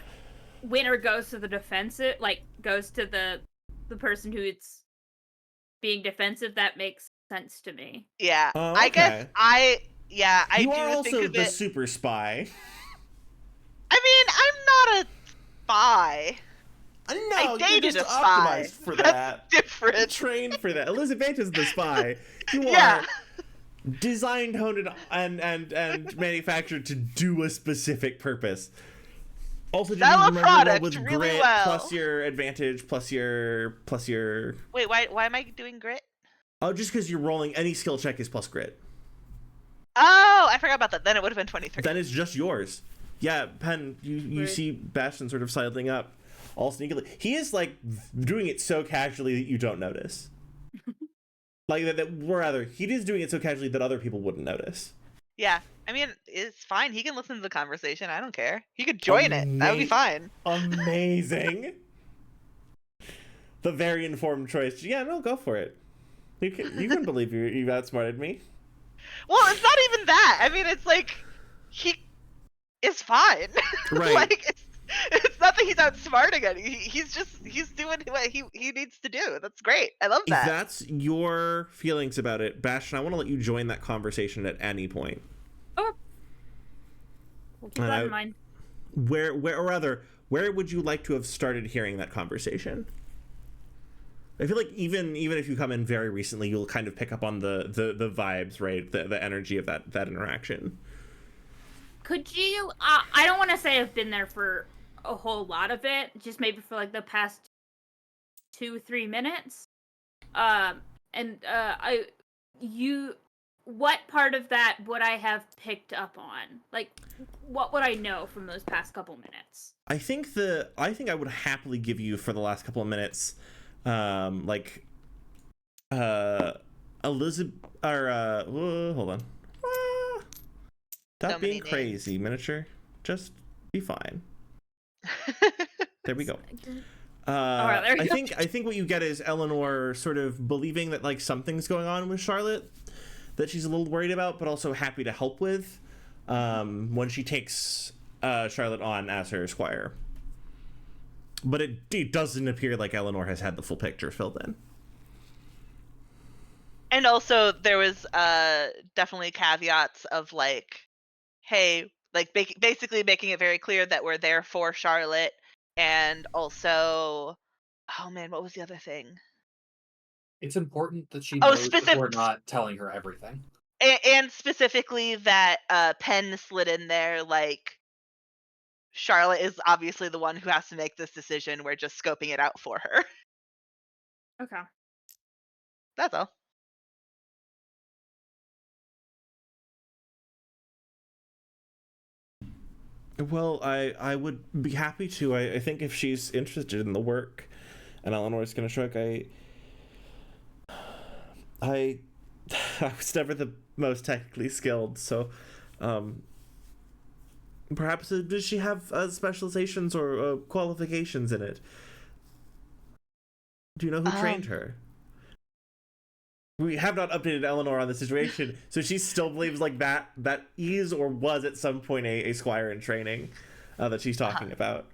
winner goes to the defensive, like goes to the person who's being defensive. That makes sense to me. Yeah. Oh, I guess okay. I You do are think also of the it. super spy. I mean, I'm not a spy. No, I you're dated just a spy. optimized for That's that. different. Trained for that. Elizabeth is the spy. You Yeah. are designed, honed, and manufactured to do a specific purpose. Also, did you Sell a remember that product with really grit well. plus your advantage plus your Wait, why am I doing grit? Oh, just because you're rolling any skill check is plus grit. Oh, I forgot about that. Then it would have been 23. Then it's just yours. Yeah, Pen, you Right. see Bastion sort of sidling up all sneakily. He is like doing it so casually that you don't notice. Like rather, he is doing it so casually that other people wouldn't notice. Yeah. I mean, it's fine. He can listen to the conversation. I don't care. He could join it. That would be fine. Amazing. The very informed choice. Yeah, no, go for it. You can believe you outsmarted me. Well, it's not even that. I mean, it's like he is fine. Right. Like it's not that he's outsmarting it. He's doing what he needs to do. That's great. I love If that. that's your feelings about it, Bastion, I want to let you join that conversation at any point. Oh, we'll keep that in mind. Where would you like to have started hearing that conversation? I feel like even if you come in very recently, you'll kind of pick up on the vibes, right? The energy of that interaction. Could you? I don't want to say I've been there for a whole lot of it. Just maybe for like the past 2-3 minutes. What part of that would I have picked up on? Like, what would I know from those past couple minutes? I think I would happily give you for the last couple of minutes, Elizabeth or hold on. Stop So many being crazy, miniature. Just be fine. There we go. Alright, there we go. I think what you get is Eleanor sort of believing that like something's going on with Charlotte that she's a little worried about, but also happy to help with when she takes Charlotte on as her squire. But it doesn't appear like Eleanor has had the full picture filled in. And also, there was definitely caveats of like, hey, like basically making it very clear that we're there for Charlotte, and also, oh man, what was the other thing? It's important that she Oh, knows that we're not telling her everything. And specifically that Penn slid in there, like, Charlotte is obviously the one who has to make this decision. We're just scoping it out for her. Okay. That's all. Well, I would be happy to. I think if she's interested in the work, and Eleanor's gonna shrug. I was never the most technically skilled, so perhaps does she have specializations or qualifications in it? Do you know who trained her? We have not updated Eleanor on the situation, so she still believes like that is or was at some point a squire in training that she's talking about.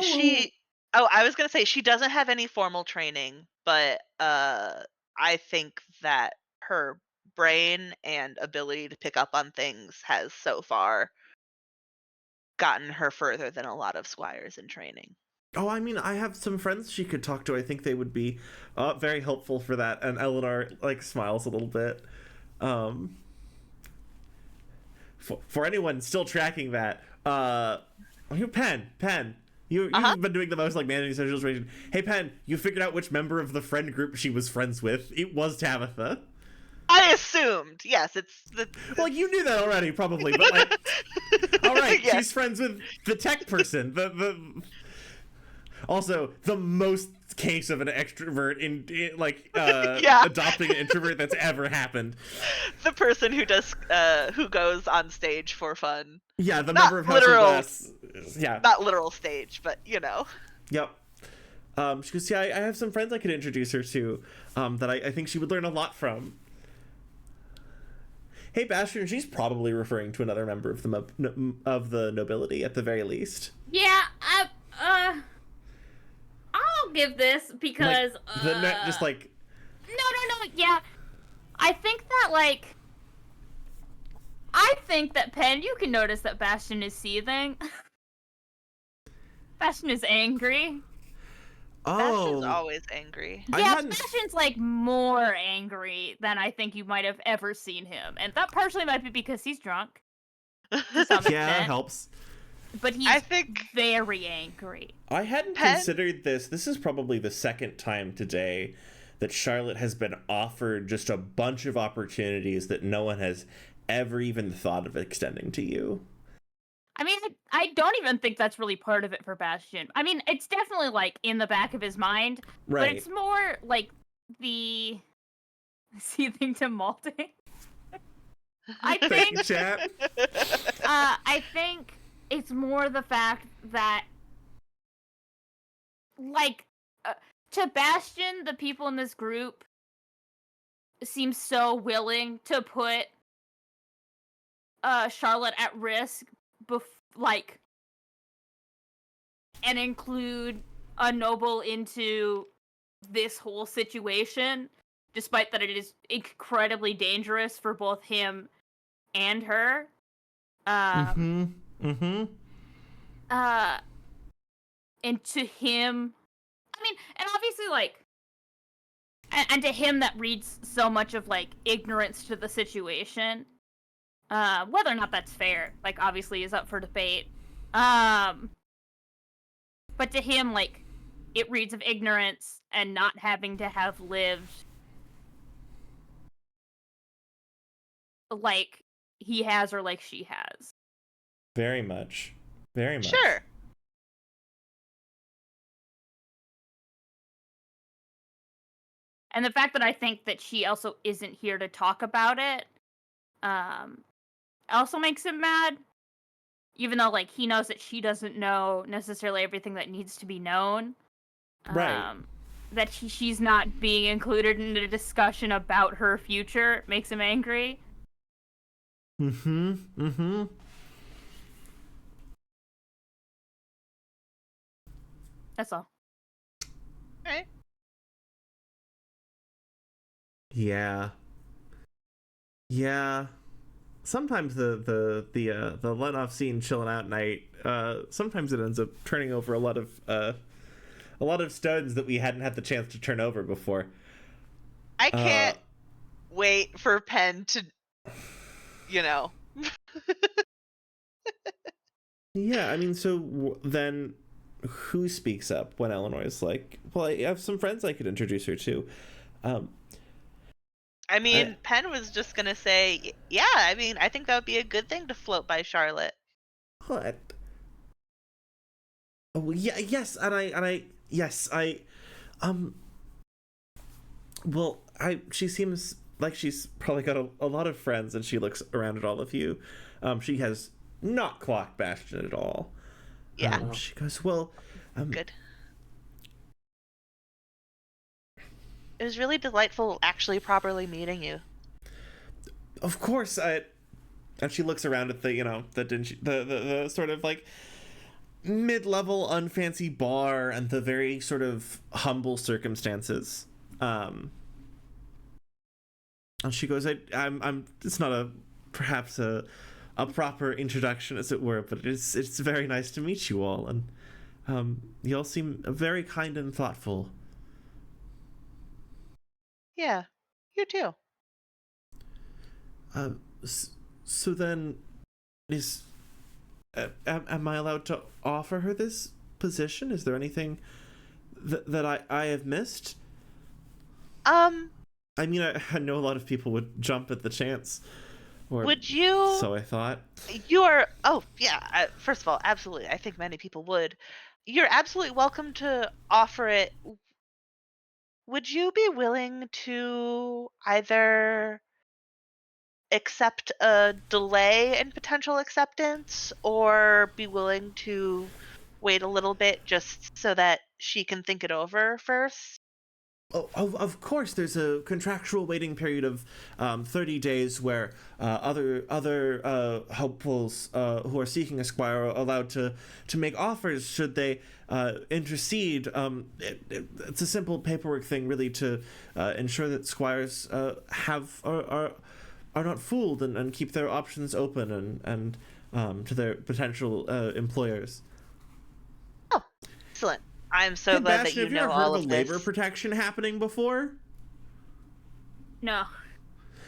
She. Oh, I was gonna say she doesn't have any formal training, but I think that her brain and ability to pick up on things has so far gotten her further than a lot of squires in training. Oh, I mean, I have some friends she could talk to. I think they would be very helpful for that. And Eleanor like smiles a little bit. For anyone still tracking that, Pen, you've been doing the most like managing social situation. Hey, Pen, you figured out which member of the friend group she was friends with. It was Tabitha. I assumed, yes, Well, you knew that already, probably, but like, all right, yes. she's friends with the tech person. Also, the most case of an extrovert in adopting an introvert that's ever happened. The person who goes on stage for fun. Yeah, the Not member of House literal, of Glass. Yeah. Not literal stage, but you know. Yep. She goes, yeah, I have some friends I could introduce her to that I think she would learn a lot from. Hey, Bastion, she's probably referring to another member of the nobility at the very least. Yeah, I'll give this because like, just like no, yeah. I think that Pen, you can notice that Bastion is seething. Bastion is angry. Bastion's always angry. Yeah, Bastion's like more angry than I think you might have ever seen him, and that partially might be because he's drunk. To some extent. Yeah, helps. But he's very angry. I hadn't considered this. This is probably the second time today that Charlotte has been offered just a bunch of opportunities that no one has ever even thought of extending to you. I mean, I don't even think that's really part of it for Bastion. I mean, it's definitely like in the back of his mind, right. But it's more like the seething to malting. I think. Thank you, chat. I think it's more the fact that, like, to Bastion, the people in this group seem so willing to put Charlotte at risk, and include a noble into this whole situation, despite that it is incredibly dangerous for both him and her. And to him, I mean, and obviously, like, and to him that reads so much of, like, ignorance to the situation. Whether or not that's fair, like, obviously is up for debate. But to him, like, it reads of ignorance and not having to have lived like he has or like she has. Very much. Very much. Sure. And the fact that I think that she also isn't here to talk about it, also makes him mad. Even though, like, he knows that she doesn't know necessarily everything that needs to be known. Right. That she's not being included in a discussion about her future makes him angry. That's all. Right. Yeah. Sometimes the let off scene chilling out night, sometimes it ends up turning over a lot of stones that we hadn't had the chance to turn over before. I can't wait for Pen to, you know. Yeah, I mean, so then who speaks up when Eleanor's like, well, I have some friends I could introduce her to. I mean, Pen was just gonna say, yeah, I mean, I think that would be a good thing to float by Charlotte. What? Oh, yeah, yes, well, she seems like she's probably got a lot of friends, and she looks around at all of you. She has not clocked Bastion at all. Yeah. She goes, well, good. It was really delightful actually properly meeting you. Of course, and she looks around at the sort of like mid-level unfancy bar and the very sort of humble circumstances. And she goes, I'm. It's not perhaps a proper introduction, as it were, but it's very nice to meet you all, and you all seem very kind and thoughtful. Yeah, you too. So then, am I allowed to offer her this position? Is there anything that I have missed? I mean, I know a lot of people would jump at the chance. Or Would you? so I thought. You are. Oh, yeah. First of all, absolutely. I think many people would. You're absolutely welcome to offer it. Would you be willing to either accept a delay in potential acceptance or be willing to wait a little bit just so that she can think it over first? Oh, of course, there's a contractual waiting period of 30 days where other hopefuls who are seeking a squire are allowed to make offers should they intercede. It's a simple paperwork thing, really, to ensure that squires are not fooled and keep their options open and to their potential employers. Oh, excellent. I'm so Hey, glad that Bastion, you have you know ever heard all of of labor this. protection happening before? No.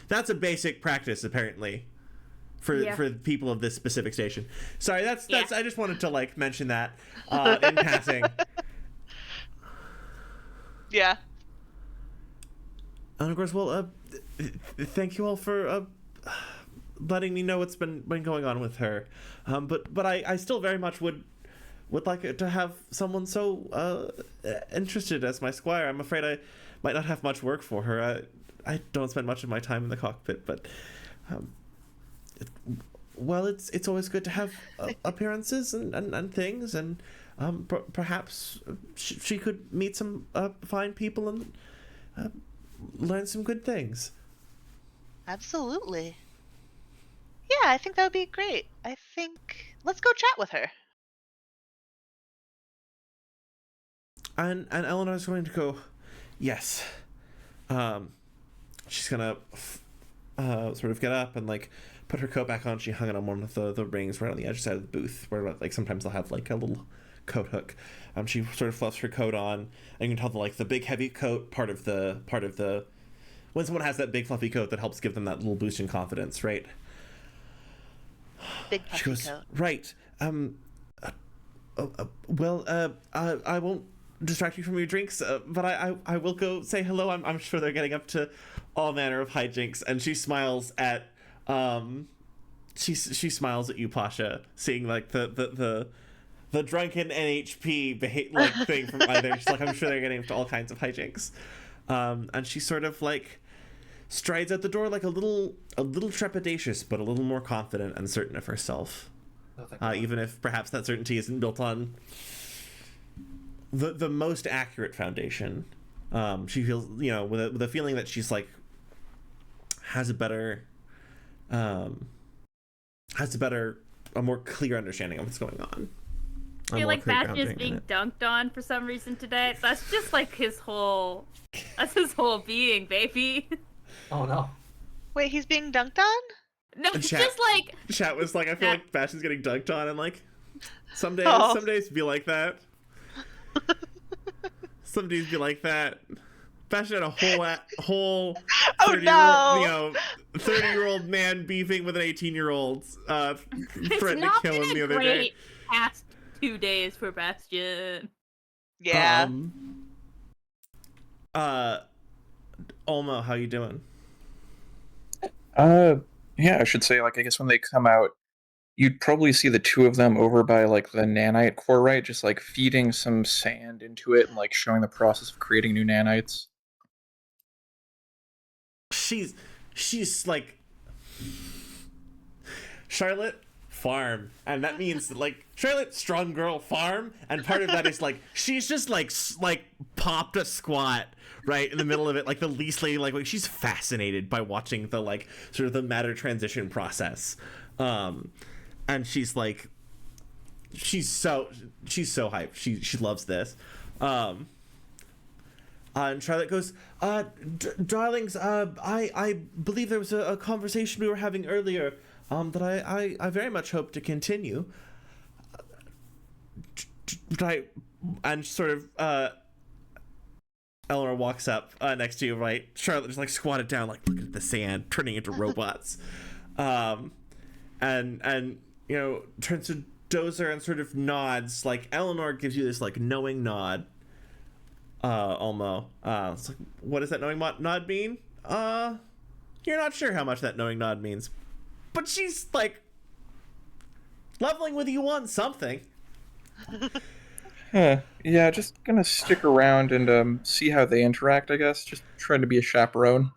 That's a basic practice, apparently, for people of this specific station. Sorry, that's I just wanted to like mention that in passing. Yeah. And of course, well, thank you all for letting me know what's been going on with her. But I still very much would like to have someone so interested as my squire. I'm afraid I might not have much work for her. I don't spend much of my time in the cockpit, but it's always good to have appearances and things, and perhaps she could meet some fine people and learn some good things. Absolutely. Yeah, I think that would be great. I think let's go chat with her. And Eleanor's going to go, yes. She's gonna sort of get up and like put her coat back on. She hung it on one of the rings right on the edge side of the booth, where like sometimes they'll have like a little coat hook. She sort of fluffs her coat on, and you can tell the big heavy coat part of the when someone has that big fluffy coat, that helps give them that little boost in confidence, right? Big She puffy goes, coat. right. I won't distract you from your drinks, but I will go say hello. I'm sure they're getting up to all manner of hijinks. And she smiles at she smiles at you, Pasha, seeing like the drunken NHP thing from either. She's like, I'm sure they're getting up to all kinds of hijinks. And she sort of like strides out the door, like a little trepidatious, but a little more confident and certain of herself. Even if perhaps that certainty isn't built on the most accurate foundation. She feels, with a feeling that she's like has a more clear understanding of what's going on. I feel like Bastion is being dunked on for some reason today. That's just like that's his whole being, baby. Oh no. Wait, he's being dunked on? No, it's just like chat was like, I feel like Bastion's getting dunked on, and like some days be like that. Some days be like that. Bastion had a whole 30-year-old man beefing with an 18-year-old threatened to kill him the other day. Past 2 days for Bastion. Yeah. Olmo, how you doing? Yeah, I should say, like, I guess when they come out, you'd probably see the two of them over by, like, the nanite core, right? Just, like, feeding some sand into it and, like, showing the process of creating new nanites. She's like, Charlotte, farm. And that means, like, Charlotte, strong girl, farm. And part of that is, like, she's just, like popped a squat right in the middle of it, like the least lady, like she's fascinated by watching the, like, sort of the matter transition process. And she's like, she's so hyped. She loves this. And Charlotte goes, darlings, I believe there was a conversation we were having earlier that I very much hope to continue. And sort of, Eleanor walks up next to you, right? Charlotte just like squatted down, like looking at the sand, turning into robots. And you know, turns to Dozer and sort of nods. Like Eleanor gives you this like knowing nod. Almo. It's like, what does that knowing nod mean? You're not sure how much that knowing nod means, but she's like leveling with you on something. Yeah, just gonna stick around and see how they interact, I guess. Just trying to be a chaperone.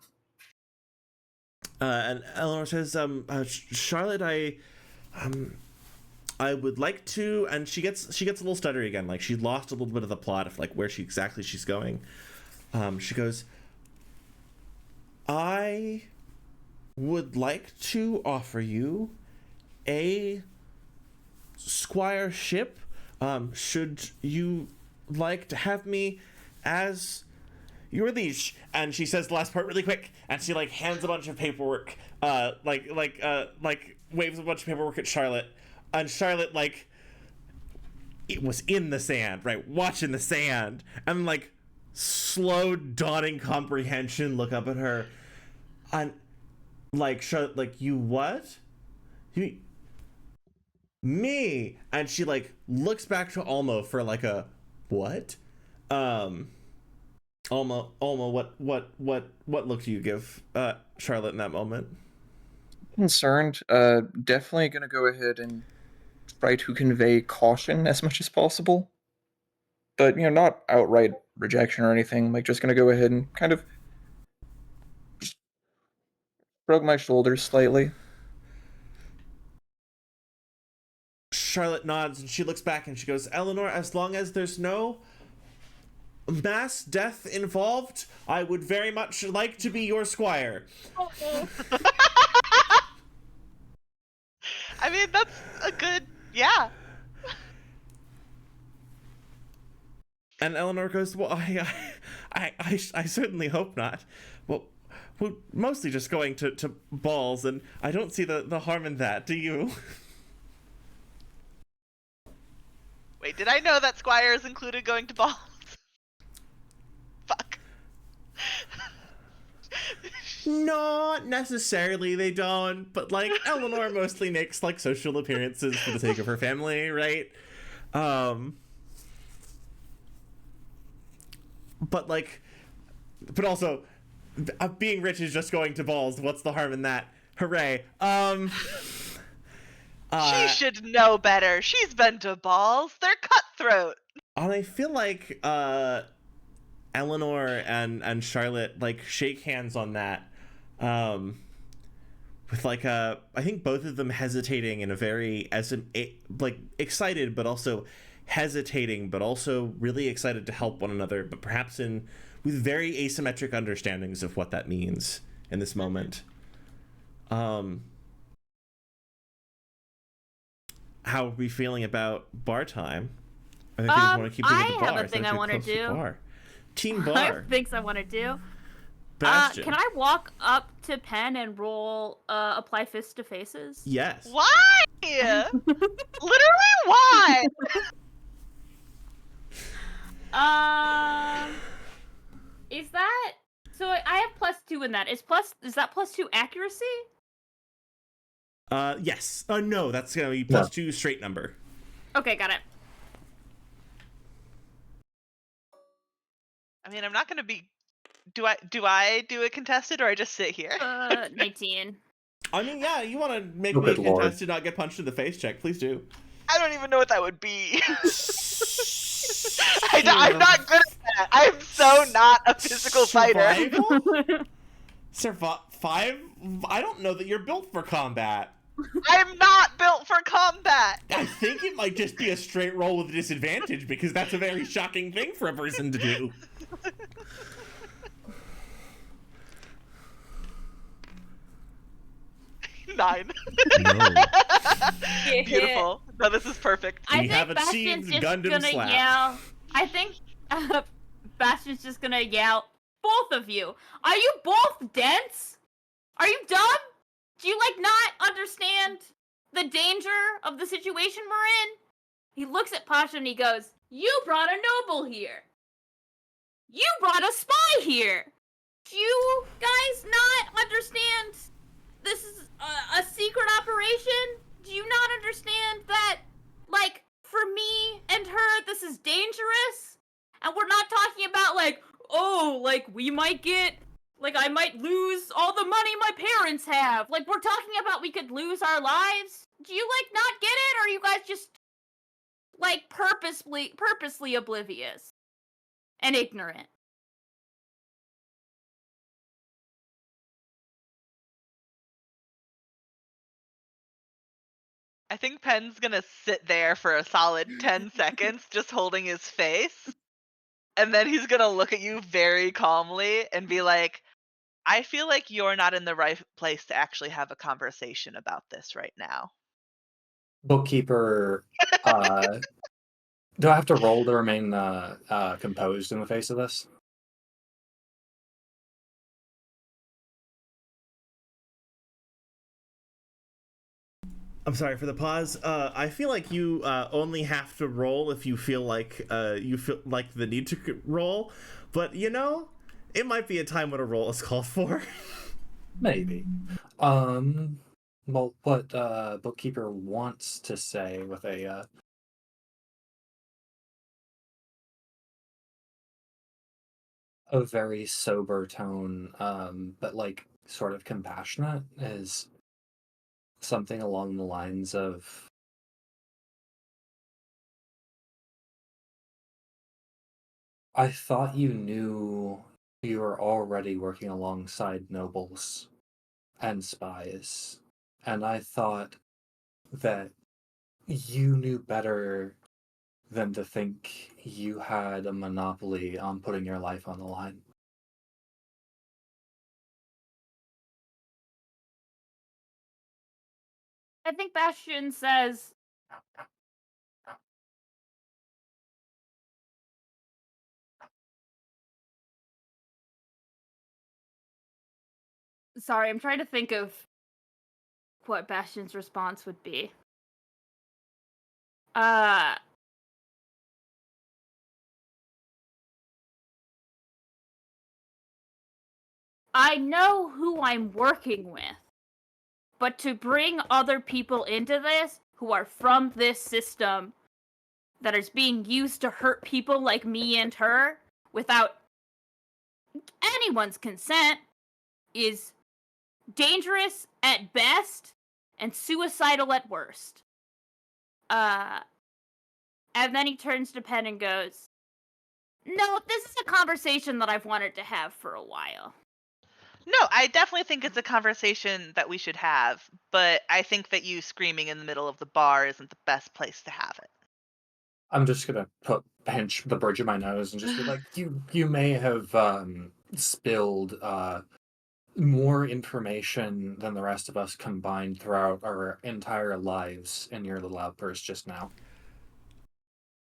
And Eleanor says, Charlotte, I would like to, and she gets a little stuttery again, like she lost a little bit of the plot of like where she's going. She goes, I would like to offer you a squireship. Should you like to have me as your liege? And she says the last part really quick, and she like hands a bunch of paperwork, like waves a bunch of paperwork at Charlotte, and Charlotte like it was in the sand, right, watching the sand, and like slow dawning comprehension look up at her, and like Charlotte, like, you what? You me? And she like looks back to Almo for like a what? Almo, what look do you give Charlotte in that moment? Concerned. Definitely gonna go ahead and try to convey caution as much as possible. But, you know, not outright rejection or anything. Like, just gonna go ahead and kind of shrug my shoulders slightly. Charlotte nods and she looks back and she goes, Eleanor, as long as there's no mass death involved, I would very much like to be your squire. I mean, that's a good, yeah. And Eleanor goes, well, I certainly hope not. Well, we're mostly just going to balls, and I don't see the harm in that, do you? Wait, did I know that squires included going to balls? Fuck. Not necessarily, they don't, but like Eleanor mostly makes like social appearances for the sake of her family, right? But like, but also being rich is just going to balls. What's the harm in that? Hooray. She should know better. She's been to balls. They're cutthroat. And I feel like Eleanor and Charlotte like shake hands on that, with like I think both of them hesitating in a very like excited but also hesitating but also really excited to help one another, but perhaps with very asymmetric understandings of what that means in this moment. How are we feeling about bar time? I think we want to keep doing the bar. I have a thing I want to do. Team I bar. have things I want to do. Bastion. Can I walk up to Pen and roll apply fist to faces? Yes. Why? Literally, why? Is that so? I have +2 in that. Is that +2 accuracy? Yes. No, that's gonna be +2 straight number. Okay, got it. I mean, I'm not gonna be. Do I do a contested or I just sit here? 19. I mean, yeah, you want to make Oh, me a good lord. contested, not get punched in the face check, please do. I don't even know what that would be. I'm not good at that. I'm so not a physical fighter. Survive? I don't know that you're built for combat. I'm not built for combat. I think it might just be a straight roll with a disadvantage, because that's a very shocking thing for a person to do. Nine. No. Beautiful. No, this is perfect. We I have think Bastion's achieved just Gundam gonna slap. yell. I think Bastion's just gonna yell, both of you, are you both dense? Are you dumb? Do you, like, not understand the danger of the situation we're in? He looks at Pasha and he goes, you brought a noble here. You brought a spy here. Do you guys not understand this is a secret operation? Do you not understand that, like, for me and her, this is dangerous? And we're not talking about, like, oh, like, we might get, like, I might lose all the money my parents have. Like, we're talking about we could lose our lives. Do you, like, not get it? Or are you guys just, like, purposely oblivious and ignorant? I think Penn's gonna sit there for a solid 10 seconds just holding his face. And then he's gonna look at you very calmly and be like, I feel like you're not in the right place to actually have a conversation about this right now. Bookkeeper, do I have to roll to remain composed in the face of this? I'm sorry for the pause. I feel like you only have to roll if you feel like the need to roll, but it might be a time when a roll is called for. Maybe. Well, what Bookkeeper wants to say with a very sober tone, but like sort of compassionate, is something along the lines of, I thought you knew you were already working alongside nobles and spies, and I thought that you knew better than to think you had a monopoly on putting your life on the line. I think Bastion says, sorry, I'm trying to think of what Bastion's response would be. I know who I'm working with, but to bring other people into this who are from this system that is being used to hurt people like me and her without anyone's consent is dangerous at best and suicidal at worst. And then he turns to Penn and goes, no, this is a conversation that I've wanted to have for a while. No, I definitely think it's a conversation that we should have, but I think that you screaming in the middle of the bar isn't the best place to have it. I'm just gonna pinch the bridge of my nose and just be like, you may have spilled more information than the rest of us combined throughout our entire lives in your little outburst just now.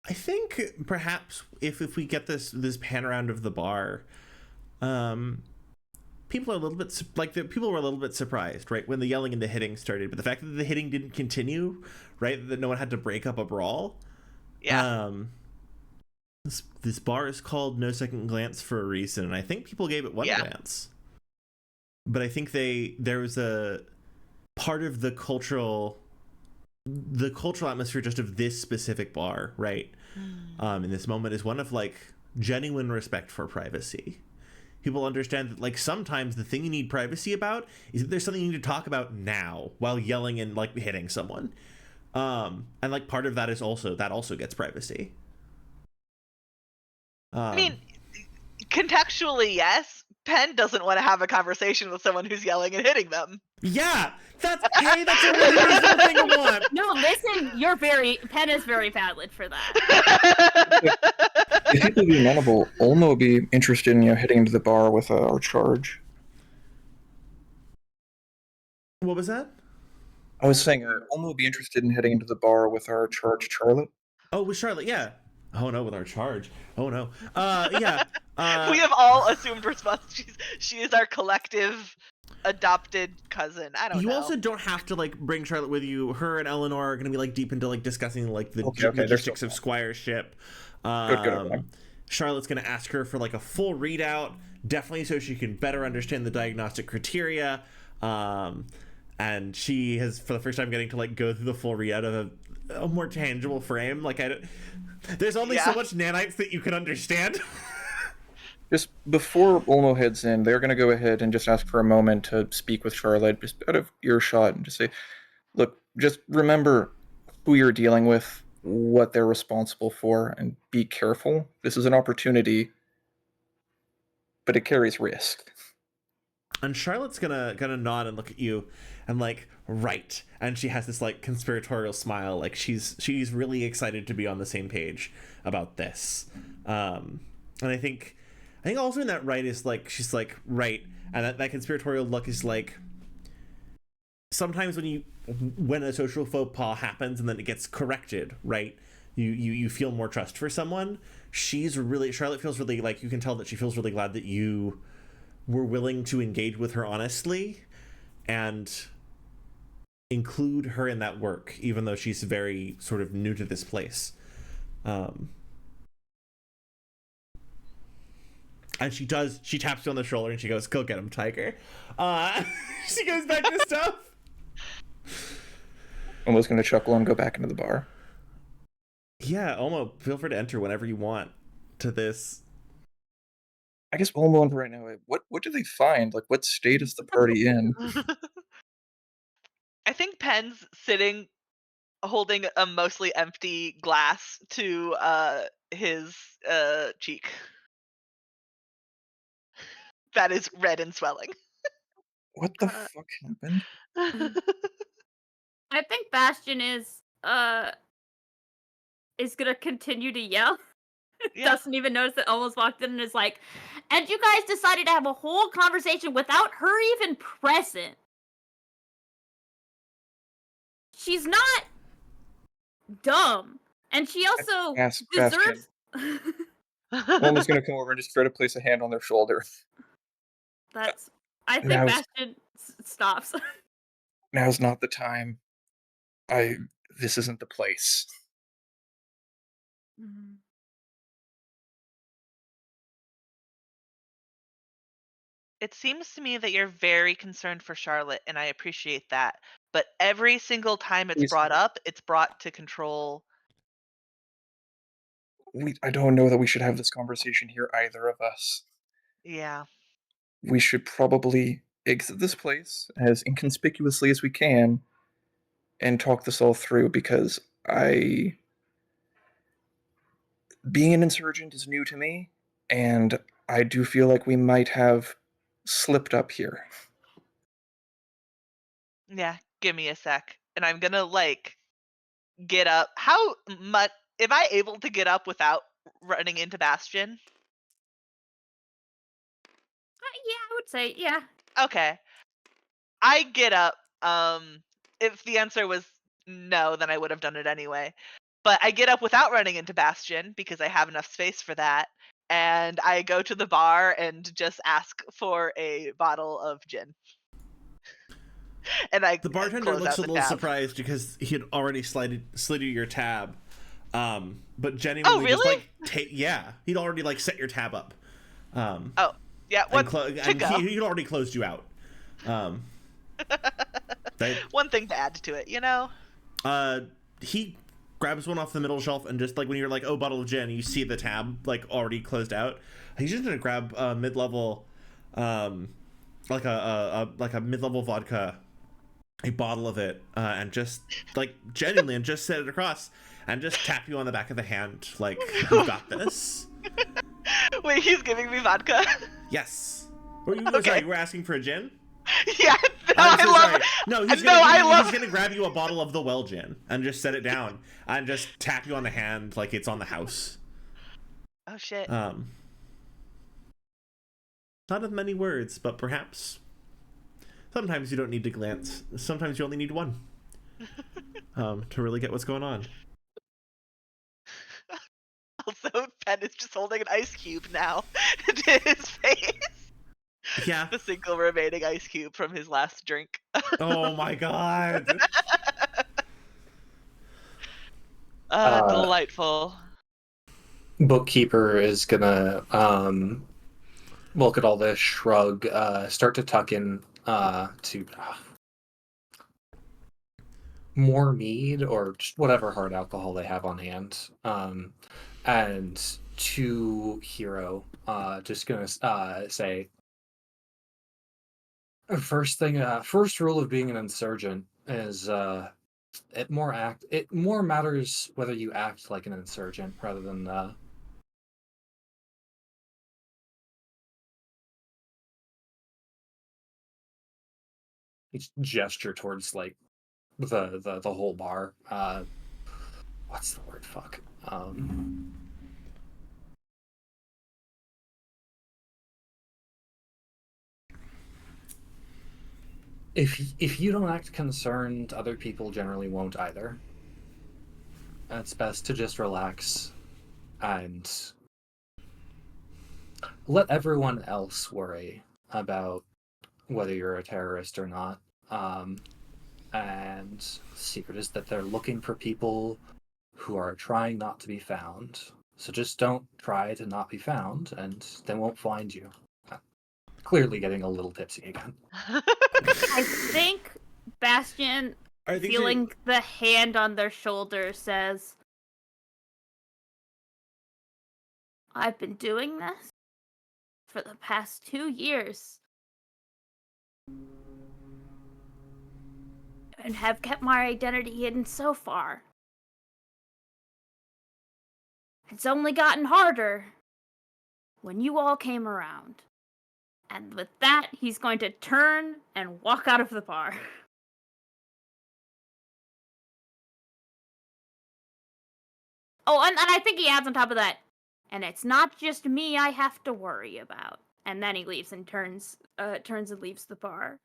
I think perhaps if we get this pan around of the bar, people are a little bit people were a little bit surprised, right, when the yelling and the hitting started, but the fact that the hitting didn't continue, right, that no one had to break up a brawl. Yeah. This bar is called No Second Glance for a reason, and I think people gave it one glance. But I think there was a part of the cultural atmosphere just of this specific bar, right? In this moment is one of like genuine respect for privacy. People understand that like sometimes the thing you need privacy about is that there's something you need to talk about now while yelling and like hitting someone. And like part of that is also gets privacy. I mean, contextually, yes. Penn doesn't want to have a conversation with someone who's yelling and hitting them. Yeah, that's a really reasonable thing to want. No, listen, Penn is very valid for that. If people be amenable, Olma would be interested in heading into the bar with our charge. What was that? I was saying Olma would be interested in heading into the bar with our charge, Charlotte. Oh, with Charlotte, yeah. Oh no, with our charge. Oh no. Yeah. Uh, We have all assumed response. She is our collective adopted cousin. I don't you know. also don't have to like bring Charlotte with you. Her and Eleanor are going to be like deep into like discussing like the Okay, they're logistics still of squireship. Good, okay. Charlotte's going to ask her for like a full readout, definitely so she can better understand the diagnostic criteria. And she has, for the first time, getting to like go through the full readout of a more tangible frame. Like there's only so much nanites that you can understand. Just before Olmo heads in, they're going to go ahead and just ask for a moment to speak with Charlotte, just out of earshot, and just say, look, just remember who you're dealing with, what they're responsible for, and be careful. This is an opportunity, but it carries risk. And Charlotte's gonna nod and look at you and like, right. And she has this like conspiratorial smile, like she's really excited to be on the same page about this. And I think also in that right is like she's like, right. And that conspiratorial look is like, sometimes when a social faux pas happens and then it gets corrected, right? You feel more trust for someone. Charlotte feels really, like, you can tell that she feels really glad that you were willing to engage with her honestly and include her in that work, even though she's very sort of new to this place. And she taps you on the shoulder and she goes, go get him, Tiger. She goes back to stuff. Olmo's going to chuckle and go back into the bar. Yeah, Olmo, feel free to enter whenever you want to this. I guess Olmo and right now, what do they find? Like, what state is the party in? I think Penn's sitting holding a mostly empty glass to his cheek. That is red and swelling. What the fuck happened? I think Bastion is gonna continue to yell. Yeah. Doesn't even notice that almost walked in and is like, and you guys decided to have a whole conversation without her even present. She's not dumb. And she also Ask deserves Olmo's going to come over and just try to place a hand on their shoulder. I think Bastion stops. Now's not the time. This isn't the place. It seems to me that you're very concerned for Charlotte, and I appreciate that. But every single time it's brought up, it's brought to control. I don't know that we should have this conversation here, either of us. Yeah. We should probably exit this place as inconspicuously as we can and talk this all through, because being an insurgent is new to me, and I do feel like we might have slipped up here. Yeah, give me a sec. And I'm gonna like get up. How much am I able to get up without running into Bastion? Yeah, I would say, yeah. Okay. I get up. If the answer was no, then I would have done it anyway. But I get up without running into Bastion because I have enough space for that. And I go to the bar and just ask for a bottle of gin. And The bartender looks a little surprised because he had already slid you your tab. But genuinely, really? just like yeah, he'd already like set your tab up. Oh, yeah. He'd already closed you out. One thing to add to it, you know. He grabs one off the middle shelf and just like when you're like, oh, bottle of gin, you see the tab like already closed out. He's just gonna grab a mid-level, like a mid-level vodka, a bottle of it, and just like genuinely and just set it across and just tap you on the back of the hand like, you got this. Wait, he's giving me vodka? Yes. Okay. Sorry, you were asking for a gin? Yeah, no, I love it. No, he's gonna grab you a bottle of the well gin and just set it down and just tap you on the hand like it's on the house. Oh shit. Not of many words, but perhaps sometimes you don't need to glance. Sometimes you only need one. To really get what's going on. Also, Ken is just holding an ice cube now to his face. Yeah. The single remaining ice cube from his last drink. Oh my god. Delightful. Bookkeeper is gonna look at all this, shrug, start to tuck in to more mead or just whatever hard alcohol they have on hand. And to Hero, just gonna say, first rule of being an insurgent is it more matters whether you act like an insurgent rather than gesture towards like the whole bar. What's the word? Fuck. If you don't act concerned, other people generally won't either. It's best to just relax and let everyone else worry about whether you're a terrorist or not. And the secret is that they're looking for people who are trying not to be found. So just don't try to not be found, and they won't find you. Clearly getting a little tipsy again. I think Bastion, feeling the hand on their shoulder, says, I've been doing this for the past 2 years. And have kept my identity hidden so far. It's only gotten harder when you all came around. And with that, he's going to turn and walk out of the bar. Oh, and I think he adds on top of that, and it's not just me I have to worry about. And then he leaves and turns and leaves the bar.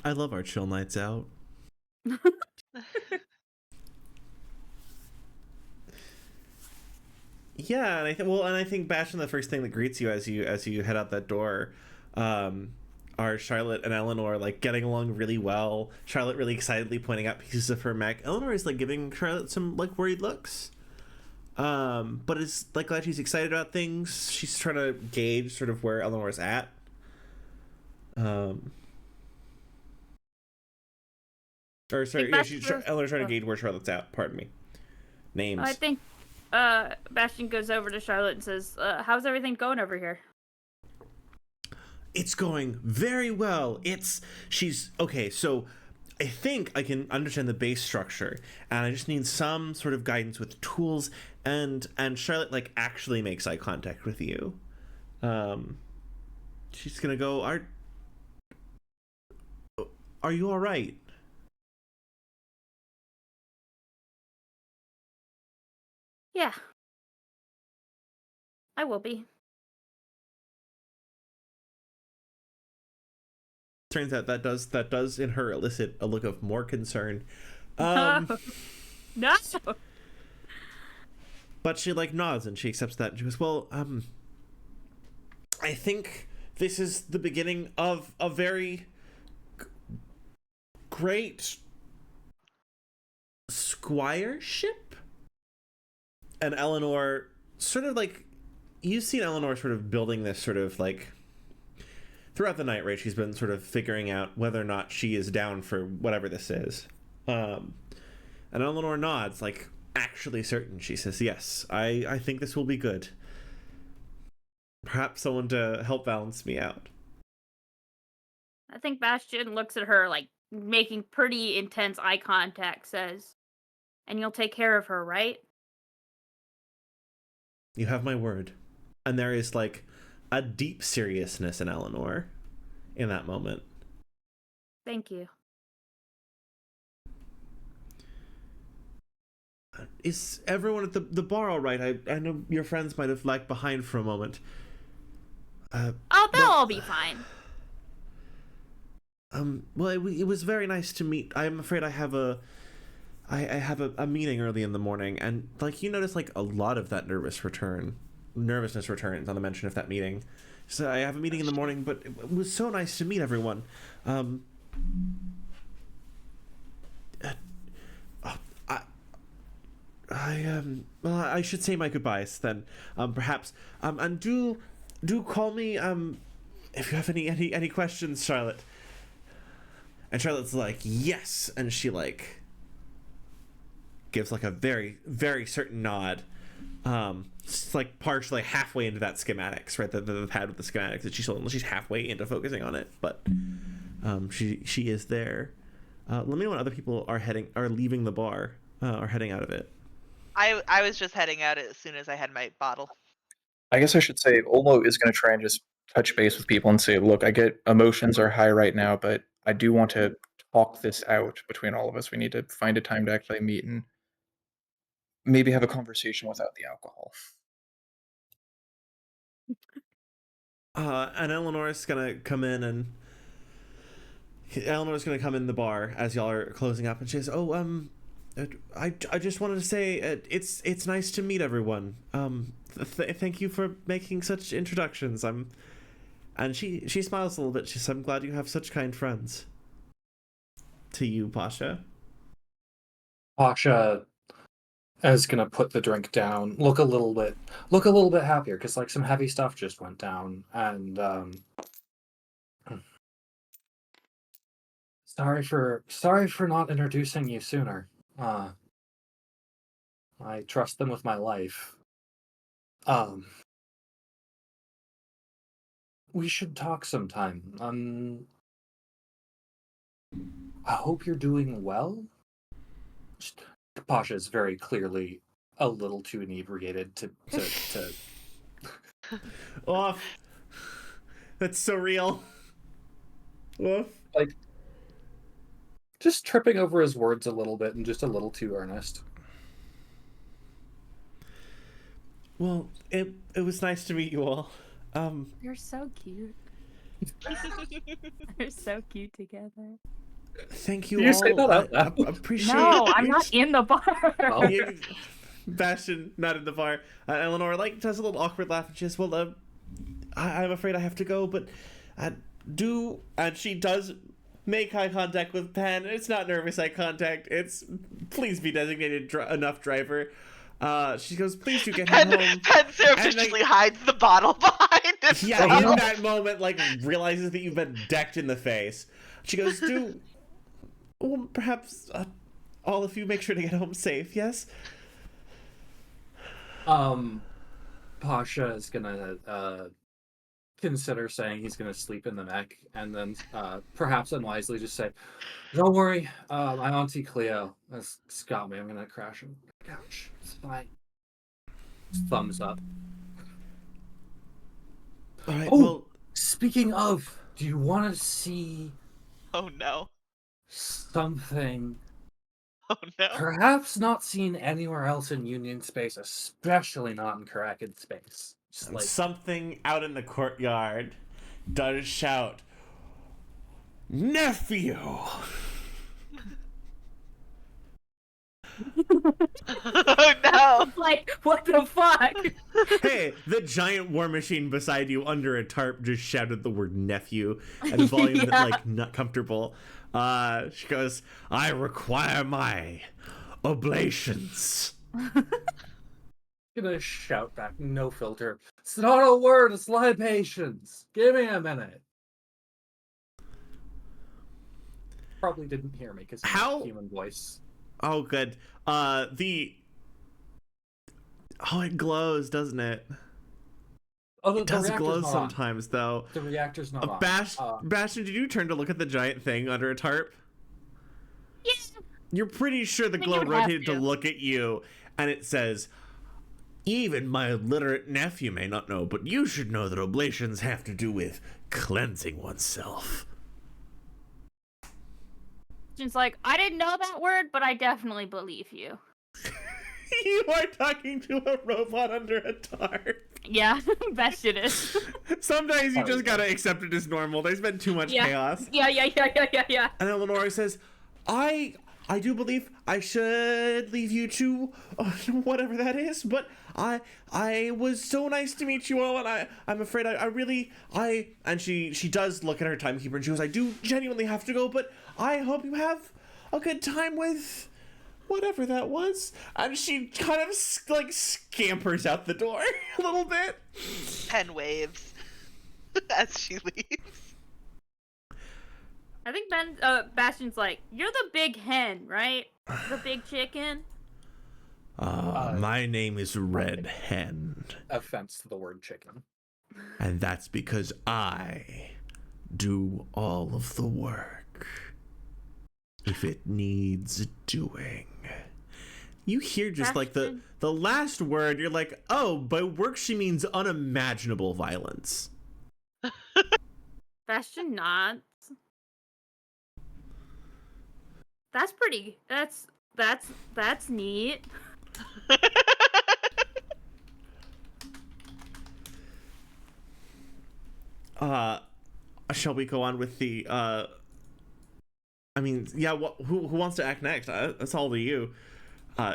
I love our chill nights out. Yeah, and I think Bastion, the first thing that greets you as you head out that door, are Charlotte and Eleanor like getting along really well. Charlotte really excitedly pointing out pieces of her mech. Eleanor is like giving Charlotte some like worried looks. But is like glad she's excited about things. She's trying to gauge sort of where Eleanor's at. Or sorry, yeah, Eleanor's trying to gauge where Charlotte's at. Pardon me. Names. I think Bastion goes over to Charlotte and says, how's everything going over here? It's going very well. She's okay, so I think I can understand the base structure, and I just need some sort of guidance with tools, and Charlotte like actually makes eye contact with you. She's gonna go, are you all right? Yeah. I will be. Turns out that does in her elicit a look of more concern. No. But she like nods and she accepts that. And she goes, well, I think this is the beginning of a very great squireship. And Eleanor sort of like, you've seen Eleanor sort of building this sort of like throughout the night, right? She's been sort of figuring out whether or not she is down for whatever this is. And Eleanor nods, like actually certain. She says, yes, I think this will be good. Perhaps someone to help balance me out. I think Bastion looks at her like making pretty intense eye contact, says, and you'll take care of her, right? You have my word. And there is like a deep seriousness in Eleanor in that moment. Thank you. Is everyone at the bar all right? I know your friends might have lagged behind for a moment. They'll all be fine. Well, it was very nice to meet. I'm afraid I have I have a meeting early in the morning, and like you notice, like a lot of that nervousness returns on the mention of that meeting. So I have a meeting in the morning, but it was so nice to meet everyone. Um, uh, I, well, I should say my goodbyes then. Perhaps. And do call me. If you have any questions, Charlotte. And Charlotte's like, yes, and she like gives like a very, very certain nod. It's like partially halfway into that schematics, right? The pad with the schematics that she's halfway into focusing on it, but she is there. Let me know when other people are leaving the bar, or heading out of it. I was just heading out as soon as I had my bottle. I guess I should say Olmo is going to try and just touch base with people and say, look, I get emotions are high right now, but I do want to talk this out between all of us. We need to find a time to actually meet and maybe have a conversation without the alcohol. And Eleanor's gonna come in the bar as y'all are closing up, and she says, "Oh, I just wanted to say it's nice to meet everyone. Thank you for making such introductions. And she smiles a little bit. She says, I'm glad you have such kind friends." To you, Pasha. Pasha is gonna put the drink down, look a little bit happier because like some heavy stuff just went down, and sorry for not introducing you sooner. I trust them with my life. We should talk sometime. I hope you're doing well. Pasha is very clearly a little too inebriated to Off. That's so real. Oof. like just tripping over his words a little bit and just a little too earnest. Well, it was nice to meet you all. You're so cute. They're so cute together. Thank you Did all. you say that out loud? Appreciate No, it. I'm not in the bar. Oh. Bastion, not in the bar. Eleanor like does a little awkward laugh and she says, "Well, I'm afraid I have to go, but do." And she does make eye contact with Pan. It's not nervous eye contact. It's please be designated enough driver. She goes, "Please do get him home." Pen surreptitiously hides the bottle behind him. Yeah, in that moment, like realizes that you've been decked in the face. She goes, "Do well, perhaps all of you make sure to get home safe." Yes. Pasha is gonna consider saying he's gonna sleep in the mech, and then perhaps unwisely just say, "Don't worry, my auntie Cleo has got me. I'm gonna crash on the couch. It's fine." Thumbs up. All right. Oh, Well, speaking of, do you want to see Oh no. something Oh no. perhaps not seen anywhere else in Union space, especially not in Kraken space? Just like something out in the courtyard does shout, "Nephew!" Oh no. Like, what the fuck? Hey, the giant war machine beside you under a tarp just shouted the word "nephew" at a volume Yeah. that, like, not comfortable. She goes, "I require my oblations." gonna shout back, no filter. It's not a word, it's libations. Give me a minute. Probably didn't hear me because How- human voice. Oh, good. Oh, it glows, doesn't it? Oh, It does glow sometimes, though. The reactor's not on. Bastion, did you turn to look at the giant thing under a tarp? Yeah. You're pretty sure the I mean, glow you would have rotated to to. look at you, and it says, "Even my illiterate nephew may not know, but you should know that oblations have to do with cleansing oneself." She's like, I didn't know that word, but I definitely believe you. You are talking to a robot under a tarp. Yeah, Bastion is. Some days you just gotta accept it as normal. There's been too much chaos. Yeah. And then Lenore says, I do believe I should leave you to whatever that is, but I was so nice to meet you all, and I'm afraid I really and she does look at her timekeeper and she goes, I do genuinely have to go, but I hope you have a good time with whatever that was. And she kind of like scampers out the door a little bit. Pen waves as she leaves. I think Bastion's like, you're the big hen, right? The big chicken. My name is Red Hen. Offense to the word chicken. And that's because I do all of the work. If it needs doing. You hear just like the last word, you're like, oh, by work she means unimaginable violence. Bastion nods. That's pretty. That's neat. Shall we go on with the I mean, yeah, who wants to act next? That's all to you.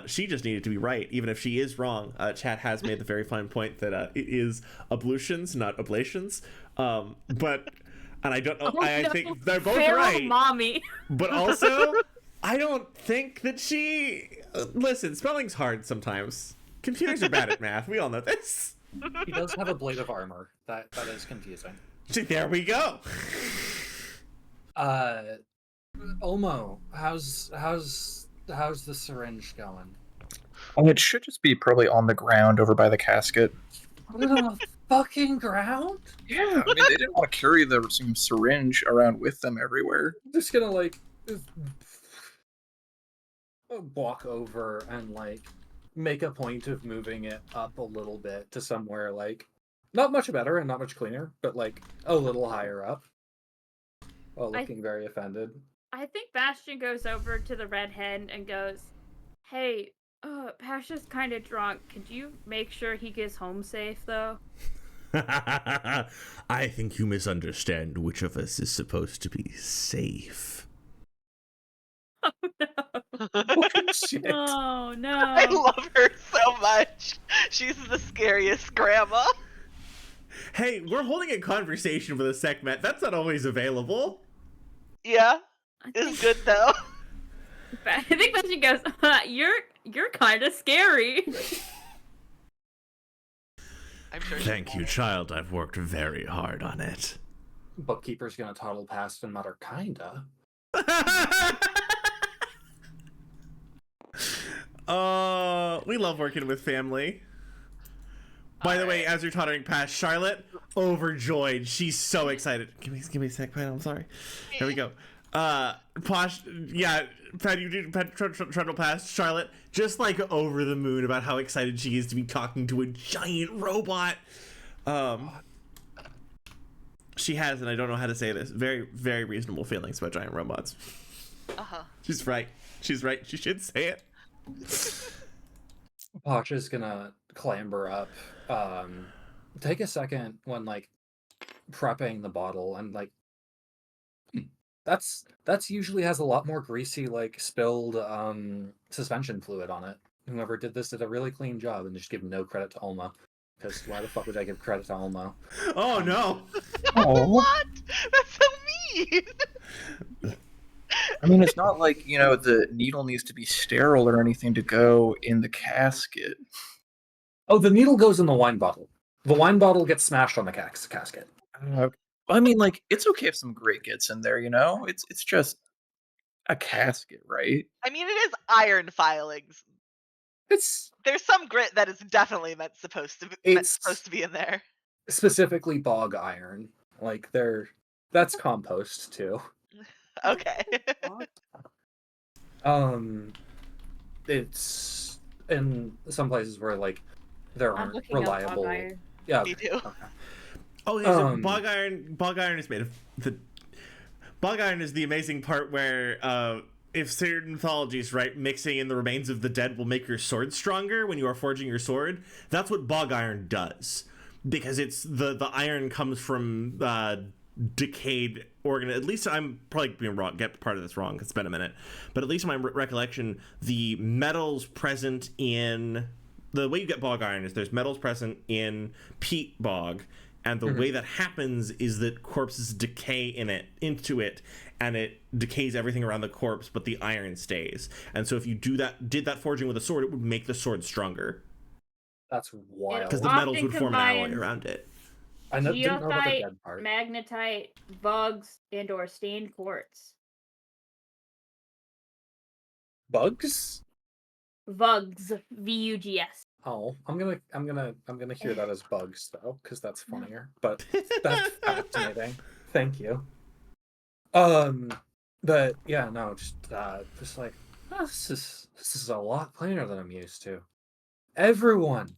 She just needed to be right, even if she is wrong. Chat has made the very fine point that it is ablutions, not oblations. But, and I don't know, I think they're both Feral right. Mommy. But also, I don't think that she... listen, spelling's hard sometimes. Computers are bad at math. We all know this. He does have a blade of armor. That is confusing. See, there we go. Olmo, how's the syringe going? It should just be probably on the ground over by the casket. Put it on the fucking ground? Yeah, I mean, they didn't want to carry the syringe around with them everywhere. Just gonna, like, walk over and, like, make a point of moving it up a little bit to somewhere, like, not much better and not much cleaner, but, like, a little higher up. While looking very offended. I think Bastion goes over to the red hen and goes, hey, Pasha's kind of drunk. Could you make sure he gets home safe, though? I think you misunderstand which of us is supposed to be safe. Oh, no. Oh, shit. Oh, no. I love her so much. She's the scariest grandma. Hey, we're holding a conversation with a segment. That's not always available. Yeah, it's good though. I think Bastion goes, you're kind of scary. I'm sure. Thank you, child. I've worked very hard on it. Bookkeeper's gonna toddle past and mutter, kinda. We love working with family. By the way, as you're tottering past, Charlotte, overjoyed. She's so excited. Give me a sec, Pat. I'm sorry. There we go. Posh, yeah, Pat, you do trundle past Charlotte, just like over the moon about how excited she is to be talking to a giant robot. She has, and I don't know how to say this, very, very reasonable feelings about giant robots. She's right. She's right. She should say it. Posh is gonna clamber up. Take a second when, like, prepping the bottle and, like, that's usually has a lot more greasy, like, spilled suspension fluid on it. Whoever did this did a really clean job, and just give no credit to Olmo. Because why the fuck would I give credit to Olmo? Oh no! What? That's so mean. I mean, it's not like, you know, the needle needs to be sterile or anything to go in the casket. Oh, the needle goes in the wine bottle. The wine bottle gets smashed on the casket. I mean, like, it's okay if some grit gets in there, you know? It's just a casket, right? I mean, it is iron filings. There's some grit that is definitely supposed to be in there. Specifically bog iron. Like, that's compost too. Okay. It's in some places where, like, there I'm aren't looking up reliable. bog iron. Yeah. Me too. Okay. Oh, okay, so bog iron is made of the bog iron is the amazing part where if certain mythologies, right, mixing in the remains of the dead will make your sword stronger when you are forging your sword, that's what bog iron does. Because it's the iron comes from decayed organ. At least I'm probably being wrong. Get part of this wrong. It's been a minute, but at least in my recollection, the metals present in the way you get bog iron is there's metals present in peat bog, and the way that happens is that corpses decay into it, and it decays everything around the corpse, but the iron stays. And so if you did that forging with a sword, it would make the sword stronger. That's wild. Because the Often metals would form an alloy combines around it. I didn't know about the Geothite, dead part. magnetite, bugs, and/or stained quartz. Bugs? Vugs, VUGS. Oh, I'm gonna hear that as bugs though, because that's funnier. But that's fascinating. Thank you. But yeah, no, just like oh, this is a lot plainer than I'm used to. Everyone,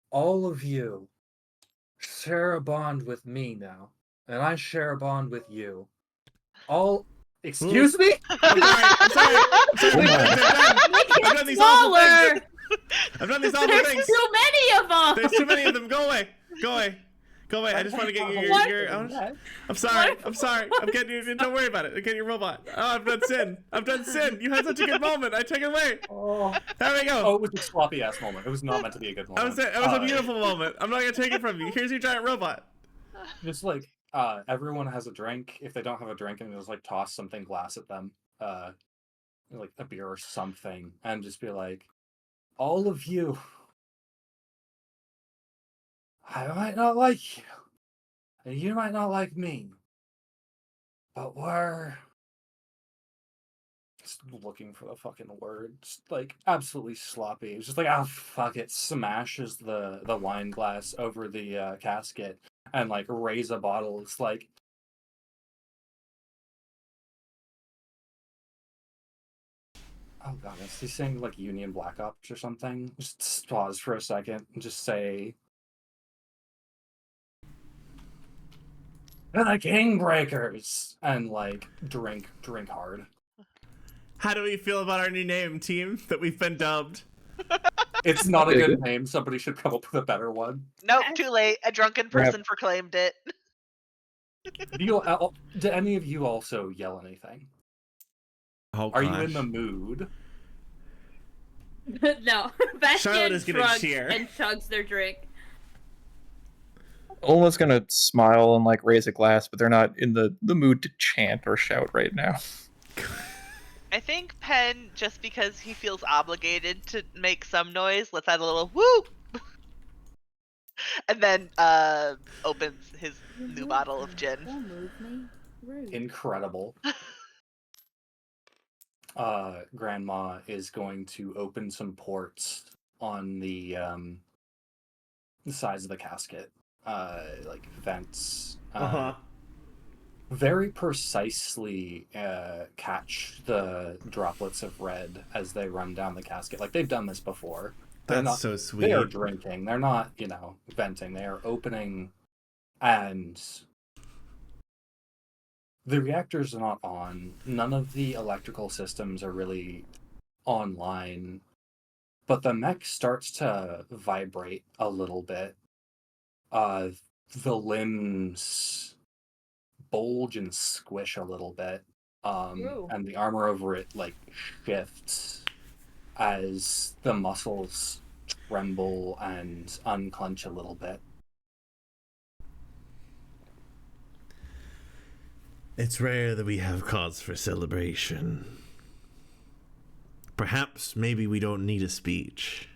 all of you, share a bond with me now, and I share a bond with you. All, excuse me. I'm sorry. I've done these awful things. I've done these awful There's things. too many of them. There's too many of them. Go away. I just want to get your I'm sorry. I'm getting you. Don't worry about it. I'm getting your robot. Oh, I've done sin. You had such a good moment. I take it away. Oh, There we go. oh, it was a sloppy ass moment. It was not meant to be a good moment. It was a beautiful moment. I'm not gonna take it from you. Here's your giant robot. Just like everyone has a drink. If they don't have a drink, and just like toss something glass at them, like a beer or something, and just be like, all of you, I might not like you, and you might not like me, but we're just looking for the fucking word, just like absolutely sloppy. It's just like, oh fuck it, smashes the wine glass over the casket and like raise a bottle. It's like, oh god, is he saying like Union Black Ops or something? Just pause for a second and just say, the King Breakers, and like drink hard. How do we feel about our new name, team, that we've been dubbed? It's not a good name. Somebody should come up with a better one. Nope, too late. A drunken person proclaimed it. Do any of you also yell anything? Oh, Are you in the mood? No. Bastian Charlotte is gonna shrugs cheer. and chugs their drink. Almost gonna smile and like raise a glass, but they're not in the mood to chant or shout right now. I think Penn, just because he feels obligated to make some noise, let's add a little whoop, and then opens his new bottle of gin. Don't move me. Rude. Incredible. Grandma is going to open some ports on the sides of the casket, like vents. Very precisely catch the droplets of red as they run down the casket. Like they've done this before. That's so sweet. They are drinking. They're not, venting. They are opening, and the reactors are not on. None of the electrical systems are really online, but the mech starts to vibrate a little bit. The limbs bulge and squish a little bit, and the armor over it like shifts as the muscles tremble and unclench a little bit. It's rare that we have cause for celebration. Perhaps maybe we don't need a speech.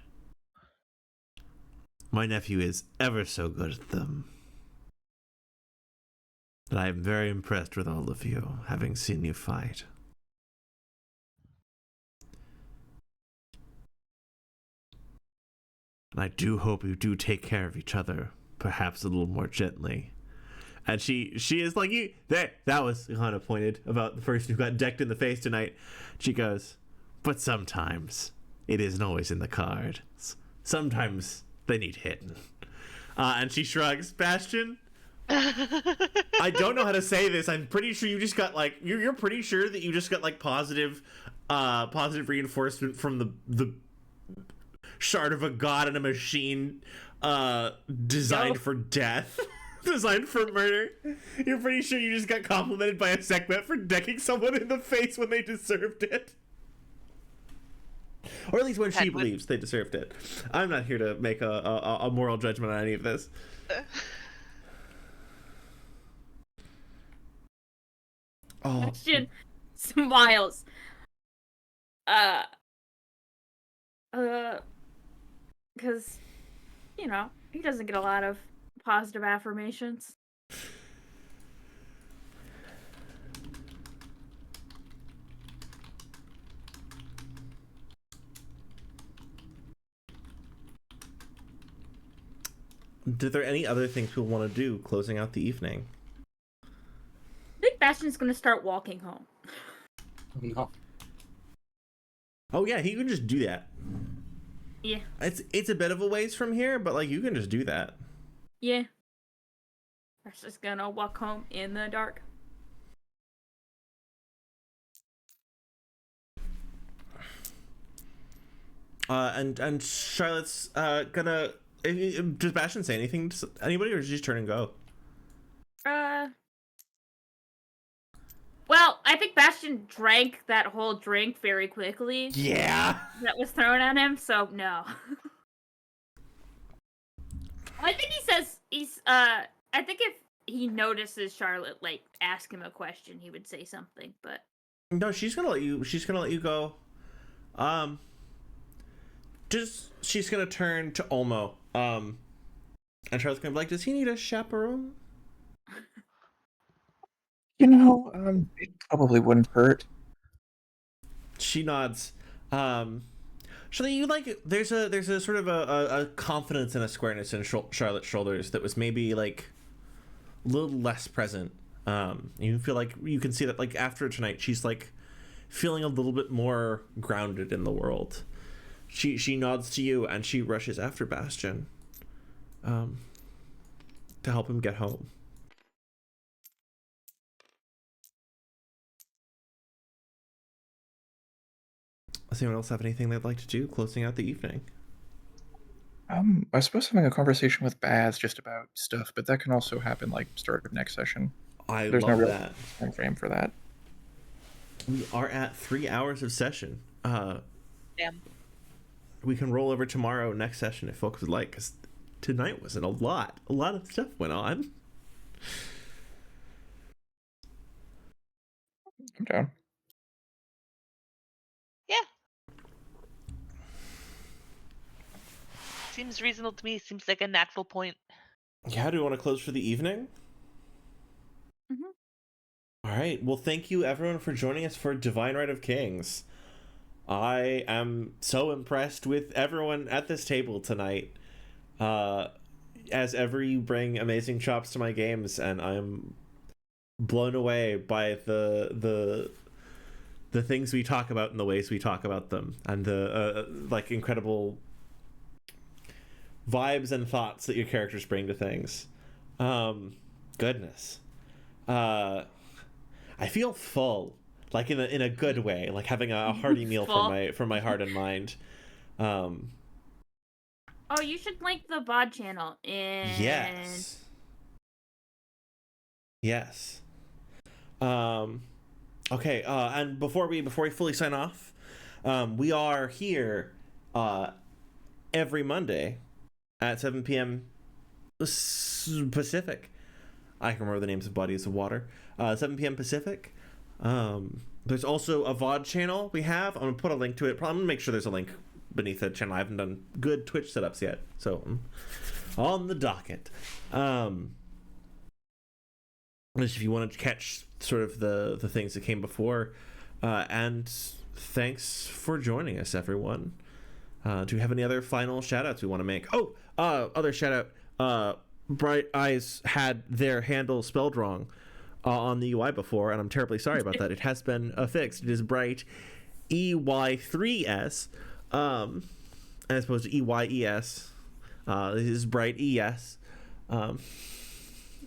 My nephew is ever so good at them. And I am very impressed with all of you, having seen you fight. And I do hope you do take care of each other, perhaps a little more gently. And she is like, that was kind of pointed about the person who got decked in the face tonight. She goes, but sometimes it isn't always in the cards. Sometimes they need hitting. And she shrugs. Bastion, I don't know how to say this. I'm pretty sure you just got like you're pretty sure that you just got like positive reinforcement from the shard of a god and a machine designed for death. Designed for murder. You're pretty sure you just got complimented by a segment for decking someone in the face when they deserved it. Or at least when she believes they deserved it. I'm not here to make a moral judgment on any of this. Question smiles. Because, you know, he doesn't get a lot of positive affirmations. Are there any other things people want to do closing out the evening? I think Bastion's gonna start walking home. No. Oh yeah, he can just do that. Yeah. It's a bit of a ways from here, but like you can just do that. Yeah. Bastion's gonna walk home in the dark. And Charlotte's gonna. Does Bastion say anything to anybody, or does she just turn and go? Well, I think Bastion drank that whole drink very quickly. Yeah. That was thrown at him, so no. I think he says I think if he notices Charlotte like ask him a question, he would say something, but No, she's gonna let you go. She's gonna turn to Olmo. And Charlotte's gonna be like, does he need a chaperone? It probably wouldn't hurt. She nods. Charlotte, you like there's a sort of a confidence and a squareness in Charlotte's shoulders that was maybe like a little less present. You feel like you can see that like after tonight she's like feeling a little bit more grounded in the world. She nods to you and she rushes after Bastion to help him get home. Does anyone else have anything they'd like to do closing out the evening? I was supposed to have a conversation with Baz just about stuff, but that can also happen like start of next session. There's love no real that time frame for that. We are at 3 hours of session. Damn. We can roll over tomorrow next session if folks would like, because tonight wasn't a lot of stuff went on. I'm down. Yeah. Seems reasonable to me. Seems like a natural point. Yeah, do we want to close for the evening? Mm-hmm. All right. Well, thank you everyone for joining us for Divine Right of Kings. I am so impressed with everyone at this table tonight. As ever, you bring amazing chops to my games, and I'm blown away by the things we talk about and the ways we talk about them, and the like incredible vibes and thoughts that your characters bring to things. Goodness. I feel full, like in a good way, like having a hearty meal for my heart and mind. Oh, you should like the VOD channel. Yes. Okay. And before we fully sign off, we are here every Monday at 7 p.m. Pacific. I can remember the names of bodies of water. 7 p.m. Pacific. There's also a VOD channel we have. I'm gonna put a link to it. I'm gonna make sure there's a link beneath the channel. I haven't done good Twitch setups yet, so on the docket. If you want to catch sort of the things that came before, and thanks for joining us, everyone. Do we have any other final shout outs we want to make? Other shout out. Bright Eyes had their handle spelled wrong on the UI before, and I'm terribly sorry about that. It has been fixed. It is Bright EY3S, as opposed to EYES. This is Bright ES.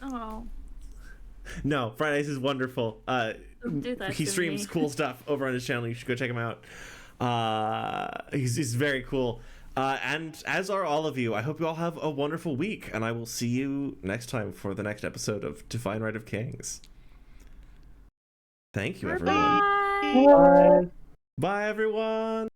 Oh, No, Fridays is wonderful. don't do that He to streams me. cool stuff over on his channel. You should go check him out. He's very cool. And as are all of you, I hope you all have a wonderful week, and I will see you next time for the next episode of Divine Right of Kings. Thank you, everyone. Bye. Bye. Bye, everyone.